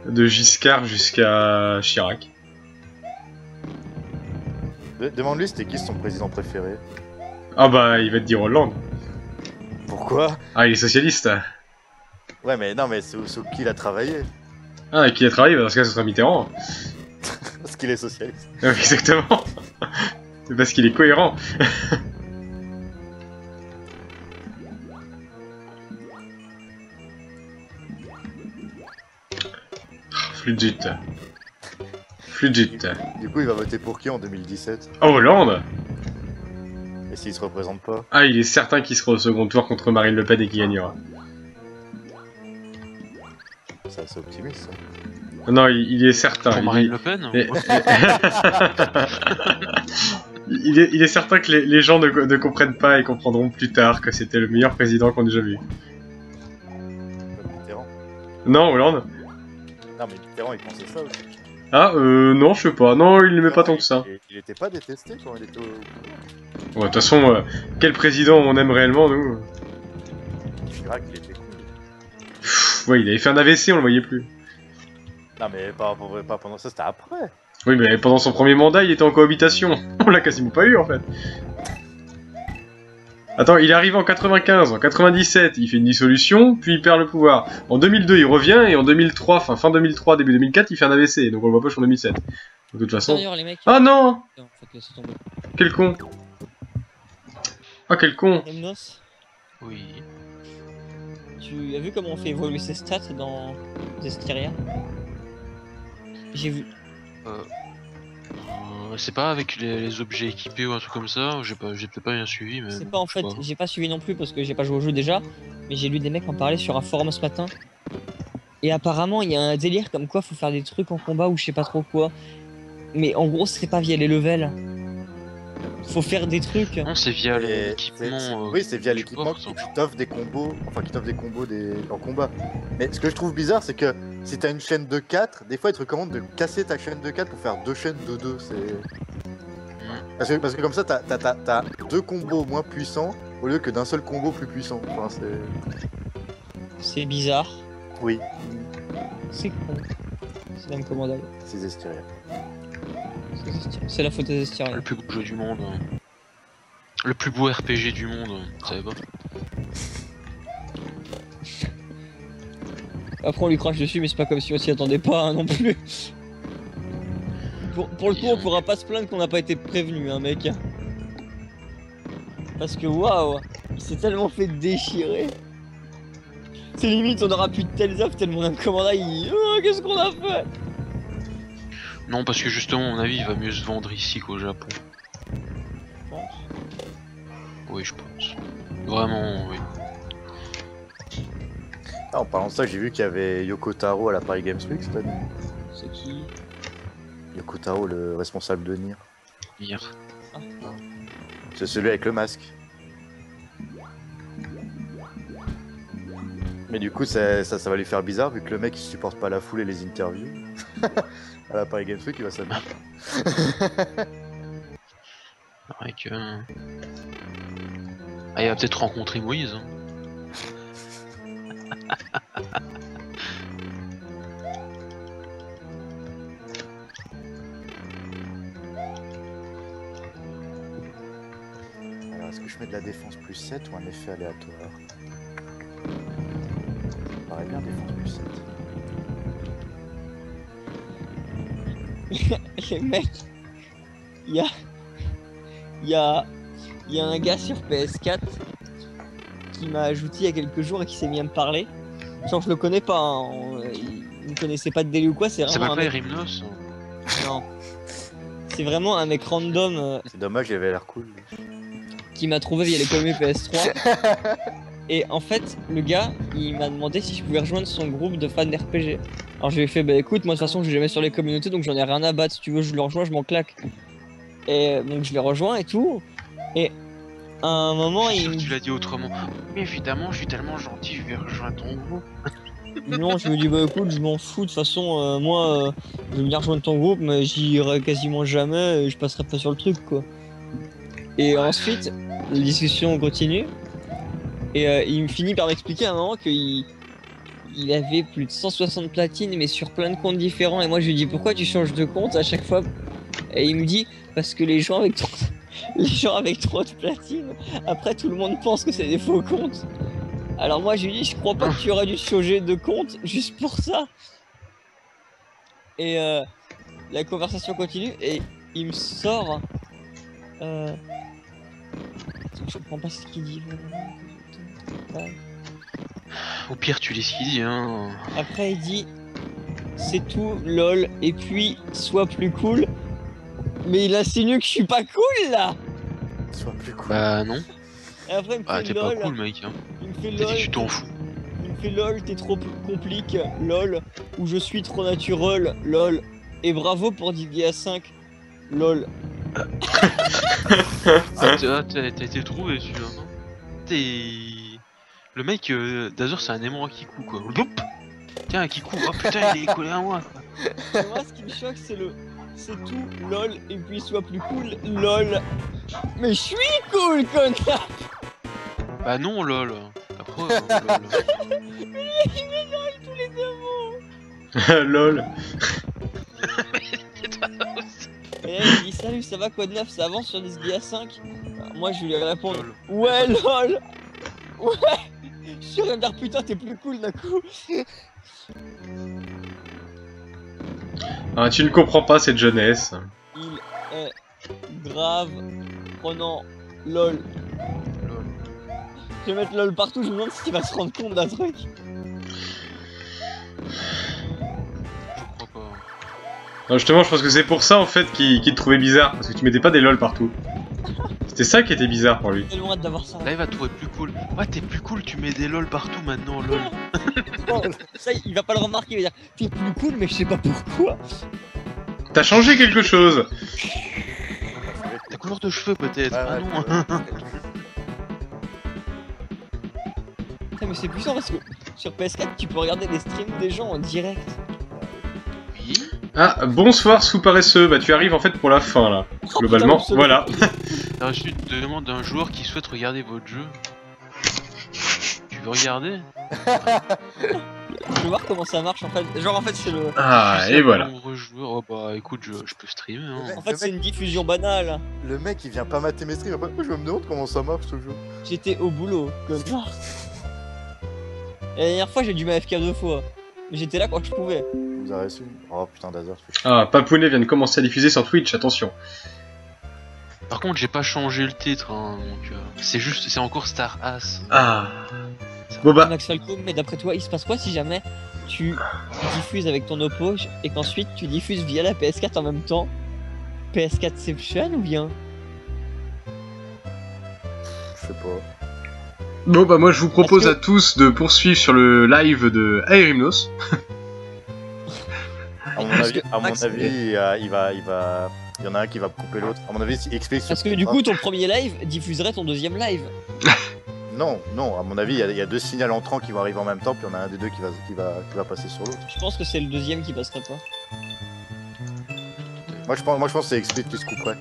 De Giscard jusqu'à Chirac. Demande-lui c'était qui son président préféré. Ah bah, il va te dire Hollande. Pourquoi? Ah, il est socialiste. Ouais mais non mais sous qui il a travaillé? Ah, et qui a travaillé, parce que ce sera Mitterrand. Parce qu'il est socialiste. Exactement. C'est parce qu'il est cohérent. Flugit. Flugit. Du coup il va voter pour qui en 2017? Oh, Hollande. Et s'il se représente pas? Ah, il est certain qu'il sera au second tour contre Marine Le Pen et qu'il gagnera. C'est assez optimiste ça. Non, il est certain. Pour Marine Le Pen Et- il est certain que les gens ne comprennent pas et comprendront plus tard que c'était le meilleur président qu'on ait jamais eu. Comme Mitterrand. Non, Hollande. Non, mais Mitterrand, il pensait ça aussi. Ah, non, je sais pas. Non, il l'aimait pas tant que ça. Il était pas détesté quand il était au pouvoir. Ouais, de toute façon, quel président on aime réellement, nous? Chirac, il était cool. Pff, ouais, il avait fait un AVC, on le voyait plus. Non, mais pas pendant ça, c'était après. Oui, mais pendant son premier mandat, il était en cohabitation. On l'a quasiment pas eu, en fait. Attends, il est arrivé en 95, en 97, il fait une dissolution, puis il perd le pouvoir. En 2002, il revient, et en 2003, fin 2003, début 2004, il fait un AVC, donc on le voit pas jusqu'en 2007. Donc, de toute façon... D'ailleurs, les mecs. Ah non! En fait, laissez tomber. Quel con! Ah, quel con! Remnos, Oui. tu as vu comment on fait évoluer ses stats dans Zestiria? J'ai vu. C'est pas avec les objets équipés ou un truc comme ça, j'ai peut-être pas bien suivi, mais. C'est pas en je sais fait, pas. j'ai pas suivi non plus parce que j'ai pas joué au jeu déjà, mais j'ai lu des mecs en parler sur un forum ce matin. Et apparemment, il y a un délire comme quoi faut faire des trucs en combat ou je sais pas trop quoi. Mais en gros, c'est pas via les levels. Faut faire des trucs. Non, c'est via Et l'équipement. oui, c'est via que tu l'équipement portes, qui hein. t'offre des combos, en combat. Mais ce que je trouve bizarre, c'est que si t'as une chaîne de 4, des fois ils te recommandent de casser ta chaîne de 4 pour faire 2 chaînes de 2. Parce que comme ça, t'as 2 combos moins puissants au lieu que d'un seul combo plus puissant. Enfin, C'est bizarre. Oui, C'est con. C'est la même commande. c'est Zestiria. C'est la faute des Zestiria. Le plus beau jeu du monde. Le plus beau RPG du monde, tu savais pas? Après on lui crache dessus mais c'est pas comme si on s'y attendait pas hein, non plus. Pour le coup on pourra pas se plaindre qu'on n'a pas été prévenu hein mec. Parce que waouh, il s'est tellement fait déchirer. C'est limite on aura plus de telles offres tellement un commandant il... Oh, qu'est-ce qu'on a fait? Non, parce que justement, à mon avis, il va mieux se vendre ici qu'au Japon. Je pense. Oui, je pense. Vraiment, oui. Ah, en parlant de ça, j'ai vu qu'il y avait Yoko Taro à la Paris Games Week cette année. C'est qui? Yoko Taro, le responsable de Nier. Hier. C'est celui avec le masque. Mais du coup, ça va lui faire bizarre vu que le mec il supporte pas la foule et les interviews. À la Paris Games Week, il va s'amuser. Ouais, que... Ah, il va peut-être rencontrer Moïse. Hein. Alors, est-ce que je mets de la défense plus 7 ou un effet aléatoire? Ça me paraît bien défense plus 7. Les mecs, il y a un gars sur PS4 qui m'a ajouté il y a quelques jours et qui s'est mis à me parler. Genre je le connais pas, hein. Il ne connaissait pas de délai ou quoi, c'est Ça vraiment un va pas mec... Rimnos? Non. C'est vraiment un mec random C'est dommage, il avait l'air cool. qui m'a trouvé via les communes PS3. Et en fait, le gars, il m'a demandé si je pouvais rejoindre son groupe de fans d'RPG. Alors je lui ai fait, bah écoute, moi de toute façon je suis jamais sur les communautés donc j'en ai rien à battre, si tu veux je le rejoins, je m'en claque. Et donc je l'ai rejoint et tout. Et à un moment, Je suis il sûr me que tu l'as dit autrement. Mais évidemment, je suis tellement gentil, je vais rejoindre ton groupe. non, je me dis, bah écoute, je m'en fous, de toute façon, moi, je vais venir rejoindre ton groupe, mais j'y irai quasiment jamais et je passerai pas sur le truc quoi. Et ensuite, la discussion continue. Et il me finit par m'expliquer à un moment qu'il avait plus de 160 platines, mais sur plein de comptes différents. Et moi, je lui dis, pourquoi tu changes de compte à chaque fois? Et il me dit, parce que les gens avec trop de platines, après tout le monde pense que c'est des faux comptes. Alors moi, je lui dis, je crois pas que tu aurais dû changer de compte juste pour ça. Et la conversation continue et il me sort... Attends, je comprends pas ce qu'il dit. Ouais. Au pire, tu lis ce qu'il dit, hein. Après, il dit c'est tout, lol, et puis sois plus cool. Mais il insinue que je suis pas cool là. Sois plus cool. Bah non. Et après, il me Ah, fait t'es pas lol. cool, mec. Hein. Il me fait T'as dit lol. que tu t'en fous. Il me fait lol, t'es trop complique, lol. Ou je suis trop naturel, lol. Et bravo pour Didier A5, lol. Ah, t'as été trouvé celui-là, non? T'es... Le mec, d'Azur, c'est un aimant à Kikou, quoi. Loup. Tiens, qui court. Oh putain, il est collé à moi. Et moi, ce qui me choque, c'est tout, lol, et puis sois plus cool, lol. Mais je suis cool, connard. Bah non, lol. Après, lol. Il m'énerve tous les deux mots. Lol. Et là, il dit salut, ça va quoi de neuf, ça avance sur Disgaea 5. Moi, je lui répondre ouais, lol. Ouais. Je suis rien dire putain, t'es plus cool d'un coup. Ah, tu ne comprends pas cette jeunesse. Il est grave prenant lol. Lol. Je vais mettre lol partout, je me demande s'il va se rendre compte d'un truc. Je crois pas. Non, justement, je pense que c'est pour ça en fait qu'il te trouvait bizarre, parce que tu mettais pas des lol partout. C'était ça qui était bizarre pour lui. J'ai tellement hâte d'avoir ça. Là, il va te trouver plus cool. Ouais, t'es plus cool, tu mets des lol partout maintenant, lol. Bon, ça, il va pas le remarquer, il va dire t'es plus cool, mais je sais pas pourquoi. T'as changé quelque chose. Ta couleur de cheveux peut-être. Ouais, Ah ouais, non. Putain, mais c'est puissant parce que sur PS4, tu peux regarder les streams des gens en direct. Oui. Ah, bonsoir sous paresseux. Bah tu arrives en fait pour la fin là. Globalement, putain, voilà. T'as reçu une demande d'un joueur qui souhaite regarder votre jeu. Tu veux regarder? Je veux voir comment ça marche en fait. Genre en fait c'est le. Ah, Tu sais et voilà. nombreux joueurs. Oh bah écoute, je peux streamer. Hein. En fait c'est une diffusion banale. Le mec il vient pas mater mes streams, après je me demande comment ça marche ce jeu. J'étais au boulot, connard. Et la dernière fois j'ai dû m'AFK 2 fois. Mais j'étais là quand je pouvais. Vous avez reçu? Oh putain d'Azur, tu fais Ah, Papounet vient de commencer à diffuser sur Twitch, attention. Par contre, j'ai pas changé le titre, hein, donc c'est encore Star Ass. Ah. Bon bah, Max Falco, mais d'après toi il se passe quoi si jamais tu diffuses avec ton Oppo et qu'ensuite tu diffuses via la PS4 en même temps? PS4ception ou bien? Je sais pas. bon bah moi je vous propose Parce que- à tous de poursuivre sur le live de Aerimnos. À mon Parce avis, que à mon Max- avis il y en a un qui va couper l'autre. À mon avis, il explique sur Parce que du coup ton premier live diffuserait ton deuxième live. Non, non, à mon avis, il y a deux signaux entrants qui vont arriver en même temps, puis il y en a un des deux qui va passer sur l'autre. Je pense que c'est le deuxième qui passerait pas. Moi je pense que c'est Explit qui se couperait.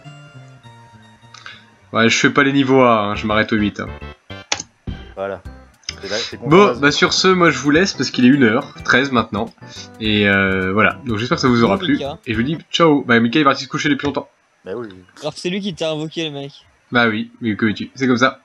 Ouais, je fais pas les niveaux A, hein, je m'arrête au 8. Hein. Voilà. T'es content, Bon, Azur bah sur ce, moi je vous laisse parce qu'il est 1h13 maintenant. Et voilà, donc j'espère que ça vous aura Bon, plu. Mika. Et je vous dis ciao. Bah Mika il est parti se coucher depuis longtemps. Bah oui. Alors que c'est lui qui t'a invoqué le mec. Bah oui, mais que veux-tu, c'est comme ça.